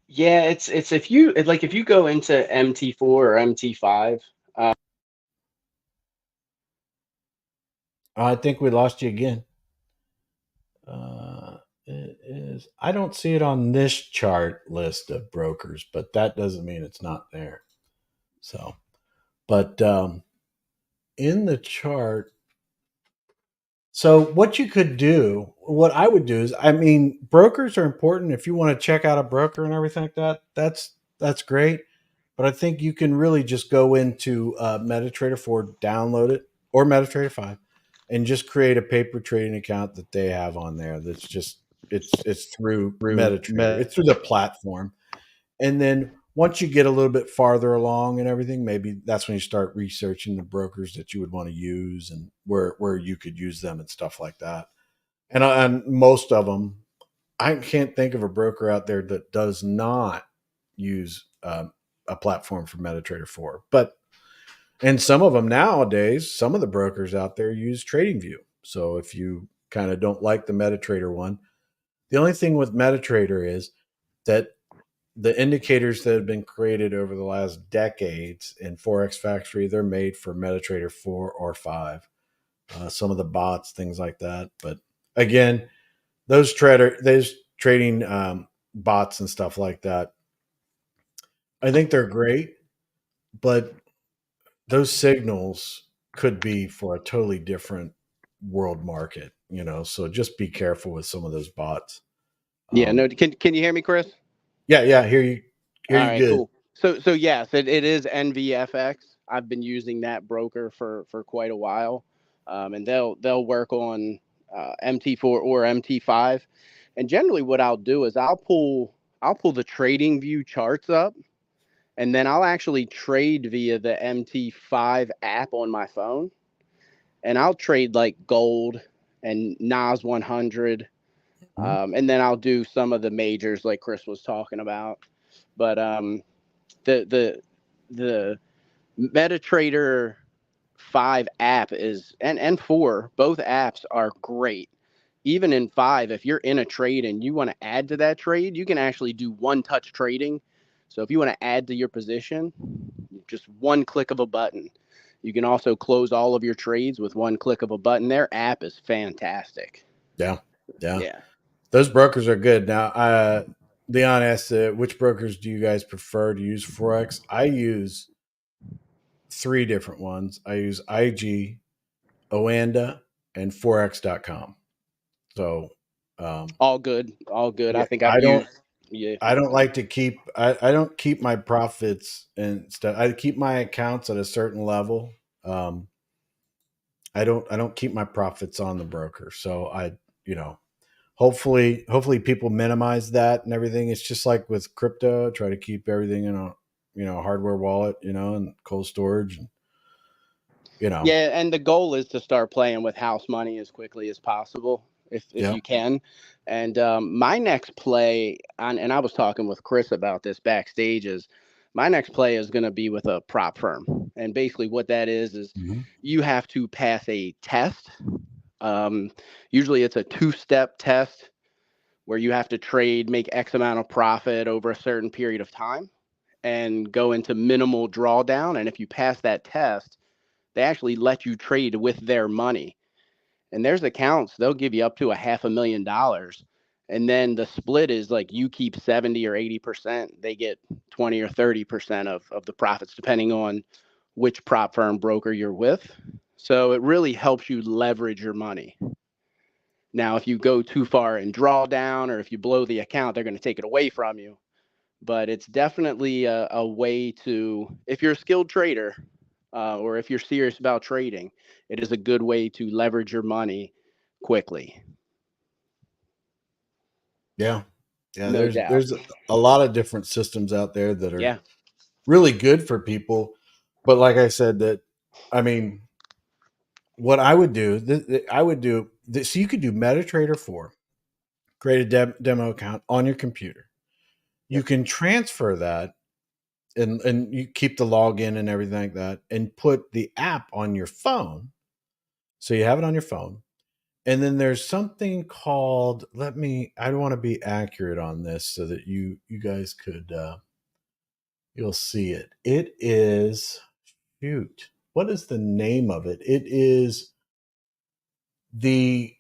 Yeah, it's if you go into MT4 or MT5. I think we lost you again. It is. I don't see it on this chart list of brokers, but that doesn't mean it's not there. So, but in the chart, so what you could do, what I would do is, I mean, brokers are important. If you want to check out a broker and everything like that, that's great. But I think you can really just go into MetaTrader 4, download it, or MetaTrader 5, and just create a paper trading account that they have on there. That's just it's through MetaTrader. It's through the platform. And then once you get a little bit farther along and everything, maybe that's when you start researching the brokers that you would want to use and where you could use them and stuff like that. And most of them, I can't think of a broker out there that does not use a platform for MetaTrader 4. But and some of them nowadays, some of the brokers out there use TradingView. So if you kind of don't like the MetaTrader one, the only thing with MetaTrader is that the indicators that have been created over the last decades in Forex Factory, they're made for MetaTrader 4 or 5. some of the bots, things like that. But again, those trading bots and stuff like that, I think they're great, but those signals could be for a totally different world market, so just be careful with some of those bots. Yeah, no, can you hear me, Chris? Yeah, hear you All right, good. cool. So yes, it is NVFX. I've been using that broker for quite a while, and they'll work on MT4 or MT5. And generally, what I'll do is I'll pull the trading view charts up, and then I'll actually trade via the MT5 app on my phone, and I'll trade like gold and NAS 100, and then I'll do some of the majors like Chris was talking about. But the MetaTrader 5 app is and 4, both apps are great. Even in 5, if you're in a trade and you want to add to that trade, you can actually do one-touch trading. So if you want to add to your position, just one click of a button. You can also close all of your trades with one click of a button. Their app is fantastic. Yeah. Yeah. Those brokers are good. Now, Leon asked, which brokers do you guys prefer to use Forex? I use 3 different ones. I use IG, Oanda, and Forex.com. So, all good. yeah, I think I've used. Yeah. I don't like to keep. I don't keep my profits and stuff. I keep my accounts at a certain level. I don't keep my profits on the broker. So hopefully people minimize that and everything. It's just like with crypto. Try to keep everything in a hardware wallet, and cold storage, and Yeah, and the goal is to start playing with house money as quickly as possible, if you can. And my next play and I was talking with Chris about this backstage, is my next play is going to be with a prop firm. And basically what that is you have to pass a test. Usually it's a 2-step test where you have to make X amount of profit over a certain period of time and go into minimal drawdown. And if you pass that test, they actually let you trade with their money. And there's accounts, they'll give you up to $500,000. And then the split is like you keep 70 or 80%. They get 20 or 30% of the profits, depending on which prop firm broker you're with. So it really helps you leverage your money. Now, if you go too far in drawdown, or if you blow the account, they're going to take it away from you. But it's definitely a way to, if you're a skilled trader, or if you're serious about trading, it is a good way to leverage your money quickly. Yeah. No doubt. There's a lot of different systems out there that are Yeah. really good for people. But like I said, what I would do, so you could do MetaTrader 4, create a demo account on your computer. You can transfer that and you keep the login and everything like that, and put the app on your phone. So you have it on your phone. And then there's something called, I don't want to be accurate on this so that you guys could, you'll see it. It is, what is the name of it? It is the,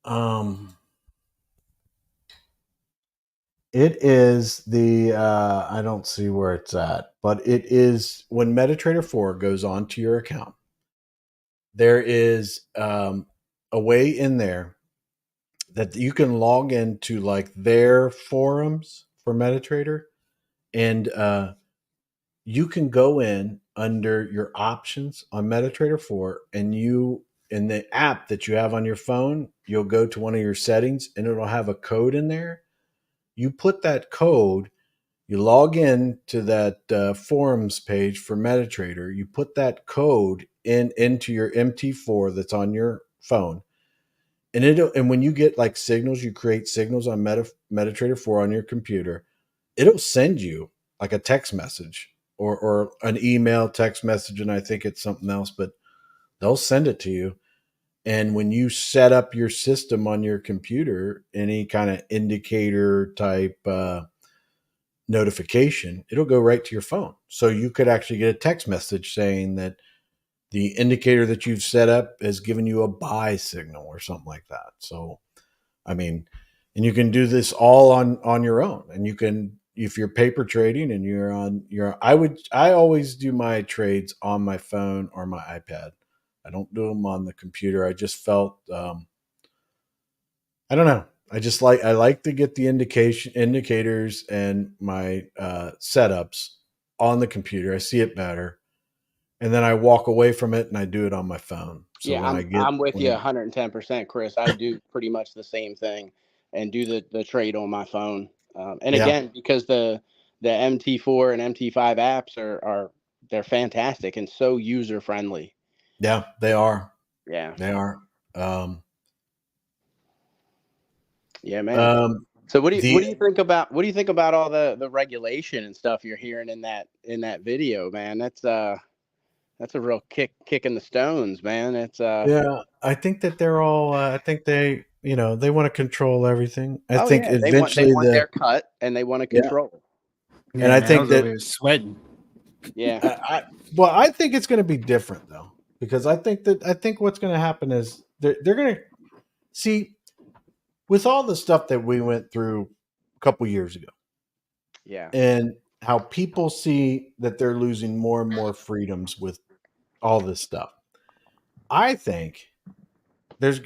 I don't see where it's at, but it is when MetaTrader 4 goes onto your account, there is a way in there that you can log into like their forums for MetaTrader, and you can go in under your options on MetaTrader 4, and in the app that you have on your phone, you'll go to one of your settings and it'll have a code in there. You put that code, you log in to that forums page for MetaTrader, you put that code into your MT4 that's on your phone. And when you get like signals, you create signals on MetaTrader 4 on your computer, it'll send you like a text message or an email text message, and I think it's something else, but they'll send it to you. And when you set up your system on your computer, any kind of indicator type notification, it'll go right to your phone. So you could actually get a text message saying that the indicator that you've set up has given you a buy signal or something like that. So, I mean, and you can do this all on your own. And you can, if you're paper trading and I always do my trades on my phone or my iPad. I don't do them on the computer. I just felt, I don't know. I like to get the indicators and my setups on the computer. I see it better. And then I walk away from it and I do it on my phone. So Yeah, when I'm with you 110%, Chris. I do pretty much the same thing and do the trade on my phone. And yeah, again, because the MT4 and MT5 apps are they're fantastic and so user friendly. yeah, they are. Yeah. They are. Yeah, man. Um, So what do you the think about all the regulation and stuff you're hearing in that video, man? That's a real kick in the stones, man. It's Yeah, I think that they're all. I think they, they want to control everything. I oh think yeah, they eventually want their cut and they want to yeah, control. and Yeah, I man, I think was over that here sweating. Yeah. I think it's going to be different though, because I think what's going to happen is they're going to see with all the stuff that we went through a couple years ago, Yeah. and how people see that they're losing more and more freedoms with all this stuff. I think there's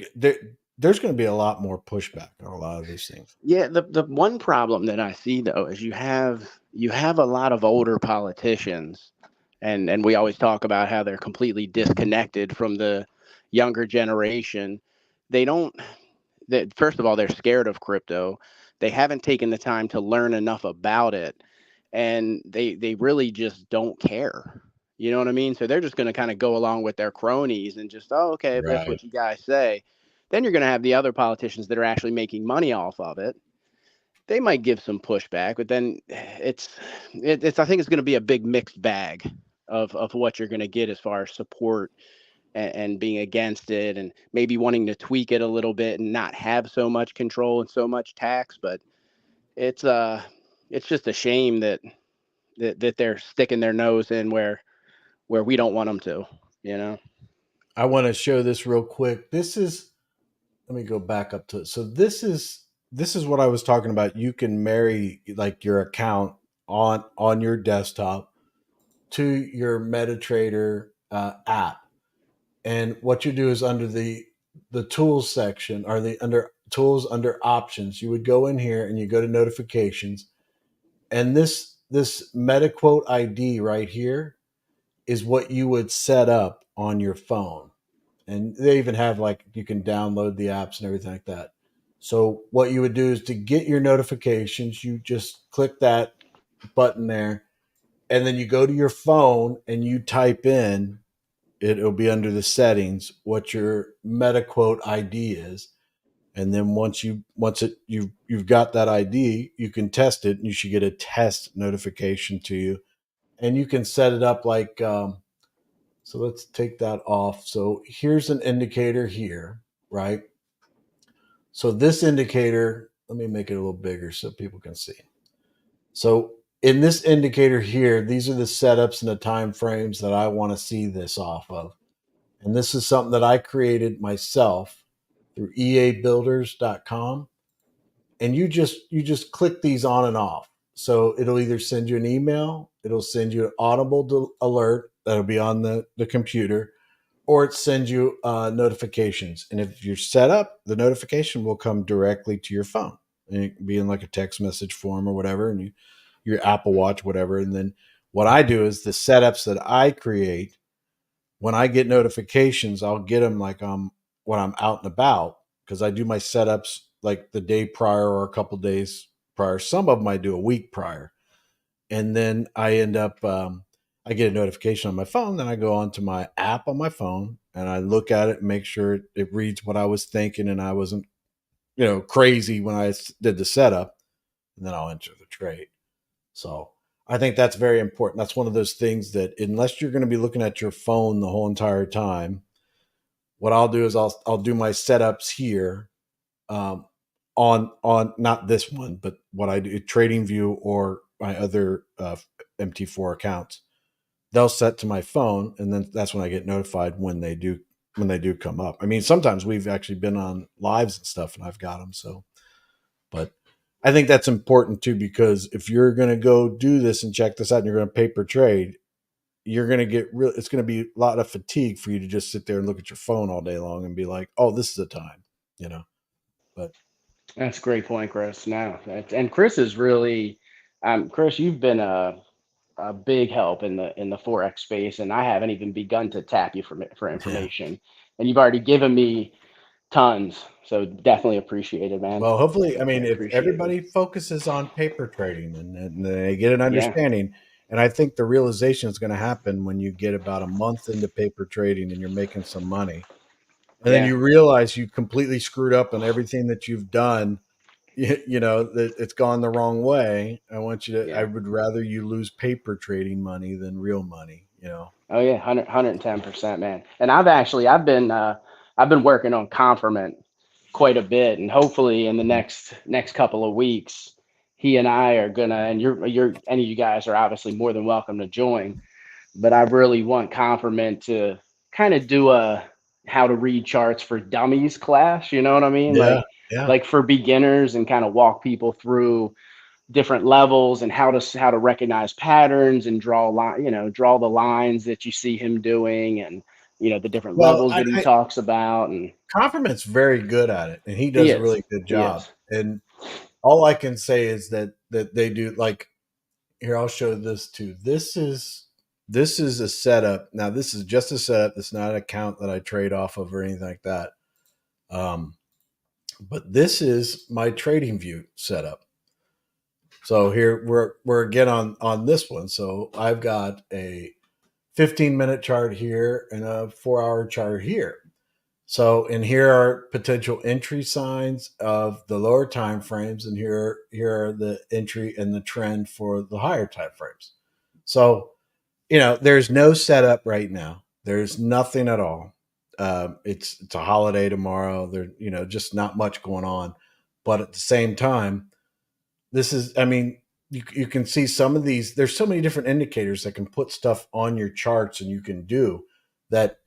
there's going to be a lot more pushback on a lot of these things. Yeah, the one problem that I see though is you have a lot of older politicians, and we always talk about how they're completely disconnected from the younger generation. They don't that First of all, they're scared of crypto. They haven't taken the time to learn enough about it, and they really just don't care. You know what I mean? So they're just going to kind of go along with their cronies and just, oh, okay, if that's Right. what you guys say. Then you're going to have the other politicians that are actually making money off of it. They might give some pushback, but then it's I think it's going to be a big mixed bag of what you're going to get as far as support and being against it, and maybe wanting to tweak it a little bit and not have so much control and so much tax. But it's just a shame that they're sticking their nose in where we don't want them to, you know. I want to show this real quick. Let me go back up to it. So this is what I was talking about. You can marry like your account on your desktop to your MetaTrader app. And what you do is under the tools section, or the under tools under options, you would go in here and you go to notifications. And this MetaQuote ID right here is what you would set up on your phone. And they even have like you can download the apps and everything like that. So what you would do is to get your notifications, you just click that button there, and then you go to your phone and you type in, it'll be under the settings, what your MetaQuote ID is. And then you've got that ID, you can test it and you should get a test notification to you. And you can set it up like so let's take that off. So here's an indicator here, right? So this indicator, let me make it a little bigger so people can see. So in this indicator here, these are the setups and the time frames that I want to see this off of. And this is something that I created myself through eabuilders.com. And you just click these on and off. So it'll either send you an email, it'll send you an audible alert that'll be on the computer, or it sends you notifications. And if you're set up, the notification will come directly to your phone. And it can be in like a text message form or whatever, and your Apple Watch, whatever. And then what I do is the setups that I create, when I get notifications, I'll get them like when I'm out and about, because I do my setups like the day prior or a couple days prior. Some of them I do a week prior. And then I end up I get a notification on my phone. Then I go onto my app on my phone and I look at it and make sure it reads what I was thinking and I wasn't, crazy when I did the setup. And then I'll enter the trade. So I think that's very important. That's one of those things that unless you're going to be looking at your phone the whole entire time, what I'll do is I'll do my setups here on not this one, but what I do, TradingView or my other MT4 accounts. they'll set to my phone, and then that's when I get notified when they do come up. I mean, sometimes we've actually been on lives and stuff, and I've got them. So, but I think that's important too, because if you're going to go do this and check this out, and you're going to paper trade, you're going to get real. It's going to be a lot of fatigue for you to just sit there and look at your phone all day long and be like, "Oh, this is the time," you know. But That's a great point, Chris. Now, and Chris is really, Chris, you've been a big help in the Forex space, and I haven't even begun to tap you for yeah. information, and you've already given me tons. So definitely appreciate it, man. Well, hopefully, I mean, Definitely if appreciate it. everybody focuses on paper trading and they get an Yeah, understanding, and I think the realization is going to happen when you get about a month into paper trading and you're making some money, and then yeah, you realize you completely screwed up on everything that you've done. You know that it's gone the wrong way. I yeah. would rather you lose paper trading money than real money. You know. Oh yeah, 110%, man. And I've been working on Confirmant quite a bit, and hopefully in the next couple of weeks, he and I are gonna, and you're any of you guys are obviously more than welcome to join, but I really want Confirmant to kind of do a how to read charts for dummies class, you know what I mean? Yeah. Yeah. Like for beginners, and kind of walk people through different levels and how to recognize patterns and draw the lines that you see him doing, and the different Well, levels that he talks about. And Confirmant's very good at it, and he he does a is really good he job. is And all I can say is that they do, like, here, I'll show this too. This is a setup. Now, this is just a setup. It's not an account that I trade off of or anything like that. But this is my trading view setup. So here we're again on this one. So I've got a 15-minute chart here and a 4-hour chart here. So, and here are potential entry signs of the lower time frames, and here are the entry and the trend for the higher time frames. So, there's no setup right now. There's nothing at all. It's a holiday tomorrow. There, just not much going on. But at the same time, this is, I mean, you can see some of these. There's so many different indicators that can put stuff on your charts, and you can do that.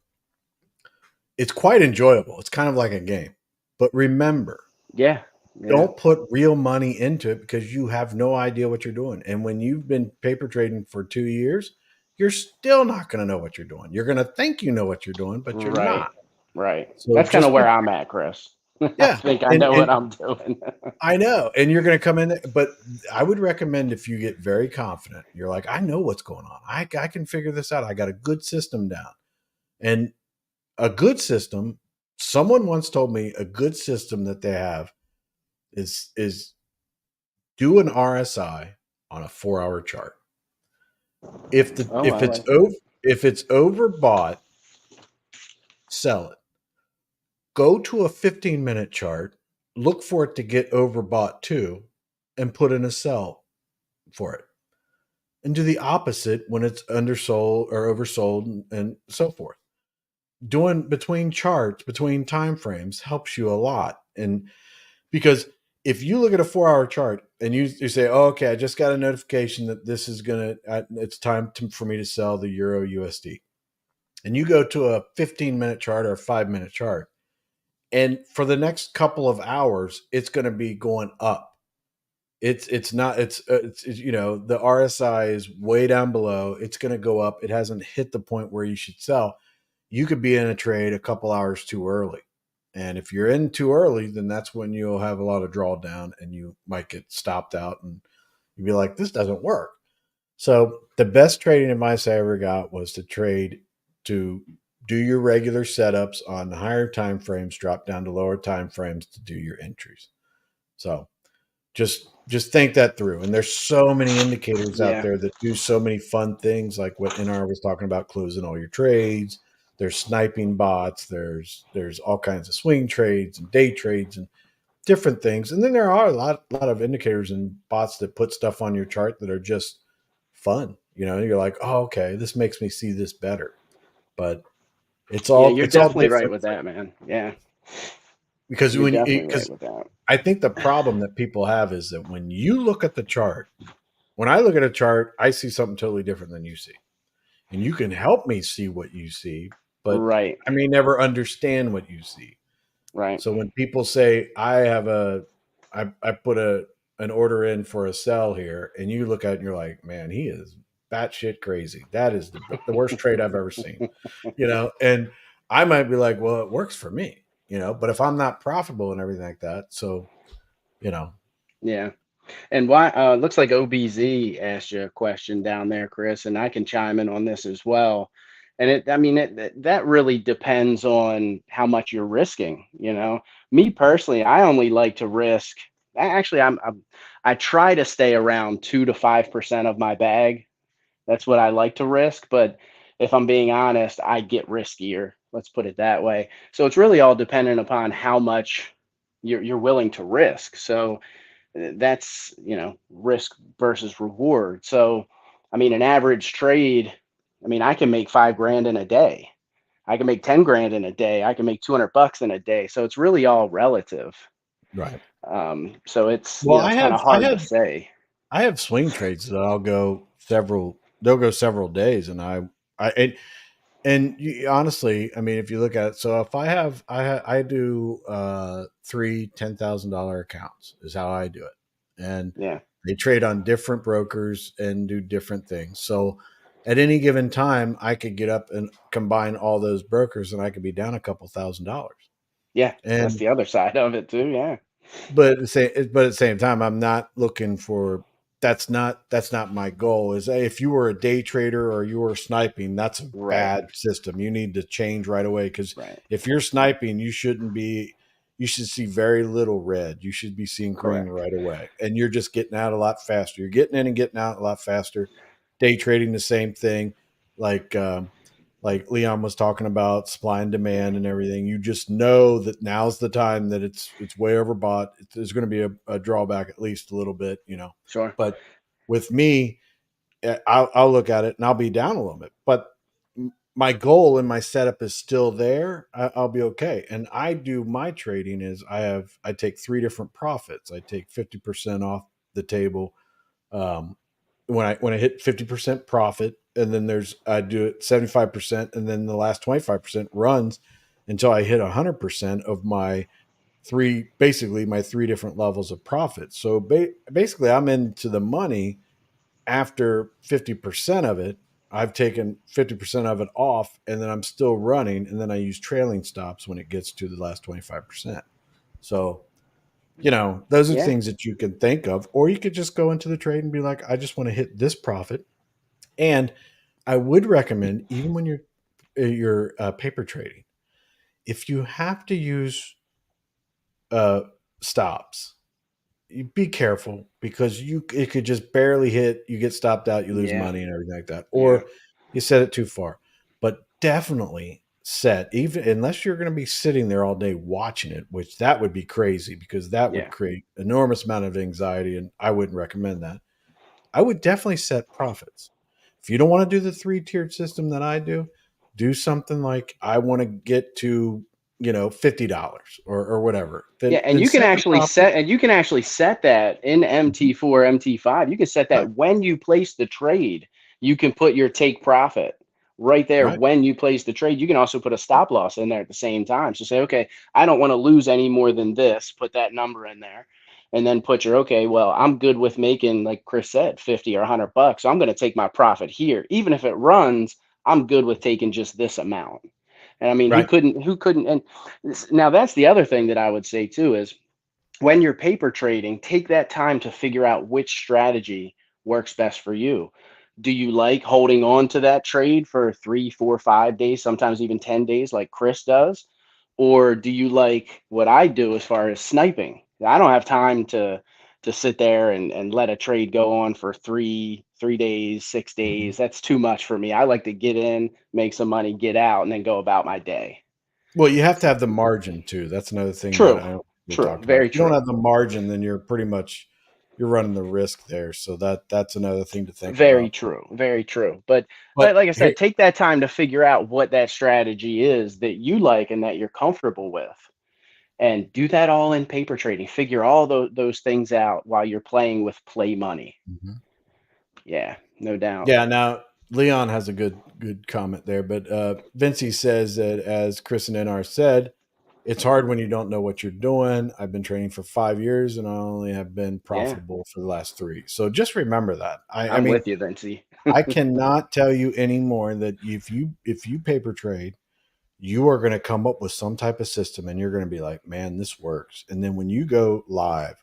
It's quite enjoyable. It's kind of like a game. But remember, yeah don't put real money into it, because you have no idea what you're doing. And when you've been paper trading for 2 years, you're still not going to know what you're doing. You're going to think you know what you're doing, but you're right not. right So That's kind of just where I'm at, Chris. I yeah, think I know what I'm doing. I know. And you're going to come in, but I would recommend, if you get very confident, you're like, I know what's going on. I can figure this out. I got a good system down. And a good system, someone once told me a good system that they have is do an RSI on a 4-hour chart. If it's overbought, sell it. Go to a 15-minute chart, look for it to get overbought too, and put in a sell for it. And do the opposite when it's undersold or oversold and so forth. Doing between charts, between time frames helps you a lot. And because if you look at a 4-hour chart and you say, oh, okay, I just got a notification that this is it's time for me to sell the Euro USD. And you go to a 15-minute chart or a 5-minute chart, and for the next couple of hours, it's going to be going up. The RSI is way down below. It's going to go up. It hasn't hit the point where you should sell. You could be in a trade a couple hours too early. And if you're in too early, then that's when you'll have a lot of drawdown, and you might get stopped out, and you'll be like, this doesn't work. So the best trading advice I ever got was to do your regular setups on higher time frames, drop down to lower time frames to do your entries. So just think that through. And there's so many indicators out there that do so many fun things, like what NR was talking about, closing all your trades. There's sniping bots. There's all kinds of swing trades and day trades and different things. And then there are a lot of indicators and bots that put stuff on your chart that are just fun. You're like, oh, okay, this makes me see this better. But it's all You're it's all definitely right different with that, man. Yeah, because you're definitely right with that. I think the problem that people have is that when you look at the chart, when I look at a chart, I see something totally different than you see. and you can help me see what you see, but Right. I may never understand what you see. Right. So when people say I put an order in for a sell here, and you look at it and you're like, man, he is batshit crazy. That is the worst trade I've ever seen. And I might be like, well, it works for me, but if I'm not profitable and everything like that, so Yeah. And why looks like OBZ asked you a question down there, Chris, and I can chime in on this as well. And that really depends on how much you're risking. Me personally, I only like to risk. Actually, I try to stay around 2 to 5% of my bag. That's what I like to risk. But if I'm being honest, I get riskier. Let's put it that way. So it's really all dependent upon how much you're willing to risk. So that's risk versus reward. So an average trade, I can make $5 grand in a day. I can make 10 grand in a day. I can make $200 in a day. So it's really all relative. right. So it's Well, it's kind of hard to say. I have swing trades that they'll go several days, and honestly, if you look at it, so if I do 3 $10,000 accounts is how I do it, and Yeah. they trade on different brokers and do different things. So at any given time, I could get up and combine all those brokers, and I could be down a couple $1,000. Yeah, that's And the other side of it too. Yeah. but at the same time, I'm not looking for that's not my goal. Is if you were a day trader or you were sniping, that's a Right. bad system. You need to change right away, because Right. if you're sniping, you should see very little red. You should be seeing green Correct. right away, and you're just getting out a lot faster. You're getting in and getting out a lot faster. Day trading, the same thing. Like Leon was talking about supply and demand and everything. You just know that now's the time that it's way overbought. There's going to be a drawback, at least a little bit, Sure. But with me, I'll look at it and I'll be down a little bit. But my goal and my setup is still there. I'll be okay. And I do my trading is I take 3 different profits. I take 50% off the table. When I hit 50% profit, and then I do it 75%, and then the last 25% runs until I hit 100% of my my 3 different levels of profit. So basically I'm into the money after 50% of it. I've taken 50% of it off, and then I'm still running, and then I use trailing stops when it gets to the last 25%. So those are Yeah. things that you can think of, or you could just go into the trade and be like, I just want to hit this profit. And I would recommend, even when you're paper trading, if you have to use stops, you be careful, because it could just barely hit. You get stopped out, you lose Yeah. money and everything like that, Yeah. or you set it too far. But definitely set, even unless you're going to be sitting there all day watching it, which that would be crazy, because that would Yeah. create enormous amount of anxiety, and I wouldn't recommend that. I would definitely set profits. If you don't want to do the 3-tiered system that I do something like, I want to get to $50 or whatever. Yeah, and Then you can set your actually profit. set that in MT4, MT5. You can set that Right, when you place the trade. You can put your take profit right there right, when you place the trade. You can also put a stop loss in there at the same time. So say, okay, I don't want to lose any more than this. Put that number in there, and then put your, okay, well, I'm good with making, like Chris said, 50 or $100. So I'm going to take my profit here, even if it runs. I'm good with taking just this amount. And who right. couldn't? And now that's the other thing that I would say too is, when you're paper trading, take that time to figure out which strategy works best for you. Do you like holding on to that trade for 3, 4, 5 days, sometimes even 10 days, like Chris does? Or do you like what I do as far as sniping? I don't have time to sit there and let a trade go on for 3 days, 6 days. That's too much for me. I like to get in, make some money, get out, and then go about my day. Well, you have to have the margin too. That's another thing that True. I don't we True. talked about. Very If you don't true. have the margin, then you're running the risk there. So that's another thing to think Very about. true. Very true. But But like I here, said, take that time to figure out what that strategy is that you like and that you're comfortable with. And do that all in paper trading. Figure all those things out while you're playing with play money. Mhm. Yeah, no doubt. Yeah. Now, Leon has a good comment there, but Vinci says that, as Chris and NR said, it's hard when you don't know what you're doing. I've been training for 5 years and I only have been profitable for the last 3. So just remember that. I I'm mean, with you, Vinci. I cannot tell you anymore that if you paper trade, you are going to come up with some type of system and you're going to be like, man, this works. And then when you go live,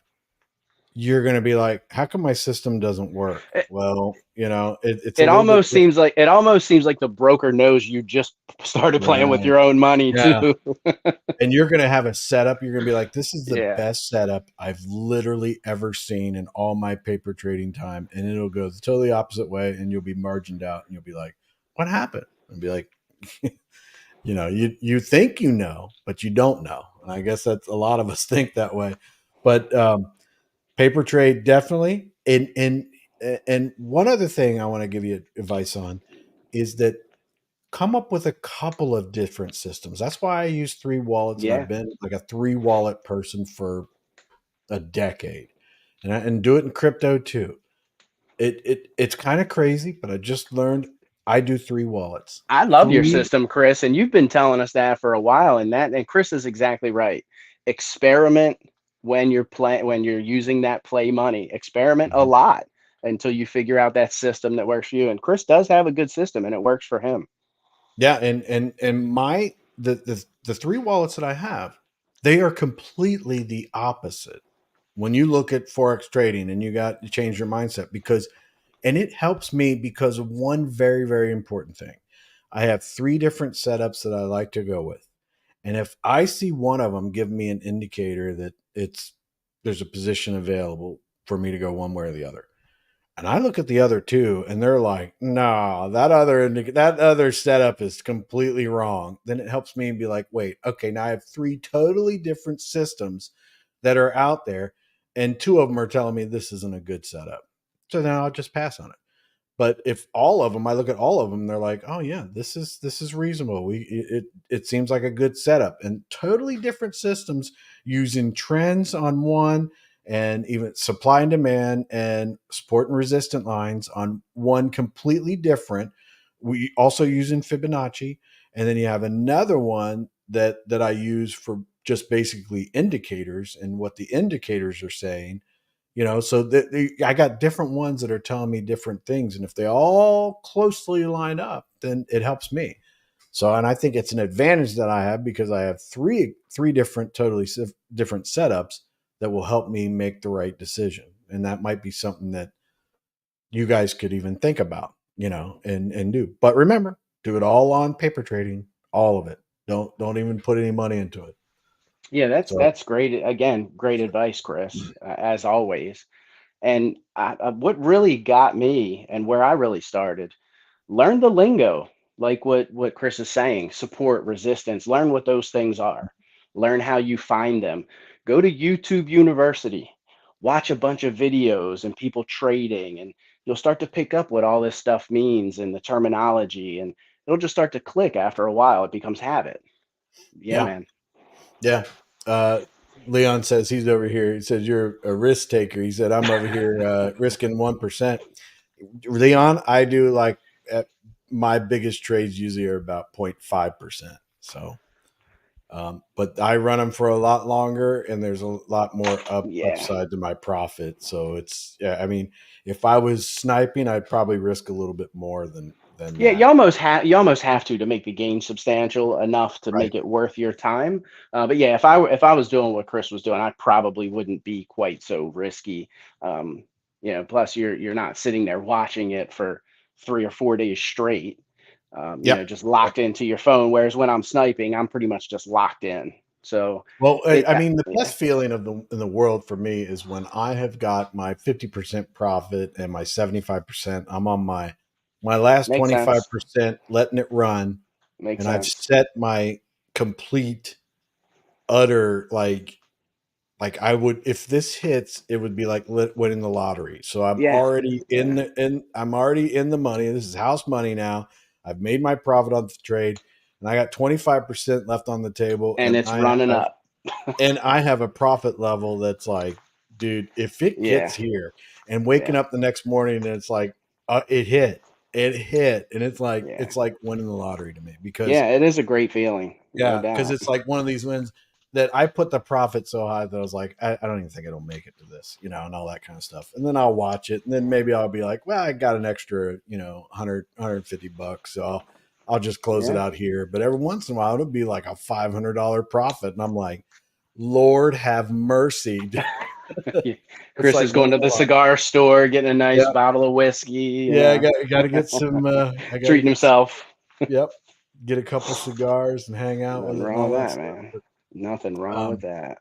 you're going to be like, how come my system doesn't work? Well, it's a It little bit almost seems like the broker knows you just started playing with right. your own money Yeah. too. And you're going to have a setup. You're going to be like, this is the Yeah. best setup I've literally ever seen in all my paper trading time. And it'll go the totally opposite way. And you'll be margined out and you'll be like, what happened? And be like, you think you know, but you don't know. And I guess that's a lot of us think that way. But paper trade, definitely. And one other thing I want to give you advice on is that come up with a couple of different systems. That's why I use 3 wallets, and Yeah. I've been like a 3 wallet person for a decade, and do it in crypto too. It's kind of crazy, but I just learned I do 3 wallets. I love your 3 system, Chris, and you've been telling us that for a while. And Chris is exactly right. Experiment when you're using that play money. Experiment a lot until you figure out that system that works for you. And Chris does have a good system, and it works for him. Yeah, and my the 3 wallets that I have, they are completely the opposite. When you look at Forex trading and you got to change your mindset, and it helps me because of one very, very important thing. I have 3 different setups that I like to go with. And if I see one of them give me an indicator that there's a position available for me to go one way or the other. And I look at the other 2 and they're like, no, that other setup is completely wrong. Then it helps me be like, wait, okay, now I have 3 totally different systems that are out there. And 2 of them are telling me this isn't a good setup. So now I'll just pass on it. But if all of them, I look at all of them, they're like, oh yeah, this is reasonable. It seems like a good setup, and totally different systems using trends on one, and even supply and demand and support and resistant lines on one, completely different. We also using Fibonacci, and then you have another one that I use for just basically indicators and what the indicators are saying. So I got different ones that are telling me different things. And if they all closely line up, then it helps me. So, and I think it's an advantage that I have because I have three different, totally different setups that will help me make the right decision. And that might be something that you guys could even think about, and do. But remember, do it all on paper trading, all of it. Don't even put any money into it. Yeah, that's great. Again, great advice, Chris, as always. And what really got me and where I really started, learn the lingo, like what Chris is saying, support, resistance, learn what those things are, learn how you find them. Go to YouTube University, watch a bunch of videos and people trading, and you'll start to pick up what all this stuff means and the terminology, and it'll just start to click after a while. It becomes habit. Yeah, man. Yeah. Leon says he's over here. He says you're a risk taker. He said I'm over here risking 1%. Leon, I do like my biggest trades usually are about 0.5%. So, but I run them for a lot longer, and there's a lot more upside to my profit. So I mean, if I was sniping, I'd probably risk a little bit more than. Yeah, that. you almost have to make the gain substantial enough to make it worth your time. But yeah, if I was doing what Chris was doing, I probably wouldn't be quite so risky. Plus you're not sitting there watching it for 3 or 4 days straight. Just locked into your phone. Whereas when I'm sniping, I'm pretty much just locked in. So, well, I mean, the best feeling in the world for me is when I have got my 50% profit and my 75%. I'm on my last 25%, letting it run, and I've set my complete, utter like I would, if this hits, it would be like winning the lottery. So I'm already I'm already in the money. This is house money now. I've made my profit on the trade, and I got 25% left on the table, and it's running up. And I have a profit level that's like, dude, if it gets here, and waking up the next morning and it's like, it hit. it hit, and it's like Yeah. winning the lottery to me because Yeah, it is a great feeling. No because doubt. it's like one of these wins that I put the profit so high that I was like, I don't even think it'll make it to this, and all that kind of stuff. And then I'll watch it, and then maybe I'll be like, well, I got an extra, $150, so I'll just close it Yeah. out here. But every once in a while, it'll be like a $500 profit, and I'm like, Lord have mercy. It's Chris like, is going to the hold on. cigar store, getting a nice Yeah, bottle of whiskey. yeah, I got to get some. I got to Treating get some, himself. yep, get a couple cigars and hang out with Nothing it and wrong all with that that, stuff. man. Nothing wrong with Um, that.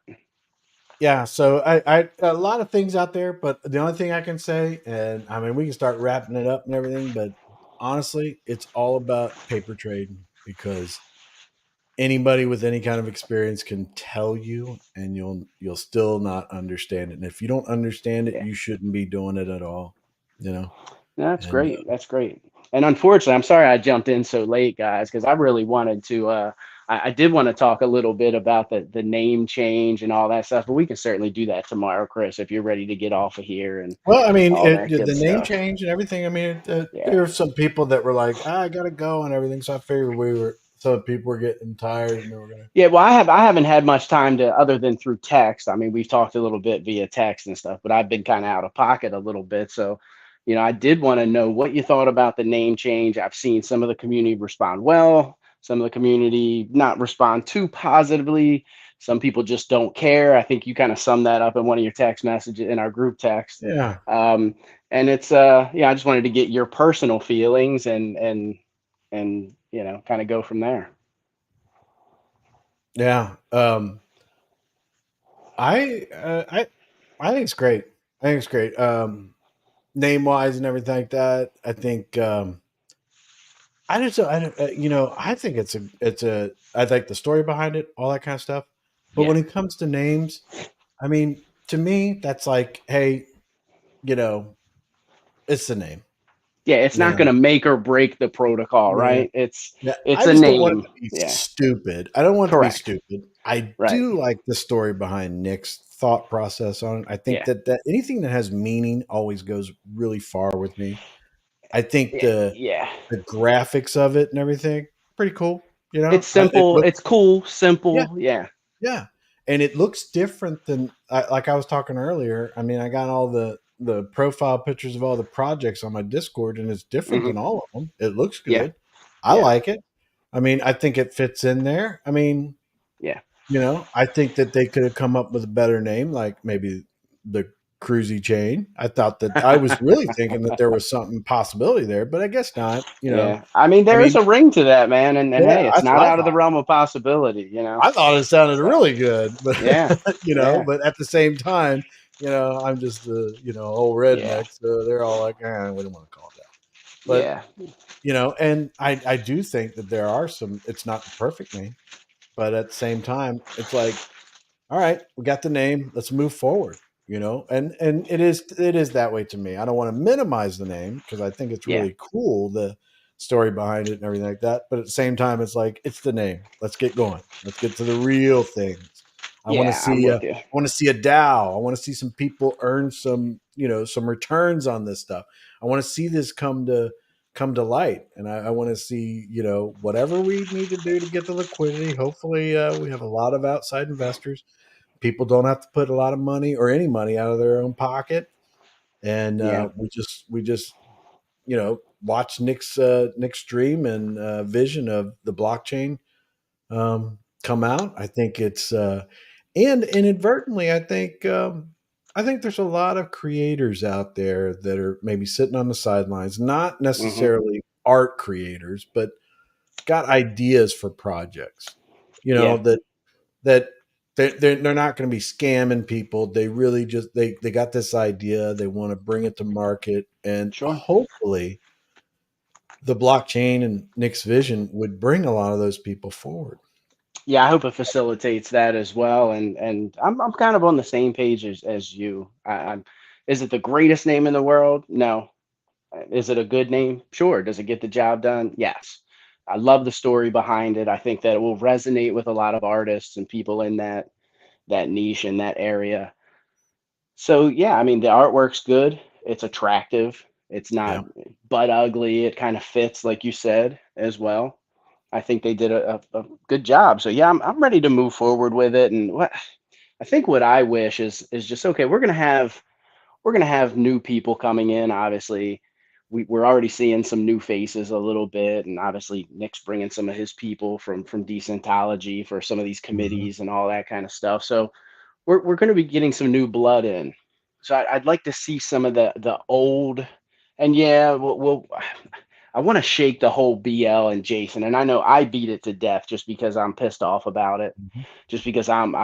yeah, so I a lot of things out there, but the only thing I can say, and I mean, we can start wrapping it up and everything, but honestly, it's all about paper trading because anybody with any kind of experience can tell you, and you'll still not understand it. And if you don't understand it, Yeah. you shouldn't be doing it at all. That's And great. That's great. And unfortunately, I'm sorry I jumped in so late, guys, because I really wanted to. I did want to talk a little bit about the name change and all that stuff, but we can certainly do that tomorrow, Chris, if you're ready to get off of here and well, I mean, all that good the name stuff. change and everything. I mean, there Yeah. were some people that were like, I gotta go and everything. So I figured some people were getting tired and they were gonna. Yeah, well, I haven't had much time to other than through text. I mean, we've talked a little bit via text and stuff, but I've been kind of out of pocket a little bit. So, I did want to know what you thought about the name change. I've seen some of the community respond well, some of the community not respond too positively. Some people just don't care. I think you kind of summed that up in one of your text messages in our group text. Yeah, Um, and it's I just wanted to get your personal feelings and kind of go from there. yeah. I think it's great. I think it's great. Name wise and everything like that. I think. I just, I don't, I think I like the story behind it, all that kind of stuff. But Yeah. when it comes to names, I mean, to me, that's like, hey, you know, it's the name. Yeah, it's You not know, going to make or break the protocol, yeah, right? It's yeah. it's I a just don't want it name. to be Yeah, stupid. I don't want it to be correct. stupid. I Right. do like the story behind Nick's thought process on it. I think Yeah. that anything that has meaning always goes really far with me. I think Yeah. Yeah. the graphics of it and everything pretty cool. It's It simple. looks It's cool. yeah. Simple. Yeah. Yeah, and it looks different than like I was talking earlier. I mean, I got all the profile pictures of all the projects on my Discord, and it's different Hmm. than all of them. It looks Yeah. good. I Yeah. like it. I mean, I think it fits in there. I mean, Yeah. I think that they could have come up with a better name, like maybe the Cruisy Chain. I thought that I was really thinking that there was something possibility there, but I guess not. Yeah. I mean, I there is mean, a ring to that, man, and yeah, hey, it's that's not what I out of the thought. realm of possibility. I thought it sounded So really good, but yeah. Yeah. but at the same time, I'm just the old Yeah. redneck, so they're all like, we don't want to call it that. But Yeah. and I do think that there are some. It's not the perfect name, but at the same time, it's like, all right, we got the name, let's move forward. And it is that way to me. I don't want to minimize the name because I think it's Yeah. really cool, the story behind it and everything like that. But at the same time, it's like it's the name. Let's get going. Let's get to the real things. I want to Yeah. I'm see with you. a DAO. I want to see some people earn some returns on this stuff. I want to see this come to light, and I want to see whatever we need to do to get the liquidity. Hopefully, we have a lot of outside investors. People don't have to put a lot of money or any money out of their own pocket, and Yeah. we just watch Nick's dream and vision of the blockchain come out. I think it's and inadvertently, I think there's a lot of creators out there that are maybe sitting on the sidelines, not Hmm. necessarily art creators, but got ideas for projects. Yeah. That they're not going to be scamming people. They really just they got this idea. They want to bring it to market, and Sure. hopefully, the blockchain and Nick's vision would bring a lot of those people forward. Yeah, I hope it facilitates that as well. And I'm kind of on the same page as you. Is it the greatest name in the world? No. Is it a good name? Sure. Does it get the job done? Yes. I love the story behind it. I think that it will resonate with a lot of artists and people in that niche in that area. So yeah, I mean the artwork's good. It's attractive. It's not butt ugly. It kind of fits, like you said, as well. I think they did a good job. So yeah, I'm ready to move forward with it. And what I wish is just okay. We're gonna have new people coming in. Obviously, we're already seeing some new faces a little bit, and obviously Nick's bringing some of his people from Decentology for some of these committees and all that kind of stuff. So we're going to be getting some new blood in. So I'd like to see some of the old, and yeah, I want to shake the whole BL and Jason, and I know I beat it to death just because I'm pissed off about it, just because I'm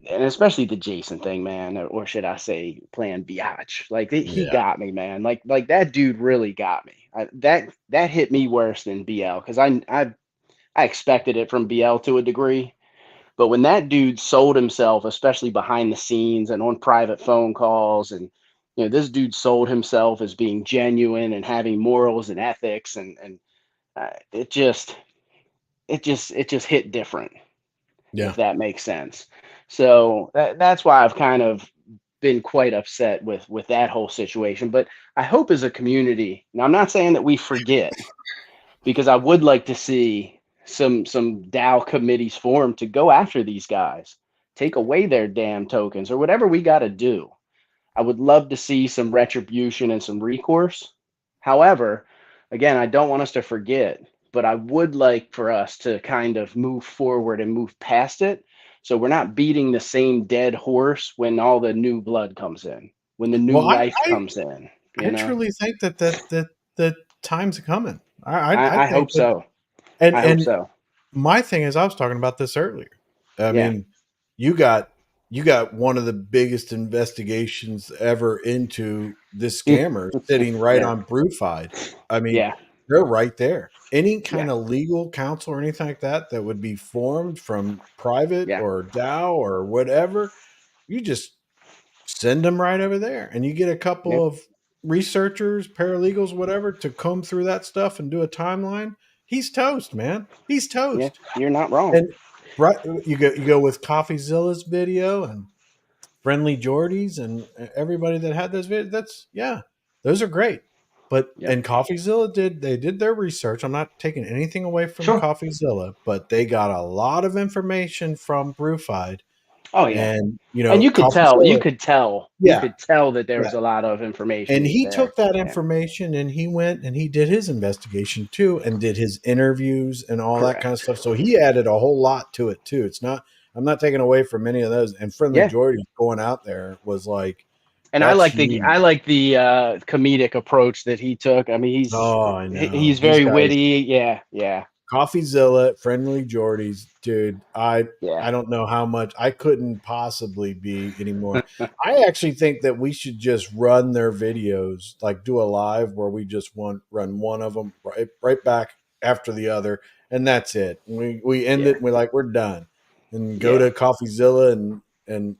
and especially the Jason thing, man, or should I say, playing biatch. Like he got me, man. Like that dude really got me. That hit me worse than BL because I expected it from BL to a degree, but when that dude sold himself, especially behind the scenes and on private phone calls, and this dude sold himself as being genuine and having morals and ethics, and it just hit different. Yeah. If that makes sense. So that's why I've kind of been quite upset with that whole situation. But I hope as a community, now I'm not saying that we forget, because I would like to see some DAO committees formed to go after these guys, take away their damn tokens or whatever we got to do. I would love to see some retribution and some recourse. However, again, I don't want us to forget, but I would like for us to kind of move forward and move past it. So we're not beating the same dead horse when all the new blood comes in, when the new life comes in. I truly think that the time's coming. I think hope so. And I hope so. My thing is, I was talking about this earlier. I Yeah. mean, you got one of the biggest investigations ever into this scammer sitting right on Brewfied. I mean, they're right there. Any kind of legal counsel or anything like that would be formed from private or DAO or whatever, you just send them right over there, and you get a couple of researchers, paralegals, whatever, to comb through that stuff and do a timeline. He's toast, man. He's toast. Yeah, you're not wrong. And right, you go with CoffeeZilla's video and Friendly Jordy's and everybody that had those videos. Those are great. But and CoffeeZilla did their research. I'm not taking anything away from CoffeeZilla, but they got a lot of information from Brewfied. Oh yeah, and and you could tell that there was a lot of information. And he there. took that information and he went and he did his investigation too, and did his interviews and all that kind of stuff. So he added a whole lot to it too. I'm not taking away from any of those. And Friendly Jordy going out there was like, and I like the comedic approach that he took. I mean, he's very witty. Yeah. CoffeeZilla, Friendly Jordy's, dude. I don't know how much I couldn't possibly be anymore. I actually think that we should just run their videos, like do a live where we just run one of them right back after the other, and that's it. We end it. And we're done, and go to CoffeeZilla and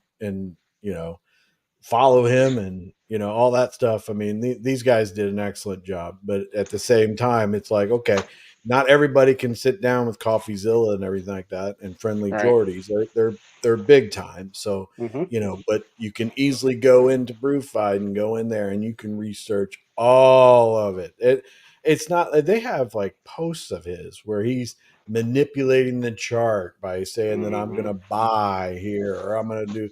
follow him and all that stuff. I mean, these guys did an excellent job, but at the same time, it's like, okay, not everybody can sit down with CoffeeZilla and everything like that, and Friendly Jordy's. They're big time. So, but you can easily go into Brewfied and go in there and you can research all of it. It's not, they have like posts of his where he's manipulating the chart by saying that I'm going to buy here or I'm going to do,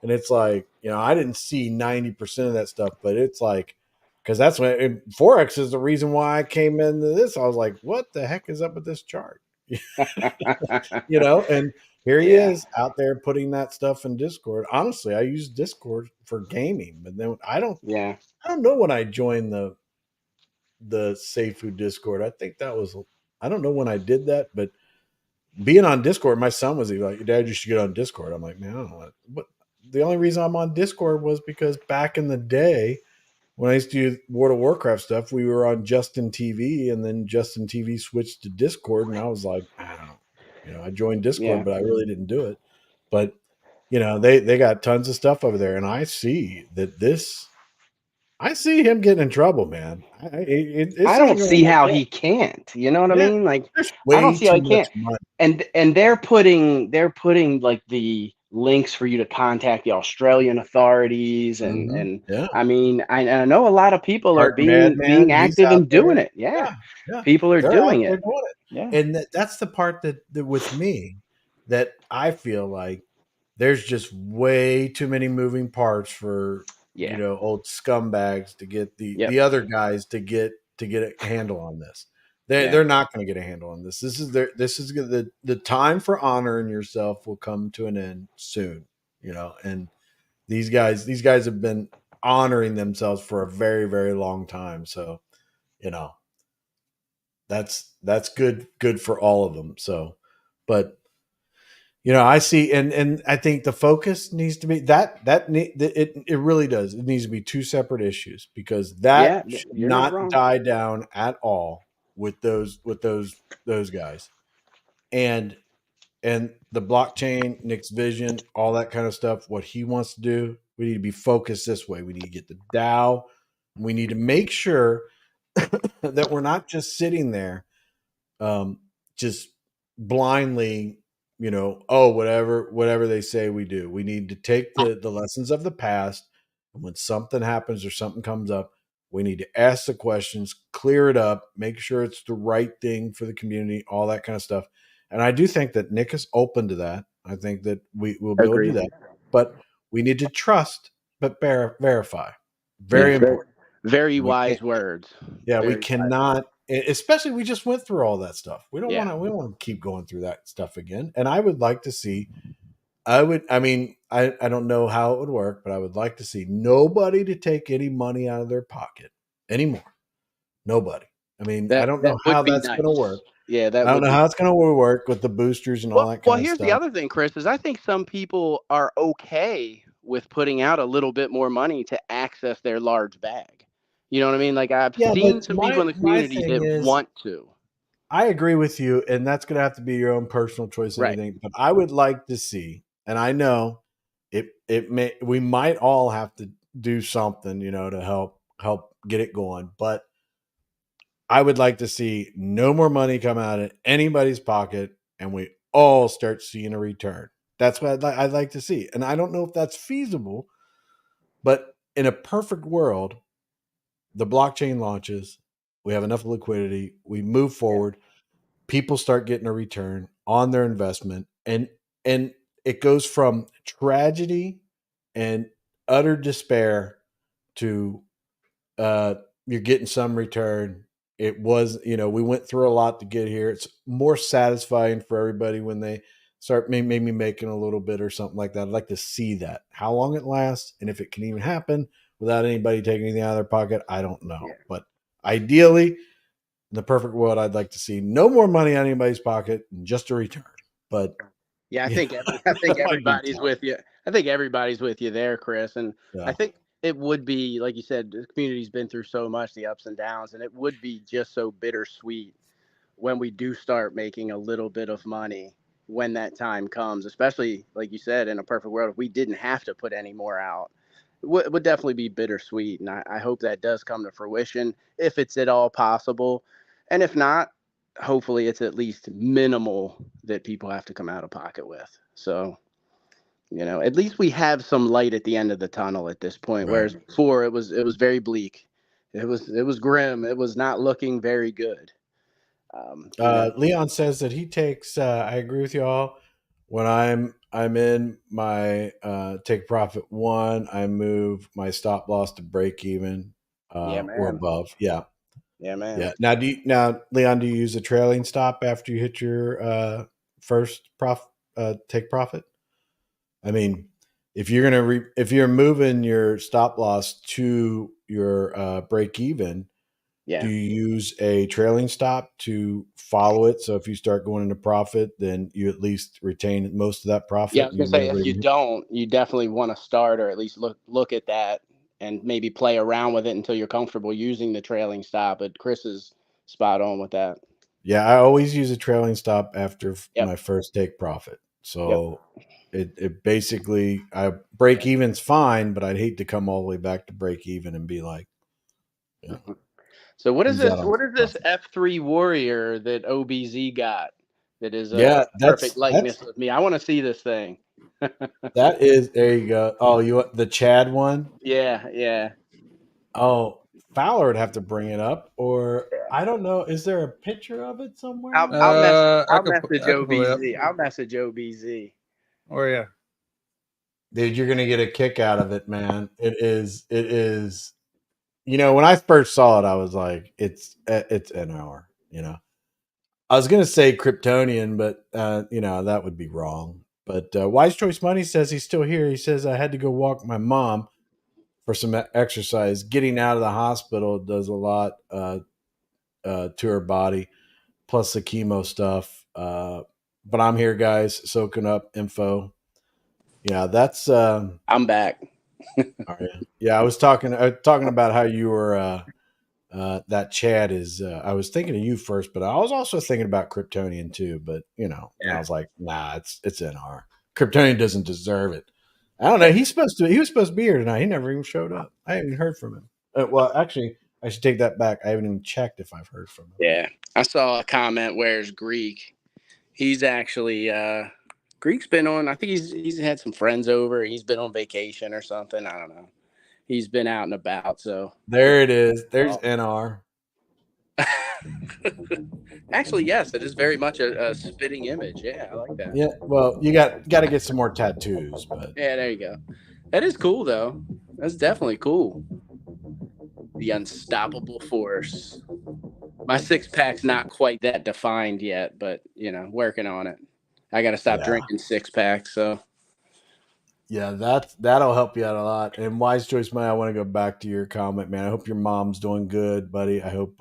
and it's like, I didn't see 90% of that stuff, but it's like, because that's when Forex is the reason why I came into this. I was like, what the heck is up with this chart? And here he is out there putting that stuff in Discord. Honestly, I use Discord for gaming, but then I don't know when I joined the safuu Discord. I think that was, I don't know when I did that, but being on Discord, my son was like, Dad, you should get on Discord. I'm like, man, I don't know what. The only reason I'm on Discord was because back in the day, when I used to do World of Warcraft stuff, we were on Justin TV, and then Justin TV switched to Discord, and I was like, I don't know. I joined Discord, but I really didn't do it. But, they got tons of stuff over there, and I see I see him getting in trouble, man. I don't see how he can't. You know what I mean? Like, I don't see how he can't. And they're putting like the links for you to contact the Australian authorities, and Yeah. I mean, I know a lot of people are Art Madman, being he's active out and doing there. it. Yeah, Yeah. people are They're out doing there it. doing it. Yeah, And that's the part that with me that I feel like there's just way too many moving parts for yeah, old scumbags to get yep, the other guys to get a handle on this. yeah, They're not going to get a handle on this. This is the time for honoring yourself will come to an end soon. And these guys have been honoring themselves for a very, very long time. So, that's good for all of them. So, but I see, and I think the focus needs to be it really does. It needs to be two separate issues because that yeah. should You're not not wrong. die down at all with those guys. And the blockchain, Nick's vision, all that kind of stuff, what he wants to do, we need to be focused this way. We need to get the DAO. We need to make sure that we're not just sitting there, just blindly, whatever they say we do. We need to take the lessons of the past, and when something happens or something comes up, we need to ask the questions, clear it up, make sure it's the right thing for the community, all that kind of stuff. And I do think that Nick is open to that. I think that we will be able to do Agreed. that, but we need to trust but verify. Very Yeah, important. very We wise can't- words. Yeah, we Very wise. cannot, especially we just went through all that stuff. We don't Yeah. want to keep going through that stuff again. And I would like to see, I don't know how it would work, but I would like to see nobody to take any money out of their pocket anymore. Nobody. I mean, I don't know how that's going to work. Yeah, that I don't would know be how it's going to work with the boosters and all that kind of here's stuff. the other thing, Chris, is I think some people are okay with putting out a little bit more money to access their large bag. You know what I mean? Like I've Yeah, seen but some people in the community thing that is, want to. I agree with you, and that's going to have to be your own personal choice and Right. everything. But I would like to see, and I know we might all have to do something, to help get it going. But I would like to see no more money come out of anybody's pocket, and we all start seeing a return. That's what I'd like to see, and I don't know if that's feasible. But in a perfect world, the blockchain launches, we have enough liquidity, we move forward. People start getting a return on their investment, and it goes from tragedy and utter despair to you're getting some return. It was, we went through a lot to get here. It's more satisfying for everybody when they start maybe making a little bit or something like that. I'd like to see that. How long it lasts and if it can even happen without anybody taking anything out of their pocket, I don't know. Yeah. But ideally, in the perfect world, I'd like to see no more money out of anybody's pocket and just a return. But yeah, I think everybody's with you. I think everybody's with you there, Chris. And yeah. I think it would be, like you said, the community's been through so much, the ups and downs, and it would be just so bittersweet when we do start making a little bit of money when that time comes, especially, like you said, in a perfect world, if we didn't have to put any more out. It would definitely be bittersweet, and I hope that does come to fruition if it's at all possible. And if not, hopefully it's at least minimal that people have to come out of pocket with. So, at least we have some light at the end of the tunnel at this point. Right. Whereas before it was very bleak. It was grim. It was not looking very good. Leon says that he takes. I agree with y'all. When I'm in my take profit one, I move my stop loss to break even or above. Yeah, man. Yeah. Now, Leon, do you use a trailing stop after you hit your first take profit? I mean, if you're moving your stop loss to your break even, Yeah. do you use a trailing stop to follow it? So if you start going into profit, then you at least retain most of that profit. Yeah, I was gonna say, if you don't, you definitely want to start or at least look at that and maybe play around with it until you're comfortable using the trailing stop. But Chris is spot on with that. Yeah, I always use a trailing stop after Yep. my first take profit. So it basically, break even's fine, but I'd hate to come all the way back to break even and be like, So what is use this? that on What is this profit. F3 Warrior that OBZ got? It is Yeah, a perfect likeness of me. I want to see this thing. that is, there you go. Oh, you want the Chad one? Yeah. Oh, Fowler would have to bring it up, or I don't know. Is there a picture of it somewhere? I'll message I could pull it up. I'll message OBZ. Oh yeah. Dude, you're gonna get a kick out of it, man. It is. You know, when I first saw it, I was like, it's an hour. You know, I was gonna say Kryptonian, but you know that would be wrong. But Wise Choice Money says he's still here. He says I had to go walk my mom for some exercise. Getting out of the hospital does a lot to her body, plus the chemo stuff. But I'm here, guys, soaking up info. Yeah, that's. I'm back. Yeah, I was talking about how you were. That Chad is. I was thinking of you first, but I was also thinking about Kryptonian too. But you know, and I was like, nah, it's NR. Kryptonian doesn't deserve it. I don't know. He was supposed to be here tonight. He never even showed up. I haven't even heard from him. Well, actually, I should take that back. I haven't even checked if I've heard from him. Yeah, I saw a comment. Where's Greek? He's actually Greek's been on. I think he's had some friends over. He's been on vacation or something. I don't know. He's been out and about. So There it is. There's NR. actually, yes, it is very much a spitting image. Yeah, I like that. Yeah. Well, you got to get some more tattoos, but Yeah, there you go. That is cool, though. That's definitely cool. The unstoppable force. My six-pack's not quite that defined yet, but, you know, working on it. I got to stop drinking six-packs, so. Yeah, that'll help you out a lot. And Wise Choice Money, I want to go back to your comment, man. I hope your mom's doing good, buddy. I hope.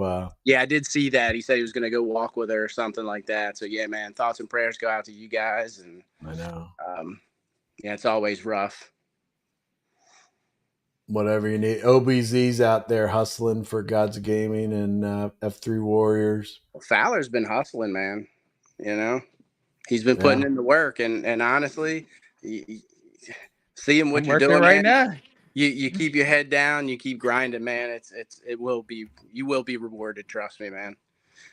Yeah, I did see that. He said he was going to go walk with her or something like that. So, yeah, man, thoughts and prayers go out to you guys. And I know. Yeah, it's always rough. Whatever you need. OBZ's out there hustling for God's Gaming and F3 Warriors. Fowler's been hustling, man. You know, he's been putting in the work, and honestly, seeing what you're doing right man, now. You keep your head down, you keep grinding, man. You will be rewarded. Trust me, man.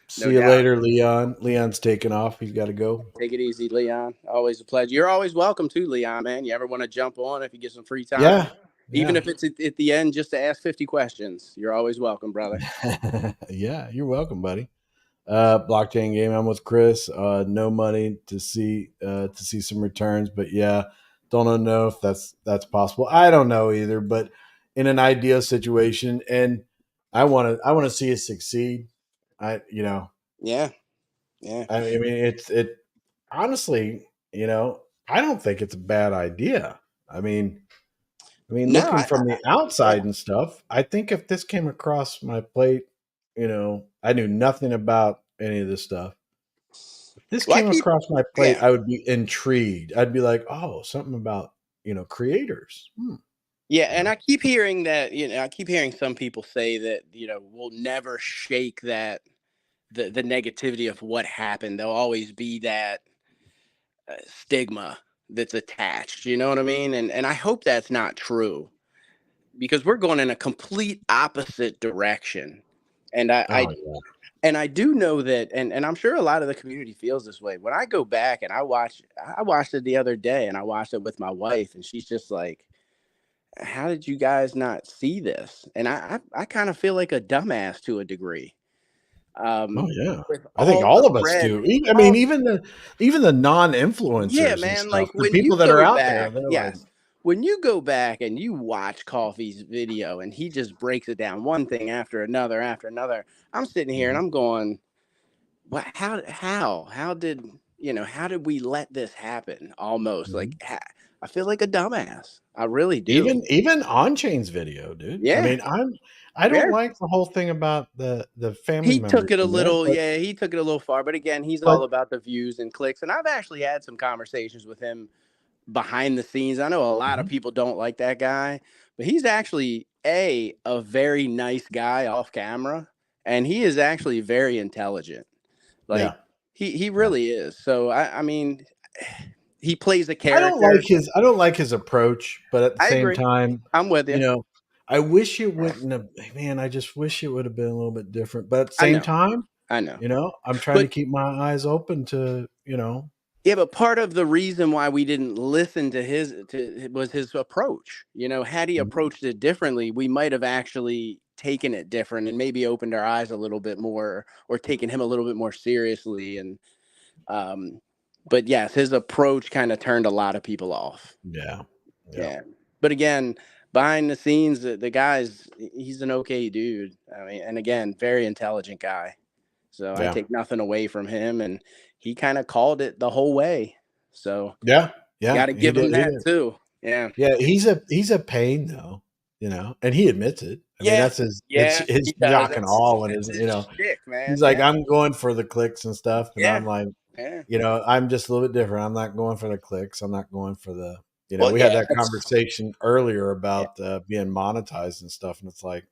See you later, Leon. Leon's taking off. He's got to go. Take it easy, Leon. Always a pleasure. You're always welcome too, Leon, man. You ever want to jump on if you get some free time? Yeah. Even if it's at the end just to ask 50 questions, you're always welcome, brother. Yeah, you're welcome, buddy. Blockchain game. I'm with Chris. No money to see some returns, but yeah, don't know if that's possible. I don't know either, but in an ideal situation, and I want to see it succeed. Yeah. I mean, it honestly, I don't think it's a bad idea. I mean, looking from the outside and stuff, I think if this came across my plate, I knew nothing about any of this stuff. If this came across my plate, I would be intrigued. I'd be like, oh, something about, creators. Yeah, and I keep hearing that, I keep hearing some people say that, we'll never shake that, the negativity of what happened. There'll always be that stigma that's attached, you know what I mean? And I hope that's not true, because we're going in a complete opposite direction. And I do know that, and I'm sure a lot of the community feels this way. When I go back and I watched it the other day, and I watched it with my wife, and she's just like, how did you guys not see this? And I kind of feel like a dumbass to a degree. Oh yeah, I think all of us do. I mean, even the non-influencers. Yeah, man. And like the people that are out there. Yes. Like, when you go back and you watch Coffee's video and he just breaks it down one thing after another, I'm sitting here and I'm going, what? How did we let this happen? Almost like I feel like a dumbass. I really do. Even On-Chain's video, dude. Yeah. I mean, I don't like the whole thing about the family. He took it a little, he took it a little far. But again, he's all about the views and clicks. And I've actually had some conversations with him behind the scenes. I know a lot of people don't like that guy, but he's actually a very nice guy off camera, and he is actually very intelligent. Like he really is. So I mean, he plays a character. I don't like his approach, but at the same time, I'm with you. I wish it wouldn't have. Man, I just wish it would have been a little bit different. But at the same time, I know. You know, I'm trying to keep my eyes open to, you know. Yeah, but part of the reason why we didn't listen to was his approach. You know, had he approached it differently, we might have actually taken it different and maybe opened our eyes a little bit more, or taken him a little bit more seriously. And but yes, his approach kind of turned a lot of people off. Yeah. But again, behind the scenes, the guy's he's an okay dude. I mean, and again, very intelligent guy. So I take nothing away from him, and he kind of called it the whole way. So Yeah. got to He give him did. that too. Yeah. Yeah. He's a pain though, you know, and he admits it. I mean, that's his He does. jock and all, and his, That's you his know, shtick, man. he's like, I'm going for the clicks and stuff, and I'm like, Yeah. you know, I'm just a little bit different. I'm not going for the clicks. I'm not going for the, you know, Well, we had yeah, that conversation earlier about being monetized and stuff, and it's like,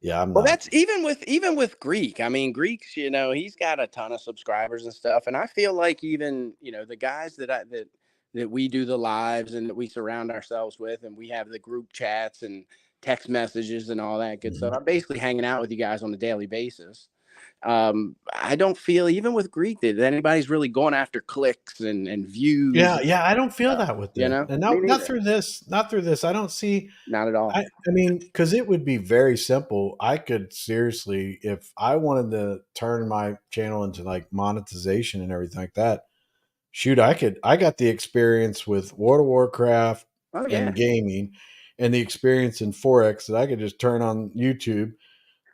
yeah, I'm well, not. that's even with Greek. I mean, Greek's, you know, he's got a ton of subscribers and stuff, and I feel like even, you know, the guys that we do the lives and that we surround ourselves with, and we have the group chats and text messages and all that good stuff. I'm basically hanging out with you guys on a daily basis. I don't feel, even with Greek, that anybody's really going after clicks and views. Yeah, I don't feel that with you them, know, and Me not through this. I don't see. not at all. I mean, because it would be very simple. I could seriously, if I wanted to turn my channel into like monetization and everything like that, shoot, I got the experience with World of Warcraft Oh yeah. and gaming and the experience in Forex that I could just turn on YouTube,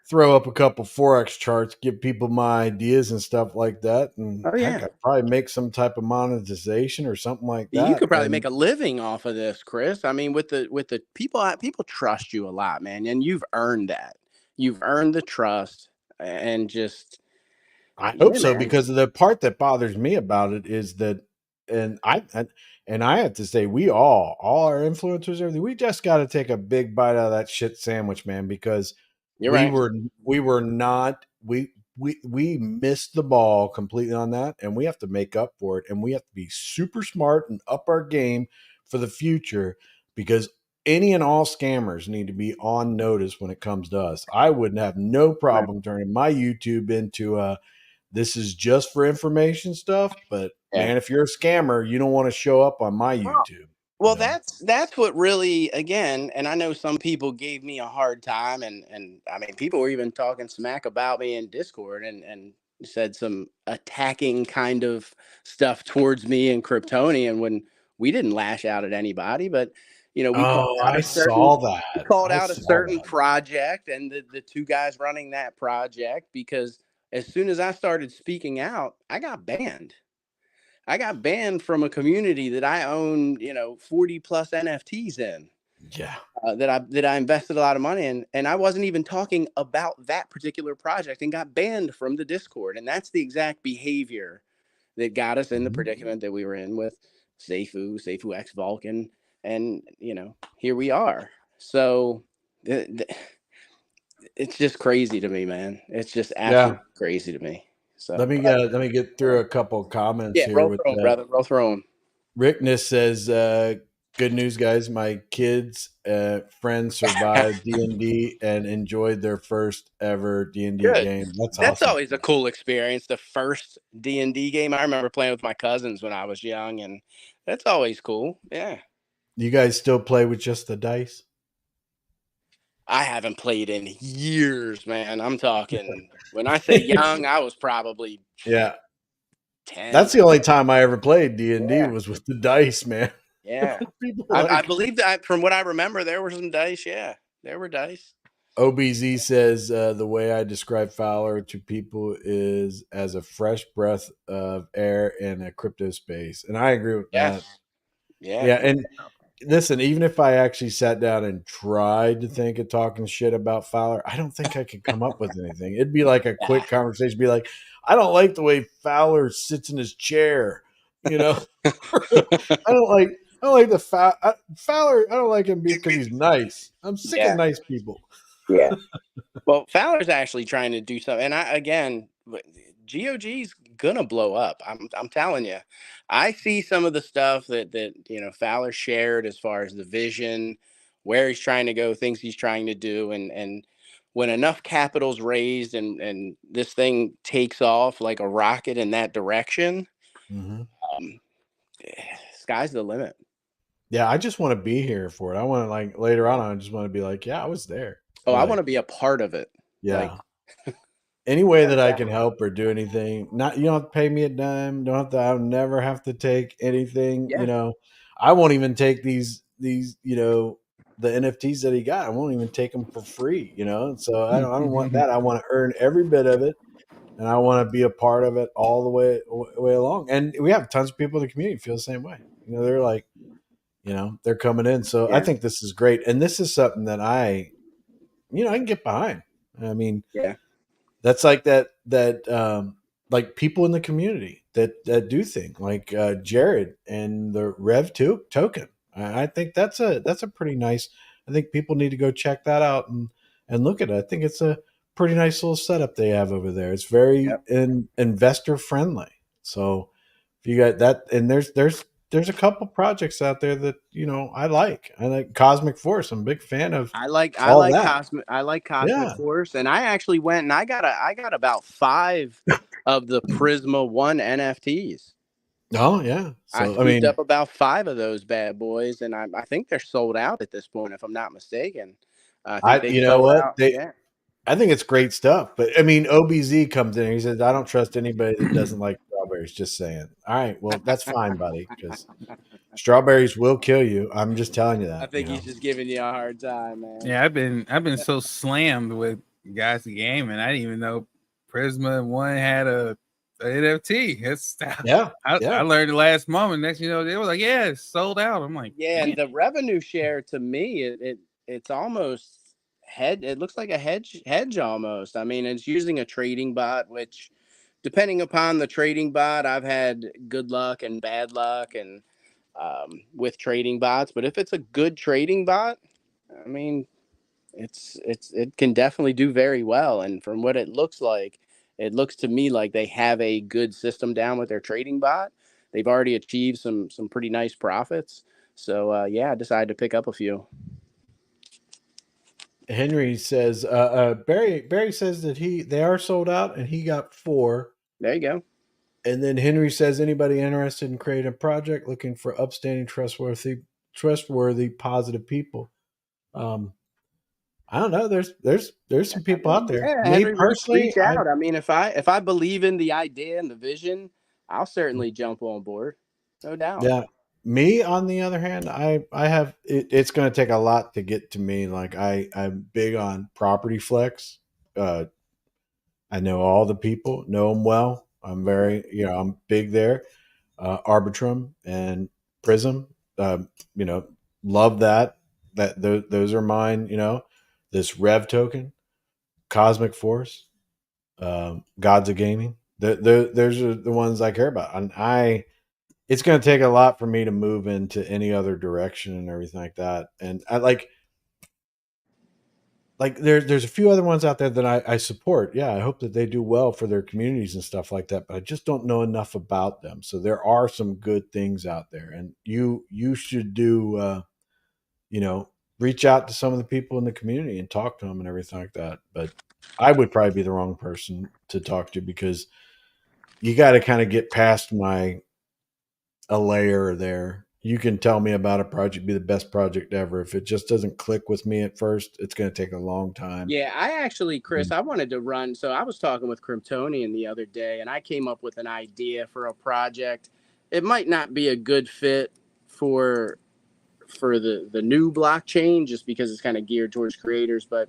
throw up a couple Forex charts, give people my ideas and stuff like that. And Oh heck, yeah. I'd probably make some type of monetization or something like You that. could probably make And a living off of this, Chris. I mean, with the people trust you a lot, man, and you've earned that. You've earned the trust, and just I hope yeah, so, man. because the part that bothers me about it is that, and I have to say, all our influencers, everything, we just got to take a big bite out of that shit sandwich, man, because You're right. we were not we missed the ball completely on that, and we have to make up for it, and we have to be super smart and up our game for the future, because any and all scammers need to be on notice when it comes to us. I wouldn't have no problem turning my YouTube into a, this is just for information stuff, but man, if you're a scammer, you don't want to show up on my YouTube. Well, You know? that's what really, again, and I know some people gave me a hard time, and I mean, people were even talking smack about me in Discord, and said some attacking kind of stuff towards me and Kryptonian when we didn't lash out at anybody, but you know, we called Oh, out I a saw that. certain project and the two guys running that project, because as soon as I started speaking out, I got banned. I got banned from a community that I own, you know, 40 plus NFTs in, Yeah. that I invested a lot of money in, and I wasn't even talking about that particular project, and got banned from the Discord. And that's the exact behavior that got us in the predicament that we were in with safuu X Vulcan, and you know, here we are. So it's just crazy to me, man. It's just absolutely crazy to me. So Let me get through a couple of comments here roll with through 'em, brother. Roll through 'em. Rickness says, good news, guys. My kids' friends survived D&D and enjoyed their first ever D&D Good. game. That's awesome. always a cool experience. The first D&D game, I remember playing with my cousins when I was young, and that's always cool. Yeah. You guys still play with just the dice? I haven't played in years, man. I'm talking, when I say young, I was probably Yeah. 10. That's the only time I ever played D&D Yeah. was with the dice, man. Yeah. People I believe that from what I remember, there were some dice. Yeah. There were dice. OBZ says, the way I describe Fowler to people is as a fresh breath of air in a crypto space. And I agree with that. Yeah. Yeah. And listen, even if I actually sat down and tried to think of talking shit about Fowler, I don't think I could come up with anything. It'd be like a quick conversation, be like, I don't like the way Fowler sits in his chair. You know, I don't like the Fowler. I don't like him because he's nice. I'm sick of nice people. Yeah. Well, Fowler's actually trying to do something, and GOG's gonna blow up. I'm telling you. I see some of the stuff that you know Fowler shared as far as the vision, where he's trying to go, things he's trying to do, and when enough capital's raised and this thing takes off like a rocket in that direction, sky's the limit. Yeah, I just want to be here for it. I want to, like, later on, I just want to be like, yeah, I was there. Oh, like, I want to be a part of it. Yeah. Like, any way that I can help or do anything. Not, you don't have to pay me a dime. Don't have to. I'll never have to take anything. Yeah. You know, I won't even take these. You know, the NFTs that he got. I won't even take them for free. You know, so I don't want that. I want to earn every bit of it, and I want to be a part of it all the way along. And we have tons of people in the community feel the same way. You know, they're like, you know, they're coming in. So I think this is great, and this is something that I can get behind. I mean, that's like that like people in the community that do things like Jared and the Rev token. I think that's a pretty nice. I think people need to go check that out and look at it. I think it's a pretty nice little setup they have over there. It's very investor friendly. So if you got that, and there's a couple projects out there that I like. Cosmic Force. I'm a big fan of. I like Cosmic Force, and I actually went and I got about 5 of the Prisma 1 NFTs. Oh yeah, so I scooped up about 5 of those bad boys, and I think they're sold out at this point, if I'm not mistaken. I think I think it's great stuff, but I mean, OBZ comes in and he says, "I don't trust anybody that doesn't like strawberries." Just saying. All right, well, that's fine, buddy, because strawberries will kill you. I'm just telling you that. I think he's just giving you a hard time, man. Yeah, I've been so slammed with guys to game, and I didn't even know Prisma 1 had a NFT. I learned the last moment. Next, they were like, "Yeah, it's sold out." I'm like, and the revenue share to me, it's almost it looks like a hedge almost. I mean, it's using a trading bot, which, depending upon the trading bot, I've had good luck and bad luck and with trading bots. But if it's a good trading bot, I mean, it can definitely do very well. And from what it looks like, it looks to me like they have a good system down with their trading bot. They've already achieved some pretty nice profits. So I decided to pick up a few. Henry says Barry says that they are sold out and he got 4. There you go. And then Henry says, anybody interested in creating a project looking for upstanding, trustworthy, positive people. I don't know. There's some people out there. Yeah, Me Henry, personally, reach out. I mean, if I believe in the idea and the vision, I'll certainly jump on board. No doubt. Yeah. Me, on the other hand, I have it's going to take a lot to get to me. Like I'm big on property flex. I know all the people, know them well. I'm very, I'm big there. Arbitrum and Prism, love that. Those are mine. This Rev token, Cosmic Force, Gods of Gaming. Those are the ones I care about, and it's going to take a lot for me to move into any other direction and everything like that. And I like there's a few other ones out there that I support. Yeah, I hope that they do well for their communities and stuff like that, but I just don't know enough about them. So there are some good things out there, and you should do, reach out to some of the people in the community and talk to them and everything like that. But I would probably be the wrong person to talk to, because you got to kind of get past a layer there. You can tell me about a project, be the best project ever. If it just doesn't click with me at first, it's going to take a long time. Yeah, I actually, Chris, I wanted to run. So I was talking with Kryptonian the other day, and I came up with an idea for a project. It might not be a good fit for the new blockchain, just because it's kind of geared towards creators. But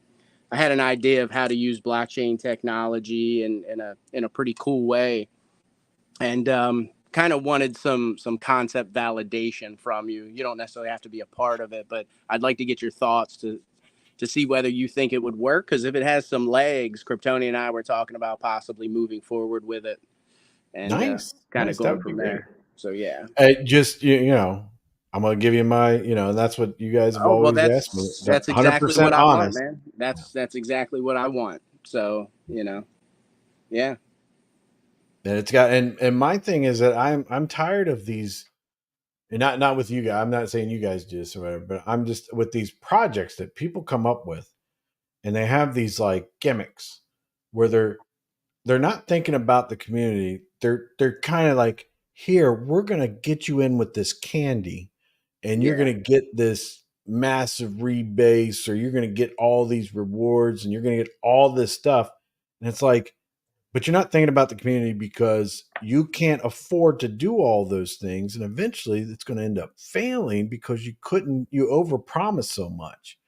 I had an idea of how to use blockchain technology in a pretty cool way, and kind of wanted some concept validation from you. You don't necessarily have to be a part of it, but I'd like to get your thoughts to see whether you think it would work. Because if it has some legs, Kryptonian and I were talking about possibly moving forward with it and kind of going from there. Great. So yeah, just I'm going to give you my, that's what you guys have always asked me. That's exactly what I want, man. That's exactly what I want. So, yeah. And it's got, and my thing is that I'm tired of these, and not with you guys. I'm not saying you guys do this or whatever, but I'm just with these projects that people come up with, and they have these like gimmicks where they're not thinking about the community. They're kind of like, here, we're gonna get you in with this candy, and you're gonna get this massive rebase, or you're gonna get all these rewards, and you're gonna get all this stuff. And it's like, but you're not thinking about the community because you can't afford to do all those things, and eventually it's going to end up failing because you overpromised so much.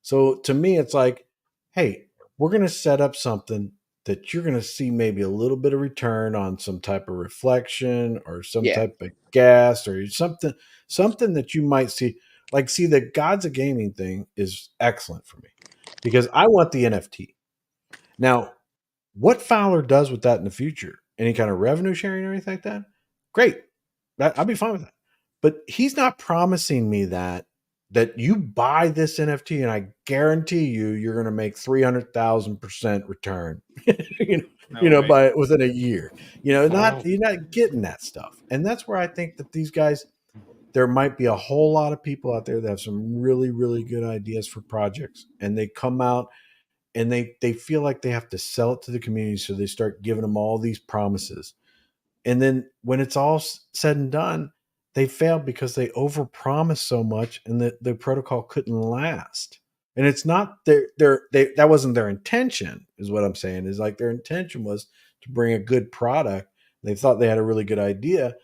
So to me, it's like, hey, we're going to set up something that you're going to see maybe a little bit of return on, some type of reflection or some type of gas or something that you might see. Like, see, the Gods of Gaming thing is excellent for me because I want the NFT. Now, what Fowler does with that in the future, any kind of revenue sharing or anything like that, great. I'll be fine with that. But he's not promising me that you buy this NFT and I guarantee you're going to make 300,000% return. By within a year. You're not getting that stuff. And that's where I think that these guys, there might be a whole lot of people out there that have some really, really good ideas for projects, and they come out and they feel like they have to sell it to the community, so they start giving them all these promises, and then when it's all said and done, they fail because they overpromised so much, and the protocol couldn't last. And it's not that wasn't their intention, is what I'm saying. Is like their intention was to bring a good product. They thought they had a really good idea,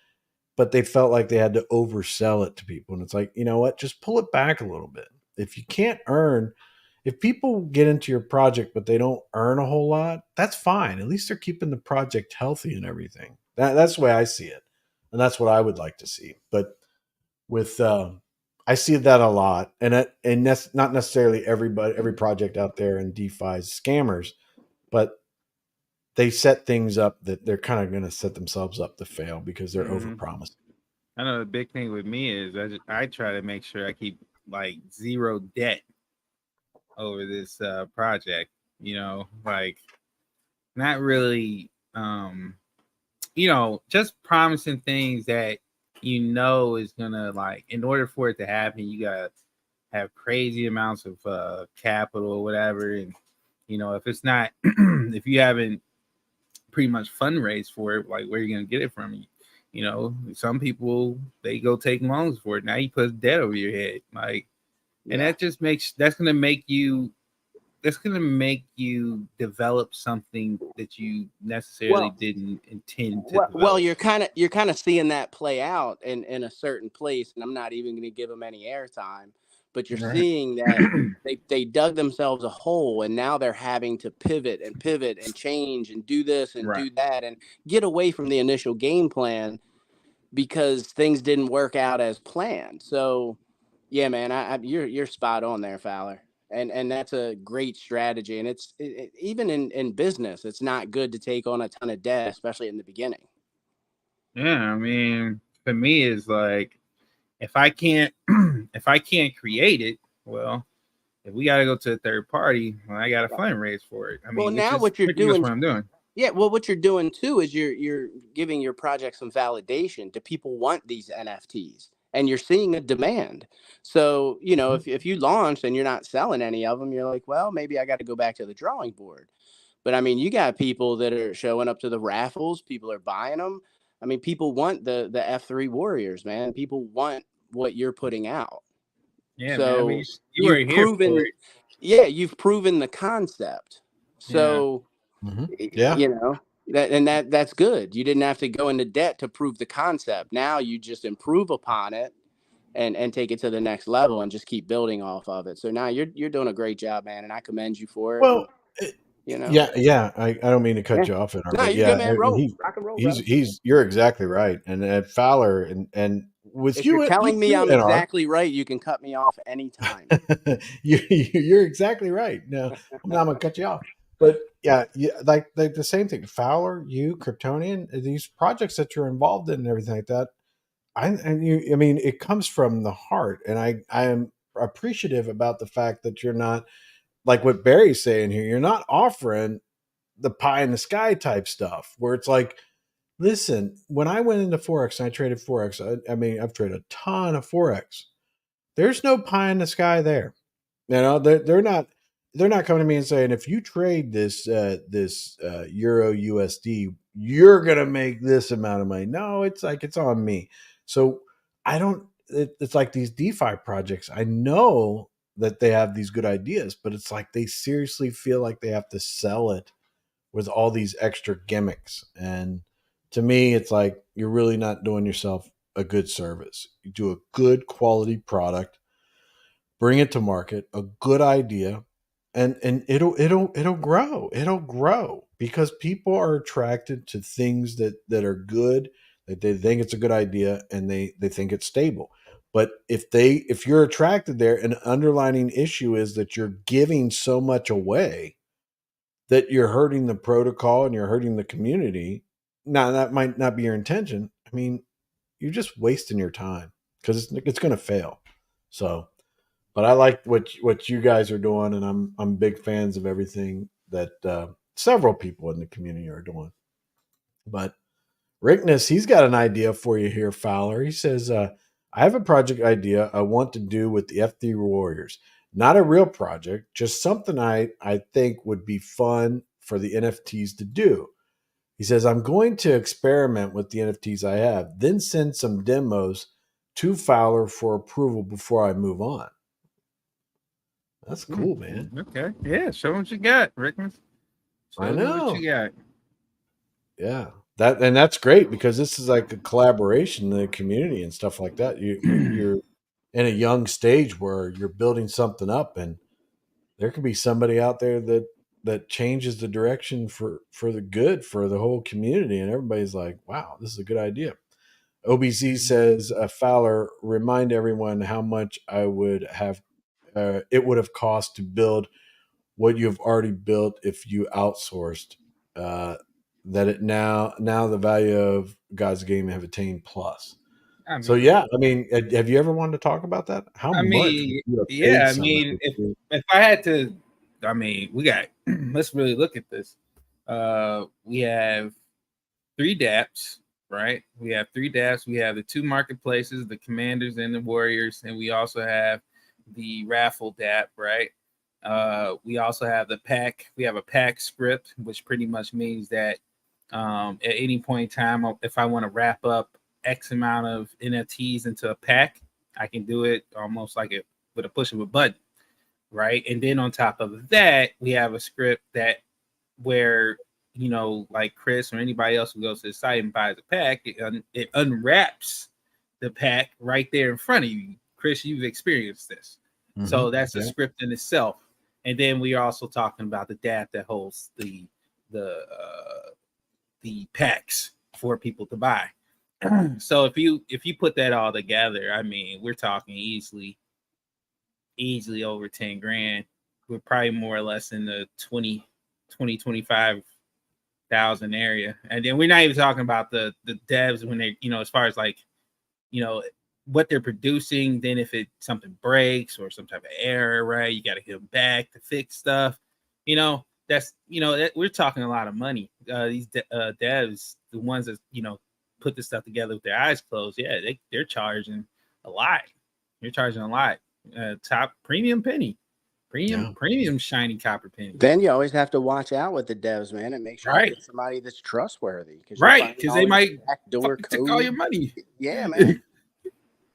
but they felt like they had to oversell it to people. And it's like, you know what, just pull it back a little bit. If you can't earn, if people get into your project but they don't earn a whole lot, that's fine. At least they're keeping the project healthy and everything. That's the way I see it, and that's what I would like to see. But with I see that a lot, and that's not necessarily every project out there in DeFi is scammers, but they set things up that they're kind of going to set themselves up to fail because they're overpromising. I know the big thing with me is I try to make sure I keep like zero debt over this project, like not really just promising things that is gonna, like, in order for it to happen, you gotta have crazy amounts of capital or whatever. And if it's not if you haven't pretty much fundraised for it, like, where are you gonna get it from? Some people, they go take loans for it. Now you put debt over your head, like, and that's gonna make you develop something that you necessarily didn't intend to develop. Well, you're kind of seeing that play out in a certain place, and I'm not even going to give them any airtime, but you're seeing that they dug themselves a hole, and now they're having to pivot and change and do this and do that and get away from the initial game plan because things didn't work out as planned. So, yeah, man, you're spot on there, Fowler. And that's a great strategy. And it's even in business, it's not good to take on a ton of debt, especially in the beginning. Yeah, I mean, for me, it's like, if I can't create it, well, if we got to go to a third party, well, I got to fundraise for it. I mean, now what you're doing, what I'm doing. Yeah, well, what you're doing too is you're giving your project some validation. Do people want these NFTs? And you're seeing a demand. So, if you launch and you're not selling any of them, you're like, well, maybe I got to go back to the drawing board. But I mean, you got people that are showing up to the raffles. People are buying them. I mean, people want the F3 Warriors, man. People want what you're putting out. Yeah, so man. I mean, you were here for it. Yeah, you've proven the concept. So, that's good. You didn't have to go into debt to prove the concept. Now you just improve upon it and take it to the next level and just keep building off of it. So now you're doing a great job, man, and I commend you for it. Well, yeah. I don't mean to cut you off, in no, you're good, man. Rock and roll, you're exactly right. And Fowler and with if you, you're telling me I'm exactly right, you can cut me off anytime. You're exactly right. No, I'm not gonna cut you off. But yeah, like the same thing. Fowler, you, Kryptonian, these projects that you're involved in and everything like that. I mean, it comes from the heart, and I am appreciative about the fact that you're not, like what Barry's saying here. You're not offering the pie in the sky type stuff where it's like, listen, when I went into Forex and I traded Forex, I mean, I've traded a ton of Forex. There's no pie in the sky there. They're not. they're not coming to me and saying, if you trade this Euro USD, you're gonna make this amount of money. No, it's like it's on me. So I don't. It's like these DeFi projects. I know that they have these good ideas, but it's like they seriously feel like they have to sell it with all these extra gimmicks. And to me, it's like you're really not doing yourself a good service. You do a good quality product, bring it to market, a good idea, and it'll grow. It'll grow because people are attracted to things that are good, that they think it's a good idea, and they think it's stable. But if you're attracted there, an underlining issue is that you're giving so much away that you're hurting the protocol and you're hurting the community. Now that might not be your intention. I mean, you're just wasting your time because it's going to fail. So, but I like what you guys are doing, and I'm big fans of everything that several people in the community are doing. But Rickness, he's got an idea for you here, Fowler. He says, I have a project idea I want to do with the F3 Warriors. Not a real project, just something I think would be fun for the NFTs to do. He says, I'm going to experiment with the NFTs I have, then send some demos to Fowler for approval before I move on. That's cool, man. Okay. Yeah. Show what you got, Rickman. I know. What you got. Yeah. That's great because this is like a collaboration in the community and stuff like that. You're in a young stage where you're building something up, and there could be somebody out there that changes the direction for the good for the whole community, and everybody's like, wow, this is a good idea. OBZ says, Fowler, remind everyone how much it would have cost to build what you've already built if you outsourced. That it now the value of God's game have attained plus. So yeah, I mean, have you ever wanted to talk about that? How much? Yeah, I mean, if I had to, I mean, we got. Let's really look at this. We have 3 dApps, right? We have 3 dApps. We have the 2 marketplaces, the Commanders and the Warriors, and we also have the Raffle dApp, right? We also have the pack. We have a pack script, which pretty much means that at any point in time, if I want to wrap up X amount of NFTs into a pack, I can do it almost like with a push of a button, right? And then on top of that, we have a script that where, you know, like Chris or anybody else who goes to the site and buys a pack, it unwraps the pack right there in front of you. Chris, you've experienced this. Mm-hmm. So that's a script in itself. And then we are also talking about the dApp that holds the packs for people to buy. So if you put that all together, I mean, we're talking easily over 10 grand. We're probably more or less in the 25,000 area. And then we're not even talking about the devs when they, you know, as far as like, you know, what they're producing. Then if something breaks or some type of error, right, you got to get them back to fix stuff. You know, that's, you know, we're talking a lot of money. These devs, the ones that, you know, put this stuff together with their eyes closed, yeah, they're charging a lot. You're charging a lot. Top premium penny, premium shiny copper penny. Then you always have to watch out with the devs, man, and make sure you get somebody that's trustworthy, right? Because they might backdoor take all your money. Yeah, man.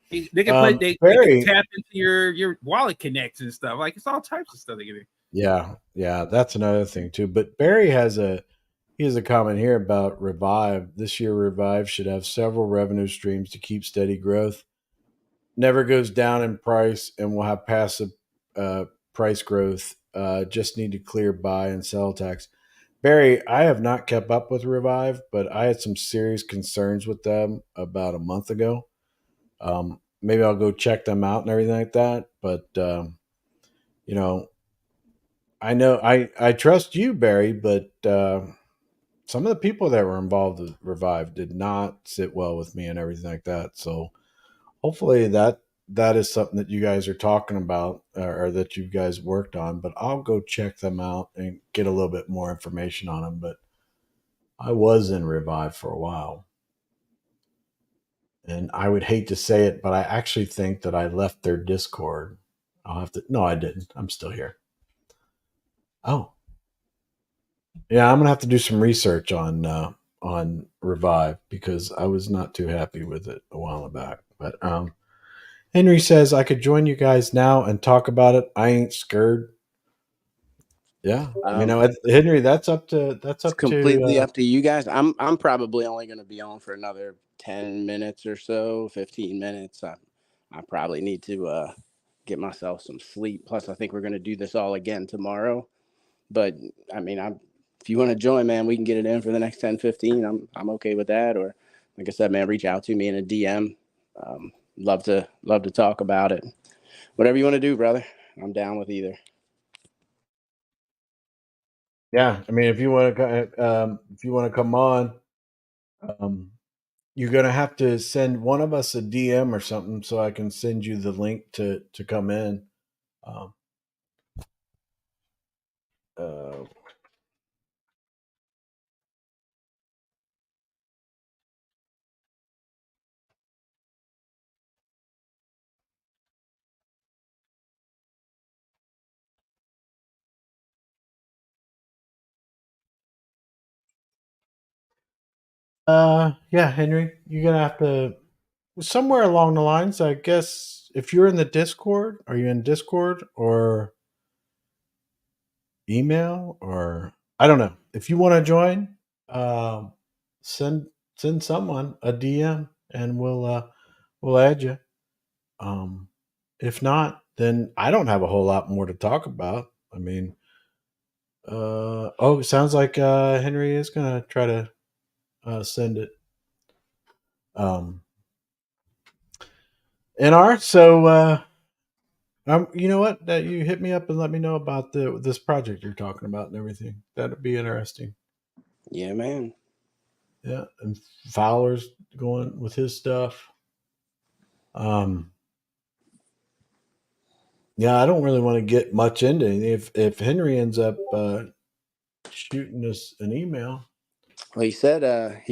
They can they can tap into your wallet connects and stuff. Like it's all types of stuff they can do. Yeah, that's another thing too. But Barry has a comment here about Revive. This year, Revive should have several revenue streams to keep steady growth. Never goes down in price and will have passive price growth. Just need to clear buy and sell tax. Barry, I have not kept up with Revive, but I had some serious concerns with them about a month ago. Maybe I'll go check them out and everything like that. But, you know I trust you, Barry, but some of the people that were involved with Revive did not sit well with me and everything like that. So hopefully that is something that you guys are talking about or that you guys worked on, but I'll go check them out and get a little bit more information on them. But I was in Revive for a while. And I would hate to say it, but I actually think that I left their Discord. No, I didn't. I'm still here. Oh, yeah. I'm gonna have to do some research on Revive because I was not too happy with it a while back. But Henry says I could join you guys now and talk about it. I ain't scared. Yeah, Henry, It's completely up to you guys. I'm probably only going to be on for another 10 minutes or so, 15 minutes. I probably need to get myself some sleep. Plus, I think we're going to do this all again tomorrow. But I mean, if you want to join, man, we can get it in for the next 10, 15. I'm okay with that. Or like I said, man, reach out to me in a DM. Love to talk about it. Whatever you want to do, brother. I'm down with either. Yeah, I mean, if you want to come on, you're gonna have to send one of us a DM or something so I can send you the link to come in. Um, uh, yeah, Henry, you're gonna have to somewhere along the lines. I guess if you're in the Discord, are you in Discord or email or I don't know. If you want to join, send someone a DM and we'll add you. If not, then I don't have a whole lot more to talk about. I mean, it sounds like Henry is gonna try to send it. NR, so you know what? That you hit me up and let me know about this project you're talking about and everything. That'd be interesting. Yeah, man. Yeah, and Fowler's going with his stuff. Yeah, I don't really want to get much into it. If Henry ends up shooting us an email. Well, he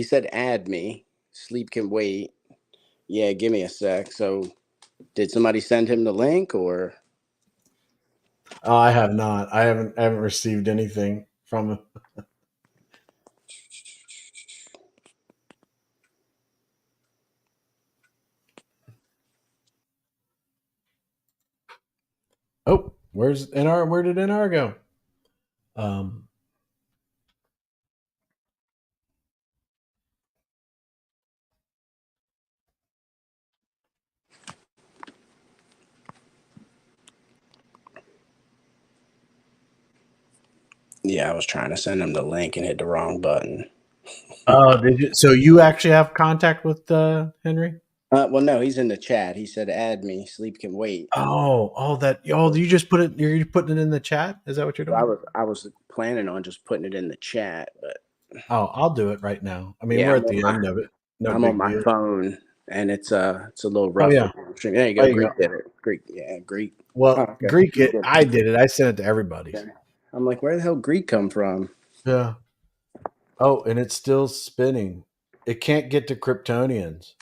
said add me. Sleep can wait. Yeah, give me a sec. So, did somebody send him the link or? Oh, I have not. I haven't received anything from him. Oh, where's NR? Where did NR go? Yeah, I was trying to send him the link and hit the wrong button. Oh, did you? So you actually have contact with Henry? Well, no, he's in the chat. He said add me. Sleep can wait. You just put it. You're putting it in the chat. Is that what you're doing? I was planning on just putting it in the chat, but I'll do it right now. I mean, yeah, we're at the end of it. No I'm on big my deal. phone, and it's a little Oh rough. yeah. There you go. There you Greek go. did it. Greek, yeah, Greek. Well, Oh, okay. Greek it. I did it. I sent it to everybody. Okay. I'm like, where the hell Greek come from? Yeah. Oh, and it's still spinning. It can't get to Kryptonians.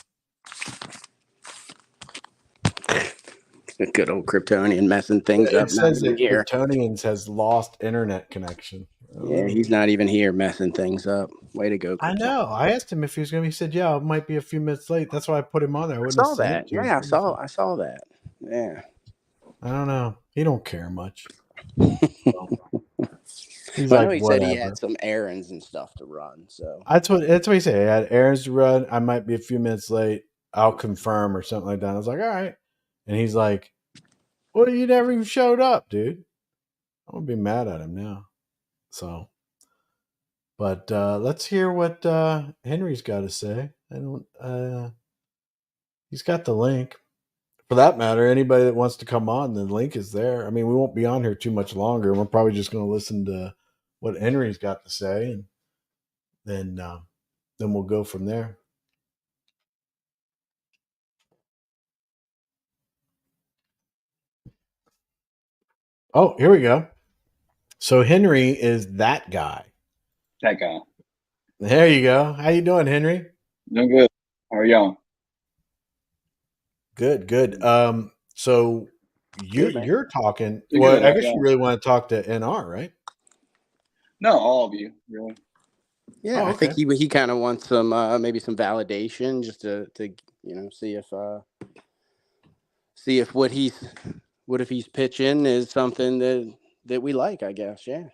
Good old Kryptonian messing things up. It Not says even that here. Kryptonians has lost internet connection. Yeah, he's not even here messing things up. Way to go, I Kryptonian. know. I asked him if he was going to. He said, "Yeah, it might be a few minutes late." That's why I put him on there. I I wouldn't have saw sent that. it to him. Yeah, I saw that. Yeah. I don't know. He don't care much. He's Well, I like, know he said he whatever. had some errands and stuff to run. So That's what he said. I had errands to run. I might be a few minutes late. I'll confirm or something like that. I was like, all right. And he's like, well, you never even showed up, dude. I'm gonna be mad at him now. So, but let's hear what Henry's got to say. I don't. He's got the link. For that matter, anybody that wants to come on, the link is there. I mean, we won't be on here too much longer. We're probably just going to listen to what Henry's got to say, and then we'll go from there. Oh, here we go. So Henry is that guy. That guy. There you go. How you doing, Henry? Doing good. How are y'all? Good. So you're talking. You're Well, good, I guess yeah. you really want to talk to NR, right? No, all of you, really. Yeah, Oh, I think okay. he kind of wants some maybe some validation just to see if what he's pitching is something that we like, I guess. Yeah.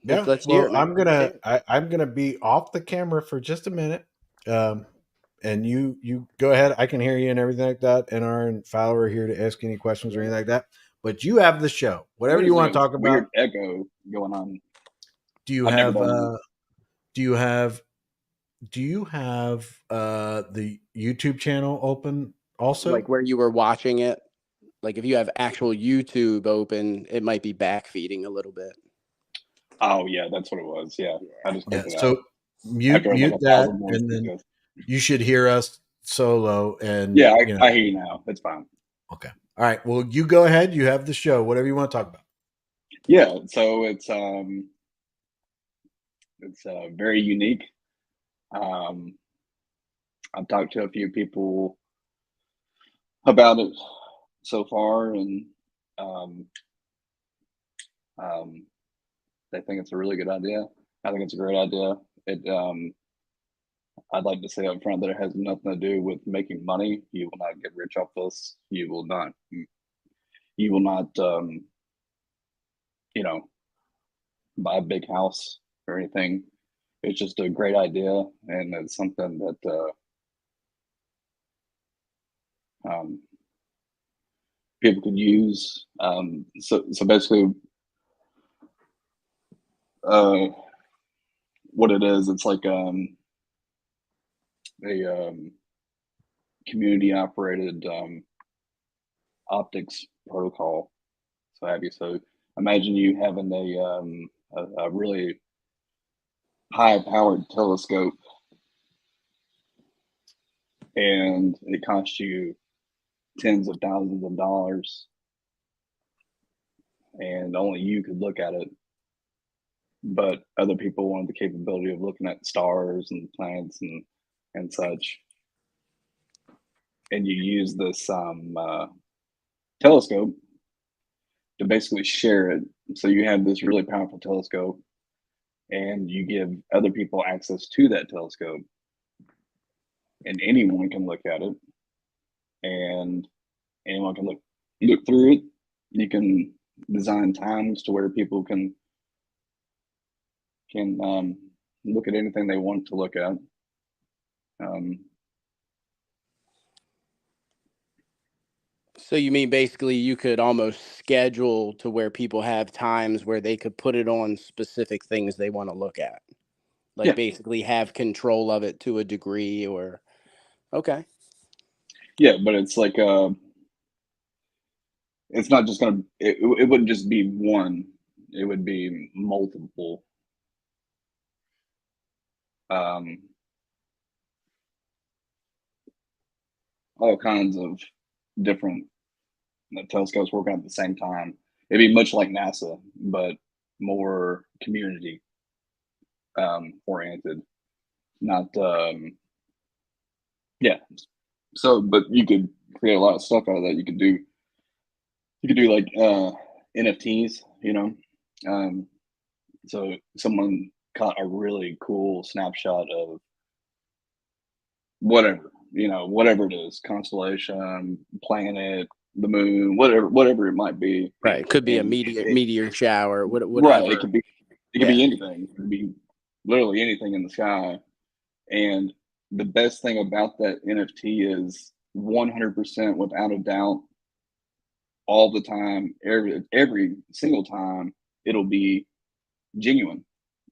Yeah. Let's hear Well, it, man. Let's hear it. I'm gonna be off the camera for just a minute. And you go ahead. I can hear you and everything like that. And our Fowler are here to ask any questions or anything like that. But you have the show. Whatever There's you like want to a talk weird about. echo going on. Do you I've never have done that. do you have the YouTube channel open also? Like where you were watching it. Like if you have actual YouTube open, it might be backfeeding a little bit. Oh yeah, that's what it was. Yeah, I just Yeah. clicked it out. So mute After like mute a that, thousand and voices. then you should hear us solo. And Yeah, you know. I hear you now. That's fine. Okay. All right. Well, you go ahead. You have the show. Whatever you want to talk about. Yeah, so it's very unique. I've talked to a few people about it so far, and they think it's a really good idea. I think it's a great idea. I'd like to say up front that it has nothing to do with making money. You will not get rich off this. You will not, buy a big house or anything. It's just a great idea, and it's something that people could use. So basically, what it is, it's like a community operated optics protocol. So have you? So imagine you having a really high powered telescope, and it costs you tens of thousands of dollars, and only you could look at it. But other people wanted the capability of looking at stars and planets and such. And you use this telescope to basically share it. So you have this really powerful telescope, and you give other people access to that telescope, and anyone can look at it, and anyone can look through it. You can design times to where people can look at anything they want to look at. So you mean basically you could almost schedule to where people have times where they could put it on specific things they want to look at, like Yeah. basically have control of it to a degree, or okay. Yeah, but it's like it's not just gonna. It wouldn't just be one. It would be multiple. All kinds of different telescopes working at the same time. It'd be much like NASA, but more community oriented. Not yeah. So, but you could create a lot of stuff out of that. You could do like NFTs, so someone caught a really cool snapshot of whatever it is, constellation, planet, the moon, whatever it might be. Right. It could be a And meteor shower, whatever. right, it could be Yeah. anything. It could be literally anything in the sky. And the best thing about that NFT is 100% without a doubt, all the time, every single time, it'll be genuine.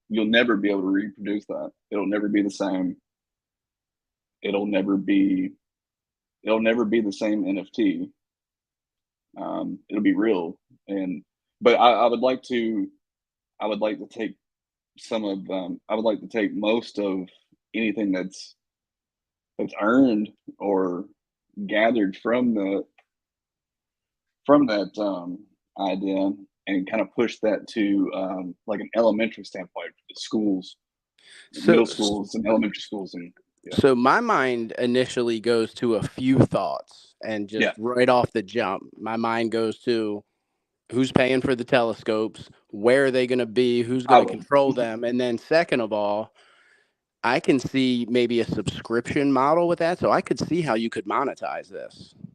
You'll never be able to reproduce that. It'll never be the same. It'll never be the same NFT. It'll be real. But I would like to take I would like to take most of anything that's earned or gathered from that idea, and kind of push that to like an elementary standpoint, schools, middle schools and elementary schools. And so my mind initially goes to a few thoughts, and just right off the jump, my mind goes to, who's paying for the telescopes, where are they going to be, who's going to control them, and then second of all, I can see maybe a subscription model with that. So I could see how you could monetize this. I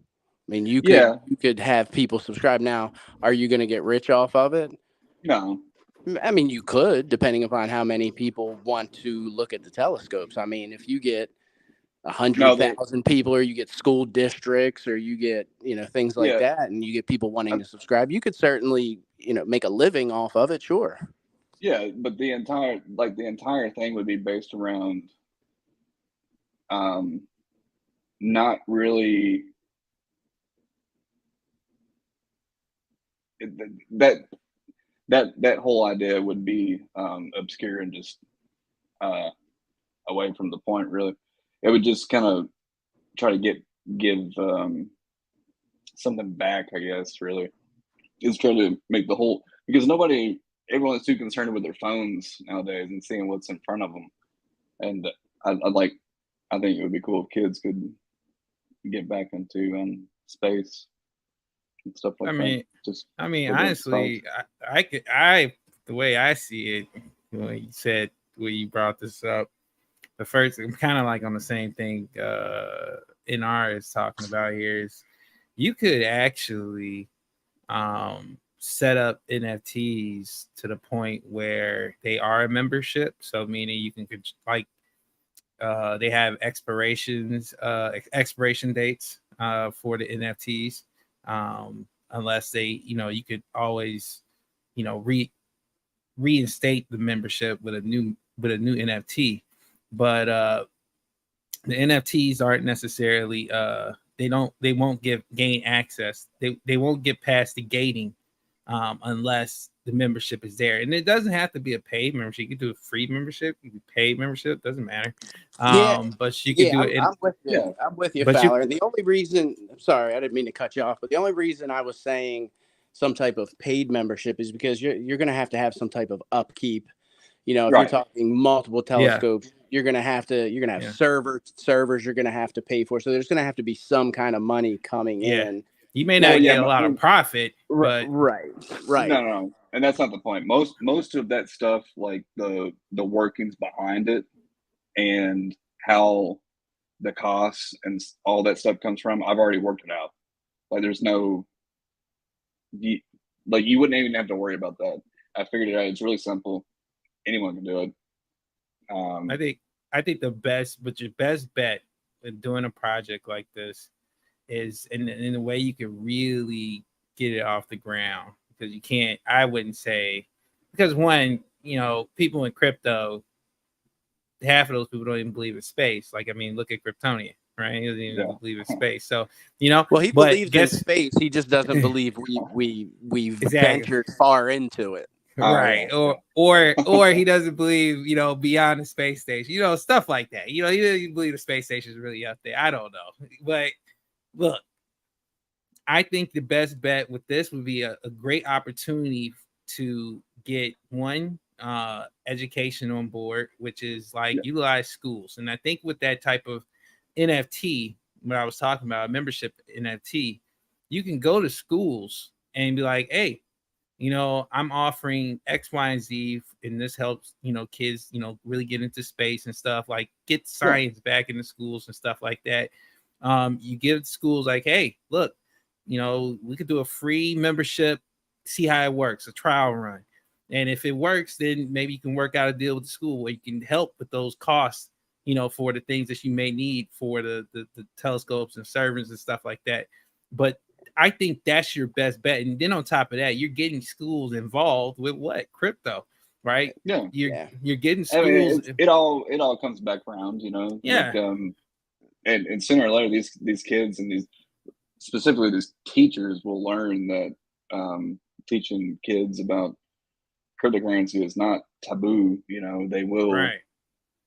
mean, you could have people subscribe. Now, are you going to get rich off of it? No. I mean, you could, depending upon how many people want to look at the telescopes. I mean, if you get 100,000 people, or you get school districts, or you get, things like that, and you get people wanting to subscribe, you could certainly, make a living off of it. Sure. Yeah, but the entire thing would be based around, not really that whole idea would be obscure and just away from the point. Really, it would just kind of try to give something back. I guess really, is trying to make the whole, because everyone's too concerned with their phones nowadays and seeing what's in front of them. And I think it would be cool if kids could get back into space and stuff like that. Honestly, the way I see it, when you brought this up, the first, I'm kind of like on the same thing NR is talking about here, is you could actually set up NFTs to the point where they are a membership. So meaning you can they have expiration dates for the NFTs. Unless they, you could always, reinstate the membership with a new NFT. But the NFTs aren't necessarily they won't gain access. They won't get past the gating unless the membership is there. And it doesn't have to be a paid membership. You can do a free membership, you can pay membership, doesn't matter. But you can do it. I'm with you, Fowler. The only reason, sorry, I didn't mean to cut you off, but the only reason I was saying some type of paid membership is because you're going to have some type of upkeep. If you're talking multiple telescopes, you're going to have servers you're going to have to pay for. So there's going to have to be some kind of money coming in. You may not get a lot of profit, but right. No, and that's not the point. Most of that stuff, like the workings behind it and how the costs and all that stuff comes from, I've already worked it out. Like there's you wouldn't even have to worry about that. I figured it out. It's really simple. Anyone can do it. I think your best bet in doing a project like this is in a way you can really get it off the ground, because you can't. I wouldn't say, because one, people in crypto, half of those people don't even believe in space. Look at Kryptonian, right? He doesn't even believe in space. So well, he believes in space. He just doesn't believe we've ventured far into it. Right. Or he doesn't believe, beyond the space station, stuff like that. He doesn't believe the space station is really up there. I don't know. But look, I think the best bet with this would be a great opportunity to get one education on board, which is utilize schools. And I think with that type of NFT, what I was talking about, a membership NFT, you can go to schools and be like, hey, I'm offering X, Y, and Z, and this helps, kids, really get into space and stuff, get science back into schools and stuff like that. You give schools hey, look, we could do a free membership, see how it works, a trial run. And if it works, then maybe you can work out a deal with the school where you can help with those costs, for the things that you may need for the telescopes and servers and stuff like that. But I think that's your best bet. And then on top of that, you're getting schools involved with what? Crypto, right? Yeah. You're getting schools. It all comes back around, Yeah. And sooner or later, these kids and specifically these teachers will learn that teaching kids about cryptocurrency is not taboo. They will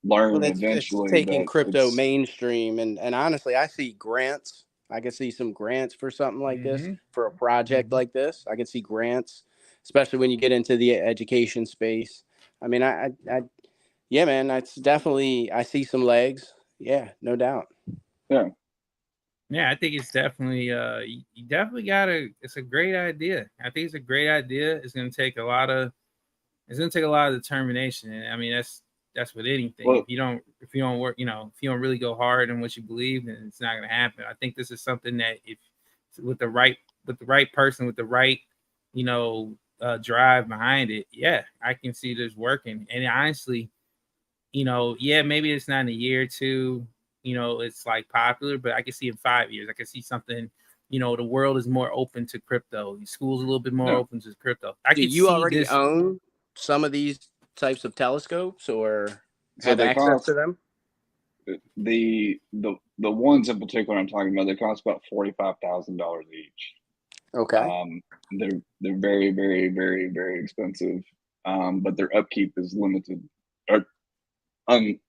learn eventually. It's taking crypto mainstream, and honestly, I see grants. I could see some grants for something like this, for a project like this. I could see grants, especially when you get into the education space. I mean, yeah, man, that's definitely, I see some legs. Yeah, no doubt. Yeah. Yeah, I think it's definitely you definitely gotta. It's a great idea. I think it's a great idea. It's gonna take a lot of determination. And I mean that's with anything. Well, If you don't work, if you don't really go hard in what you believe, then it's not gonna happen. I think this is something that if with the right person with the right, drive behind it, yeah, I can see this working. And honestly, yeah, maybe it's not in a year or two, it's like popular, but I can see in 5 years, I can see something, the world is more open to crypto. School's a little bit more open to crypto. Do you already own some of these types of telescopes or have access to them? The ones in particular I'm talking about, they cost about $45,000 each. Okay. They're very, very, very, very expensive. But their upkeep is limited, or unlimited.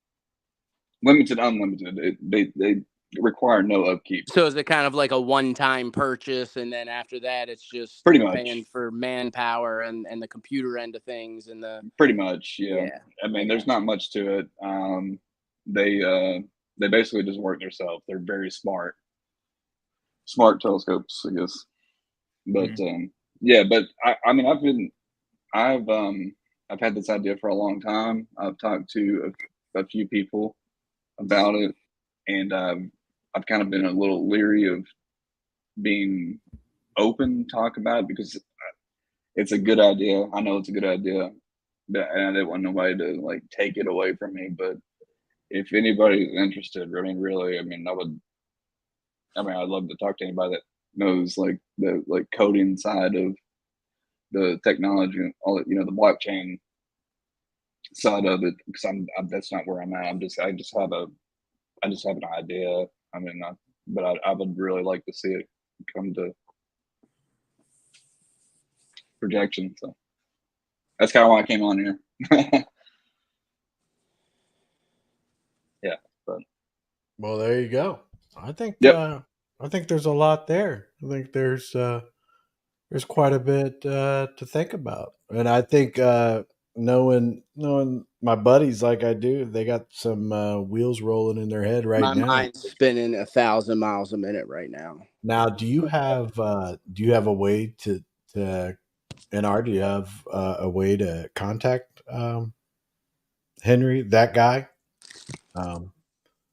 They require no upkeep. So is it kind of like a one-time purchase, and then after that, it's just pretty much paying for manpower and the computer end of things and the pretty much, yeah. I mean, there's not much to it. They basically just work themselves. They're very smart telescopes, I guess. But yeah, but I mean, I've had this idea for a long time. I've talked to a few people about it, and I've kind of been a little leery of being open to talk about it because it's a good idea. I know it's a good idea, and I didn't want nobody to like take it away from me. But if anybody's interested, I mean, really, I mean, I'd love to talk to anybody that knows like the coding side of the technology and all that, the blockchain side of it, because that's not where I'm at. I just have an idea. I mean, but I would really like to see it come to projection. So that's kind of why I came on here. Yeah, but well, there you go. I think I think there's a lot there. I think there's quite a bit to think about, and I think knowing my buddies like I do, they got some wheels rolling in their head right My now. mind's spinning 1,000 miles a minute right now. Now, do you have a way to NR? Do you have a way to contact Henry, that guy?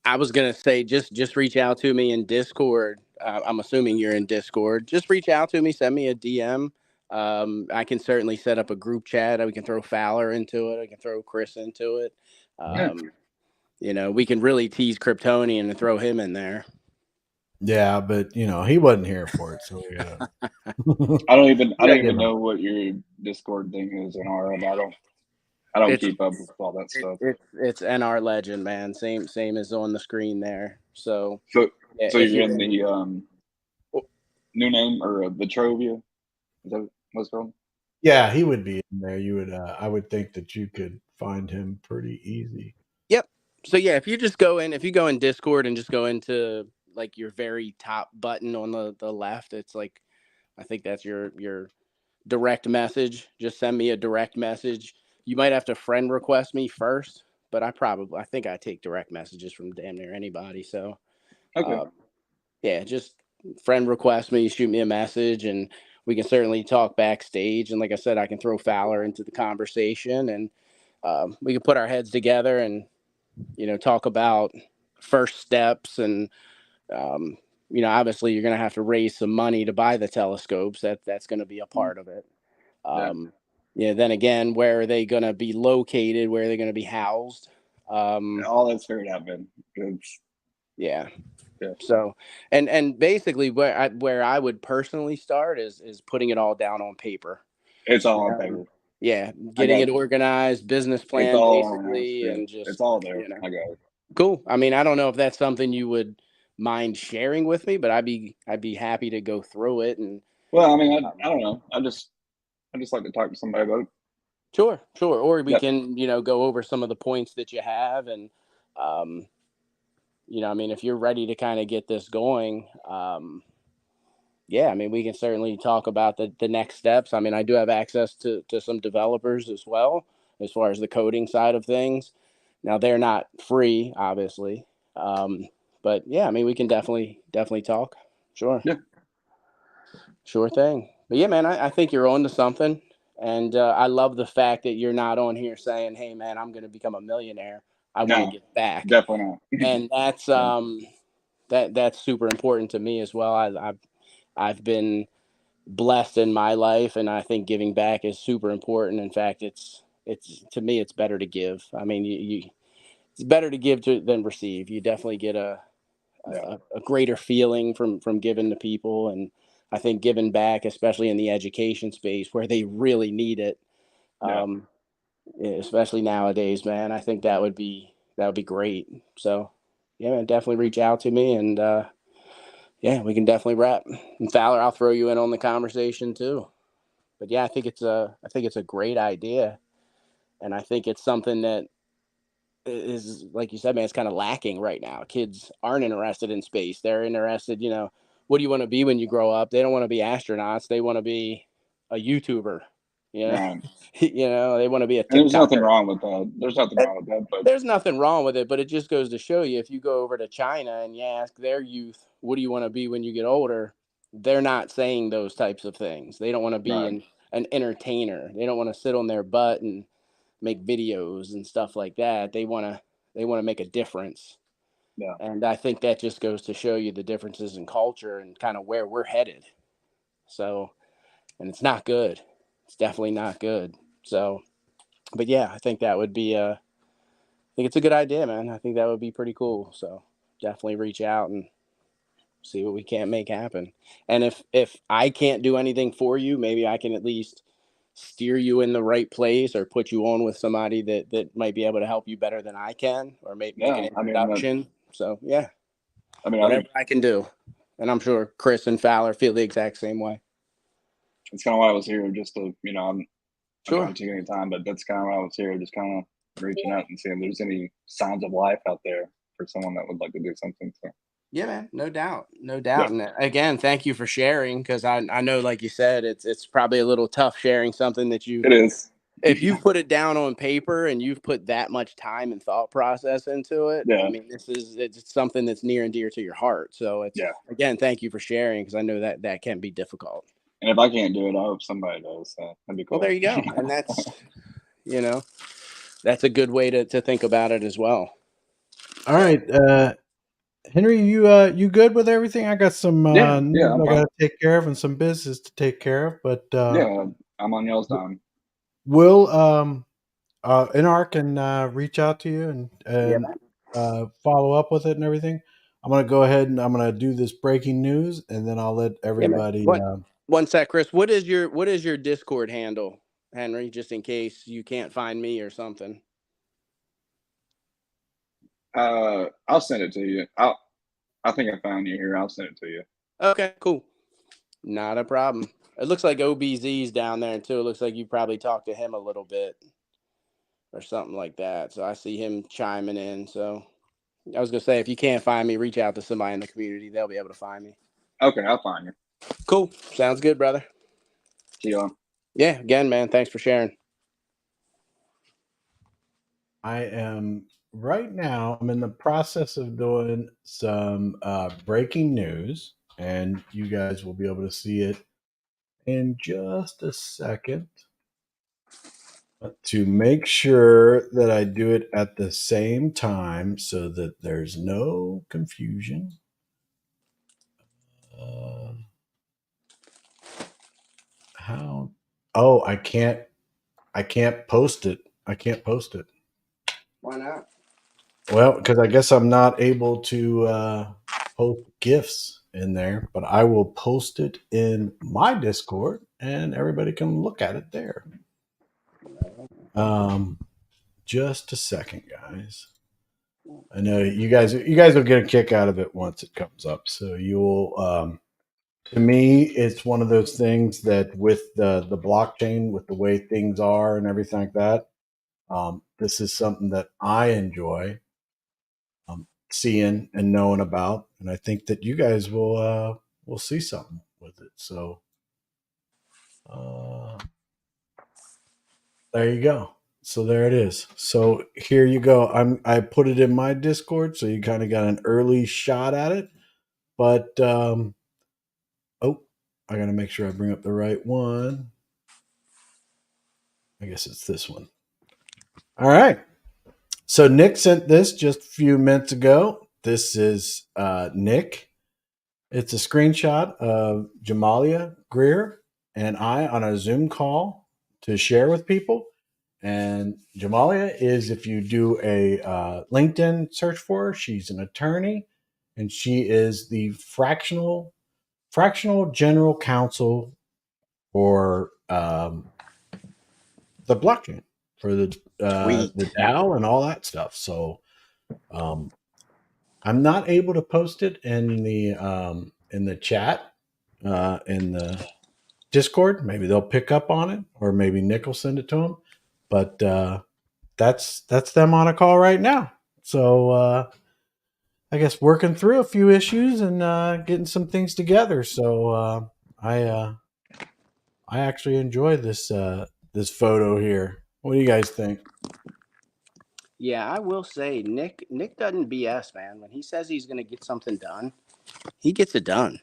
I was gonna say just reach out to me in Discord. I'm assuming you're in Discord. Just reach out to me, send me a DM. I can certainly set up a group chat. We can throw Fowler into it. I can throw Chris into it. We can really tease Kryptonian and throw him in there. Yeah, but he wasn't here for it, so yeah. I don't even know what your Discord thing is, and I don't keep up with all that stuff. It's NR Legend, man. Same as on the screen there. So you're in the new name or Vitrovia? Is that what's it called? Yeah, he would be in there. You would. I would think that you could find him pretty easy. Yep. So yeah, if you go in Discord and just go into like your very top button on the left, it's like, I think that's your direct message. Just send me a direct message. You might have to friend request me first, but I think I take direct messages from damn near anybody. So, okay. Yeah, just friend request me, shoot me a message, and we can certainly talk backstage. And like I said, I can throw Fowler into the conversation, and we can put our heads together and talk about first steps. And obviously you're going to have to raise some money to buy the telescopes. That's going to be a part of it. Then again, where are they going to be located? Where are they going to be housed? All that's figured out, man. Yeah. So, and basically where I would personally start is putting it all down on paper. It's all on paper. Yeah, getting it organized, business plan, basically, and just it's all there. I got it. Cool. I mean, I don't know if that's something you would mind sharing with me, but I'd be happy to go through it. And well, I mean, I don't know. I just like to talk to somebody about it. Sure. Or we can go over some of the points that you have, and I mean, if you're ready to kind of get this going, I mean, we can certainly talk about the next steps. I mean, I do have access to some developers as well, as far as the coding side of things. Now, they're not free, obviously, But yeah, I mean, we can definitely talk. Sure. Yeah. Sure thing. But yeah, man, I think you're on to something. And I love the fact that you're not on here saying, hey, man, I'm going to become a millionaire. I want to No, give back. definitely not. And that's that's super important to me as well. I've been blessed in my life, and I think giving back is super important. In fact, it's to me, it's better to give. I mean, it's better to give than receive. You definitely get a greater feeling from giving to people, and I think giving back, especially in the education space where they really need it, Yeah. especially nowadays, man. I think that would be great. So, yeah, man, definitely reach out to me, and yeah, we can definitely wrap. And Fowler, I'll throw you in on the conversation too. But yeah, I think it's a great idea, and I think it's something that is, like you said, man, it's kind of lacking right now. Kids aren't interested in space. They're interested, what do you want to be when you grow up? They don't want to be astronauts. They want to be a YouTuber. Right. They want to be a And there's nothing TikToker. wrong with that. There's nothing wrong with that. But There's nothing wrong with it, but it just goes to show you, if you go over to China and you ask their youth, what do you want to be when you get older? They're not saying those types of things. They don't want to be right. an entertainer. They don't want to sit on their butt and make videos and stuff like that. They want to make a difference. Yeah. And I think that just goes to show you the differences in culture and kind of where we're headed. So, and it's not good. It's definitely not good. So, but yeah, I think that would be I think it's a good idea, man. I think that would be pretty cool. So definitely reach out and see what we can't make happen. And if I can't do anything for you, maybe I can at least steer you in the right place or put you on with somebody that might be able to help you better than I can, or make an Yeah. introduction. So yeah, I whatever think I can do. And I'm sure Chris and Fowler feel the exact same way. it's kind of why I was here, just to, I'm Sure. not taking any time, but that's kind of why I was here, just kind of reaching out and seeing if there's any signs of life out there for someone that would like to do something. So Yeah, man, no doubt, no yeah. doubt. And again, thank you for sharing, because I know, like you said, it's probably a little tough sharing something that It is. if you put it down on paper and you've put that much time and thought process into it. Yeah. I mean, it's something that's near and dear to your heart. So it's, Yeah. again, thank you for sharing, because I know that can be difficult. And if I can't do it, I hope somebody does. So that'd be cool. Well, there you go. And that's, that's a good way to think about it as well. All right, Henry, you good with everything? I got some news I'm I fine. got to take care of and some business to take care of. But Yeah, I'm on y'all's time. we'll Inark can reach out to you and follow up with it and everything. I'm gonna go ahead and I'm gonna do this breaking news, and then I'll let everybody. One sec, Chris. What is your Discord handle, Henry? Just in case you can't find me or something. I'll send it to you. I think I found you here. I'll send it to you. Okay, cool. Not a problem. It looks like OBZ's down there too. It looks like you probably talked to him a little bit or something like that. So I see him chiming in. So I was gonna say, if you can't find me, reach out to somebody in the community. They'll be able to find me. Okay, I'll find you. Cool. Sounds good, brother. See y'all. Yeah, again, man. Thanks for sharing. I am right now. I'm in the process of doing some breaking news, and you guys will be able to see it in just a second. But to make sure that I do it at the same time so that there's no confusion. How? Oh, I can't post it. I can't post it. Why not? Well, because I guess I'm not able to post GIFs in there, but I will post it in my Discord, and everybody can look at it there. Just a second, guys. I know you guys will get a kick out of it once it comes up. So you'll. To me, it's one of those things that with the blockchain, with the way things are and everything like that, this is something that I enjoy seeing and knowing about, and I think that you guys will see something with it. So there you go. So there it is. So here you go. I put it in my Discord, so you kind of got an early shot at it. But oh, I gotta make sure I bring up the right one. I guess it's this one. All right. So Nick sent this just a few minutes ago. This is Nick. It's a screenshot of Jamalia Greer and I on a Zoom call to share with people. And Jamalia is, if you do a LinkedIn search for her, she's an attorney, and she is the fractional general counsel for the blockchain, for the DAO and all that stuff. So I'm not able to post it in the chat in the Discord. Maybe they'll pick up on it, or maybe Nick will send it to them. But that's them on a call right now. So I guess working through a few issues and getting some things together. So I actually enjoy this this photo here. What do you guys think? Yeah, I will say Nick doesn't BS, man. When he says he's going to get something done, he gets it done.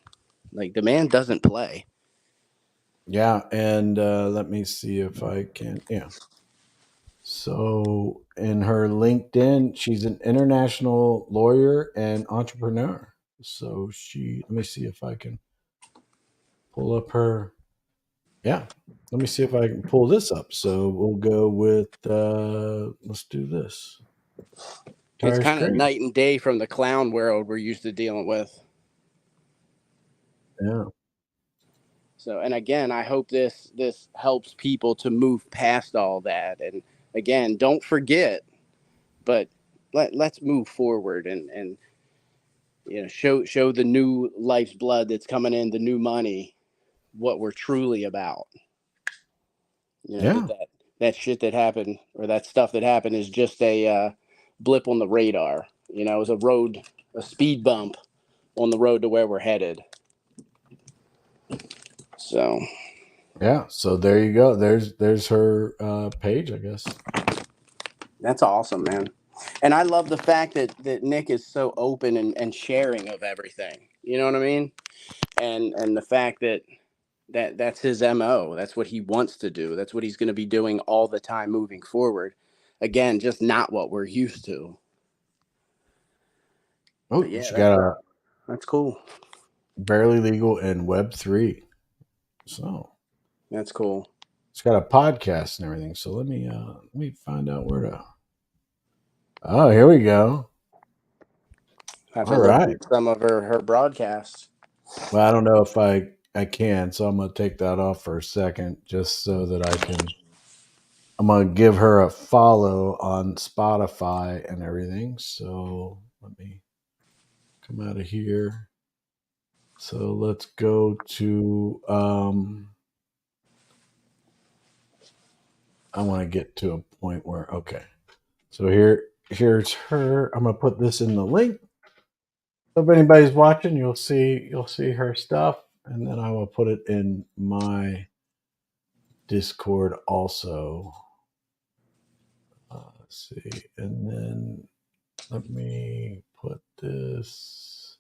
Like, the man doesn't play. Yeah, and let me see if I can. Yeah. So in her LinkedIn, she's an international lawyer and entrepreneur. So let me see if I can pull up her. Yeah, let me see if I can pull this up. So we'll go with, let's do this. It's Entire kind of screen. night and day from the clown world we're used to dealing with. Yeah. So, and again, I hope this helps people to move past all that. And again, don't forget, but let's move forward and you know, show the new life's blood that's coming in, the new money, what we're truly about. You know, Yeah. that shit that happened, or that stuff that happened, is just a blip on the radar. You know, it was a speed bump on the road to where we're headed. So Yeah. So there you go. There's her page, I guess. that's awesome, man. And I love the fact that Nick is so open and sharing of everything. You know what I mean? And the fact that's his MO. That's what he wants to do. That's what he's going to be doing all the time moving forward. Again, just not what we're used to. Oh, But yeah, she got that's cool. Barely Legal and Web3. So That's cool. it's got a podcast and everything. So let me find out where to. Oh, here we go. Have to All listen right. to some of her broadcasts. Well, I don't know if I can, so I'm gonna take that off for a second, just so that I can. I'm gonna give her a follow on Spotify and everything. So let me come out of here. So let's go to. I want to get to a point where okay. So here's her. I'm gonna put this in the link. So if anybody's watching, you'll see her stuff, and then I will put it in my Discord also. Let's see, and then let me put this.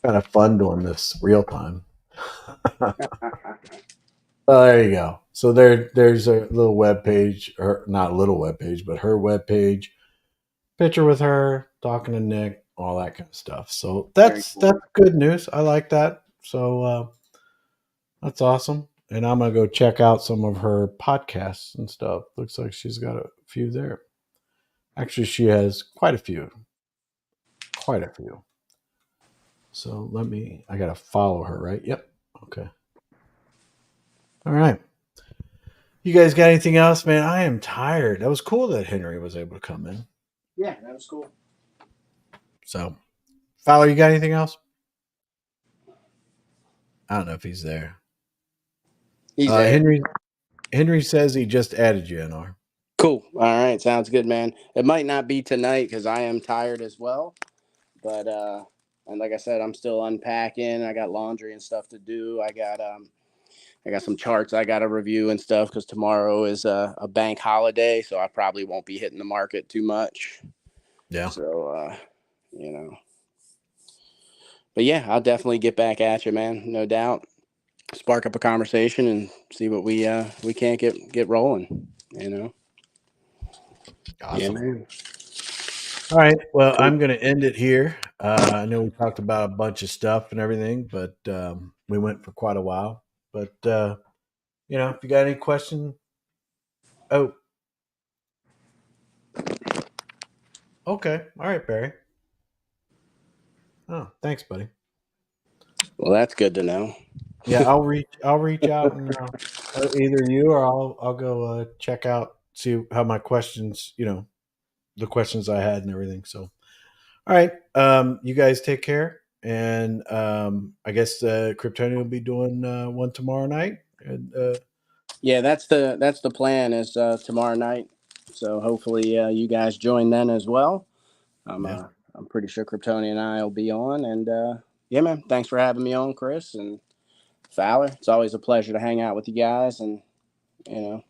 Kind of fun doing this real time. Oh, there you go. So there's a little web page, or not a little web page, but her web page. Picture with her talking to Nick, all that kind of stuff. So that's good news. I like that. So that's awesome. And I'm gonna go check out some of her podcasts and stuff. Looks like she's got a few there. Actually, she has quite a few. Quite a few. So I gotta follow her, right? Yep. Okay. All right. You guys got anything else, man? I am tired. That was cool that Henry was able to come in. Yeah, that was cool. So, Fowler, you got anything else? I don't know if he's there. He's there. Henry says he just added you, NR. Cool. All right, sounds good, man. It might not be tonight because I am tired as well. But and like I said, I'm still unpacking. I got laundry and stuff to do. I got I got some charts I got to review and stuff because tomorrow is a bank holiday, so I probably won't be hitting the market too much. Yeah. So, you know, but yeah, I'll definitely get back at you, man. No doubt. Spark up a conversation and see what we can't get rolling. You know. Awesome. Yeah. All right. Well, I'm going to end it here. I know we talked about a bunch of stuff and everything, but we went for quite a while. But you know, if you got any questions, oh, okay, all right, Barry. Oh, thanks, buddy. Well, that's good to know. Yeah, I'll reach out and either you or I'll go check out, see how my questions, you know, the questions I had and everything. So, all right, you guys take care, and I guess Kryptonian will be doing one tomorrow night. And Yeah, that's the plan is tomorrow night. So hopefully you guys join then as well. yeah, I'm pretty sure Kryptonian and I will be on. And yeah, man, thanks for having me on, Chris and Fowler. It's always a pleasure to hang out with you guys. And you know,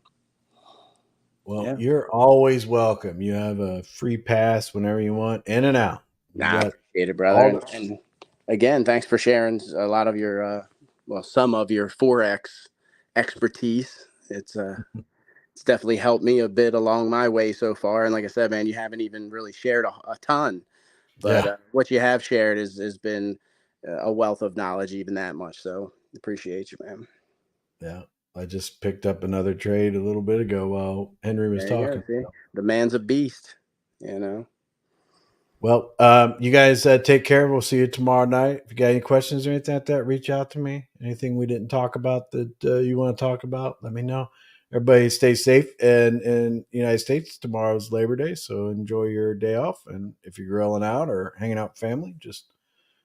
well, yeah. you're always welcome. You have a free pass whenever you want, in and out. You Nah, I got appreciate it, brother. all And again, thanks for sharing a lot of your, some of your Forex expertise. It's definitely helped me a bit along my way so far. And like I said, man, you haven't even really shared a ton, but yeah, what you have shared has been a wealth of knowledge, even that much. So appreciate you, man. yeah. I just picked up another trade a little bit ago while Henry was There you talking. go. See, the man's a beast, you know. Well, you guys take care. We'll see you tomorrow night. If you got any questions or anything like that, reach out to me. Anything we didn't talk about that you want to talk about, let me know. Everybody stay safe. And in the United States, tomorrow's Labor Day, so enjoy your day off. And if you're grilling out or hanging out with family, just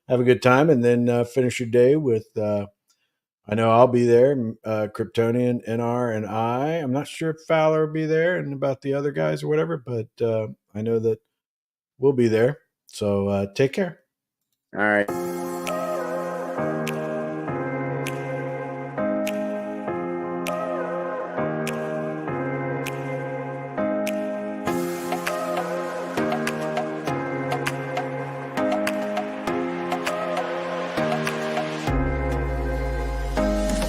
have a good time and then finish your day with I know I'll be there, Kryptonian, NR, and I. I'm not sure if Fowler will be there and about the other guys or whatever, but I know that we'll be there. So take care. All right.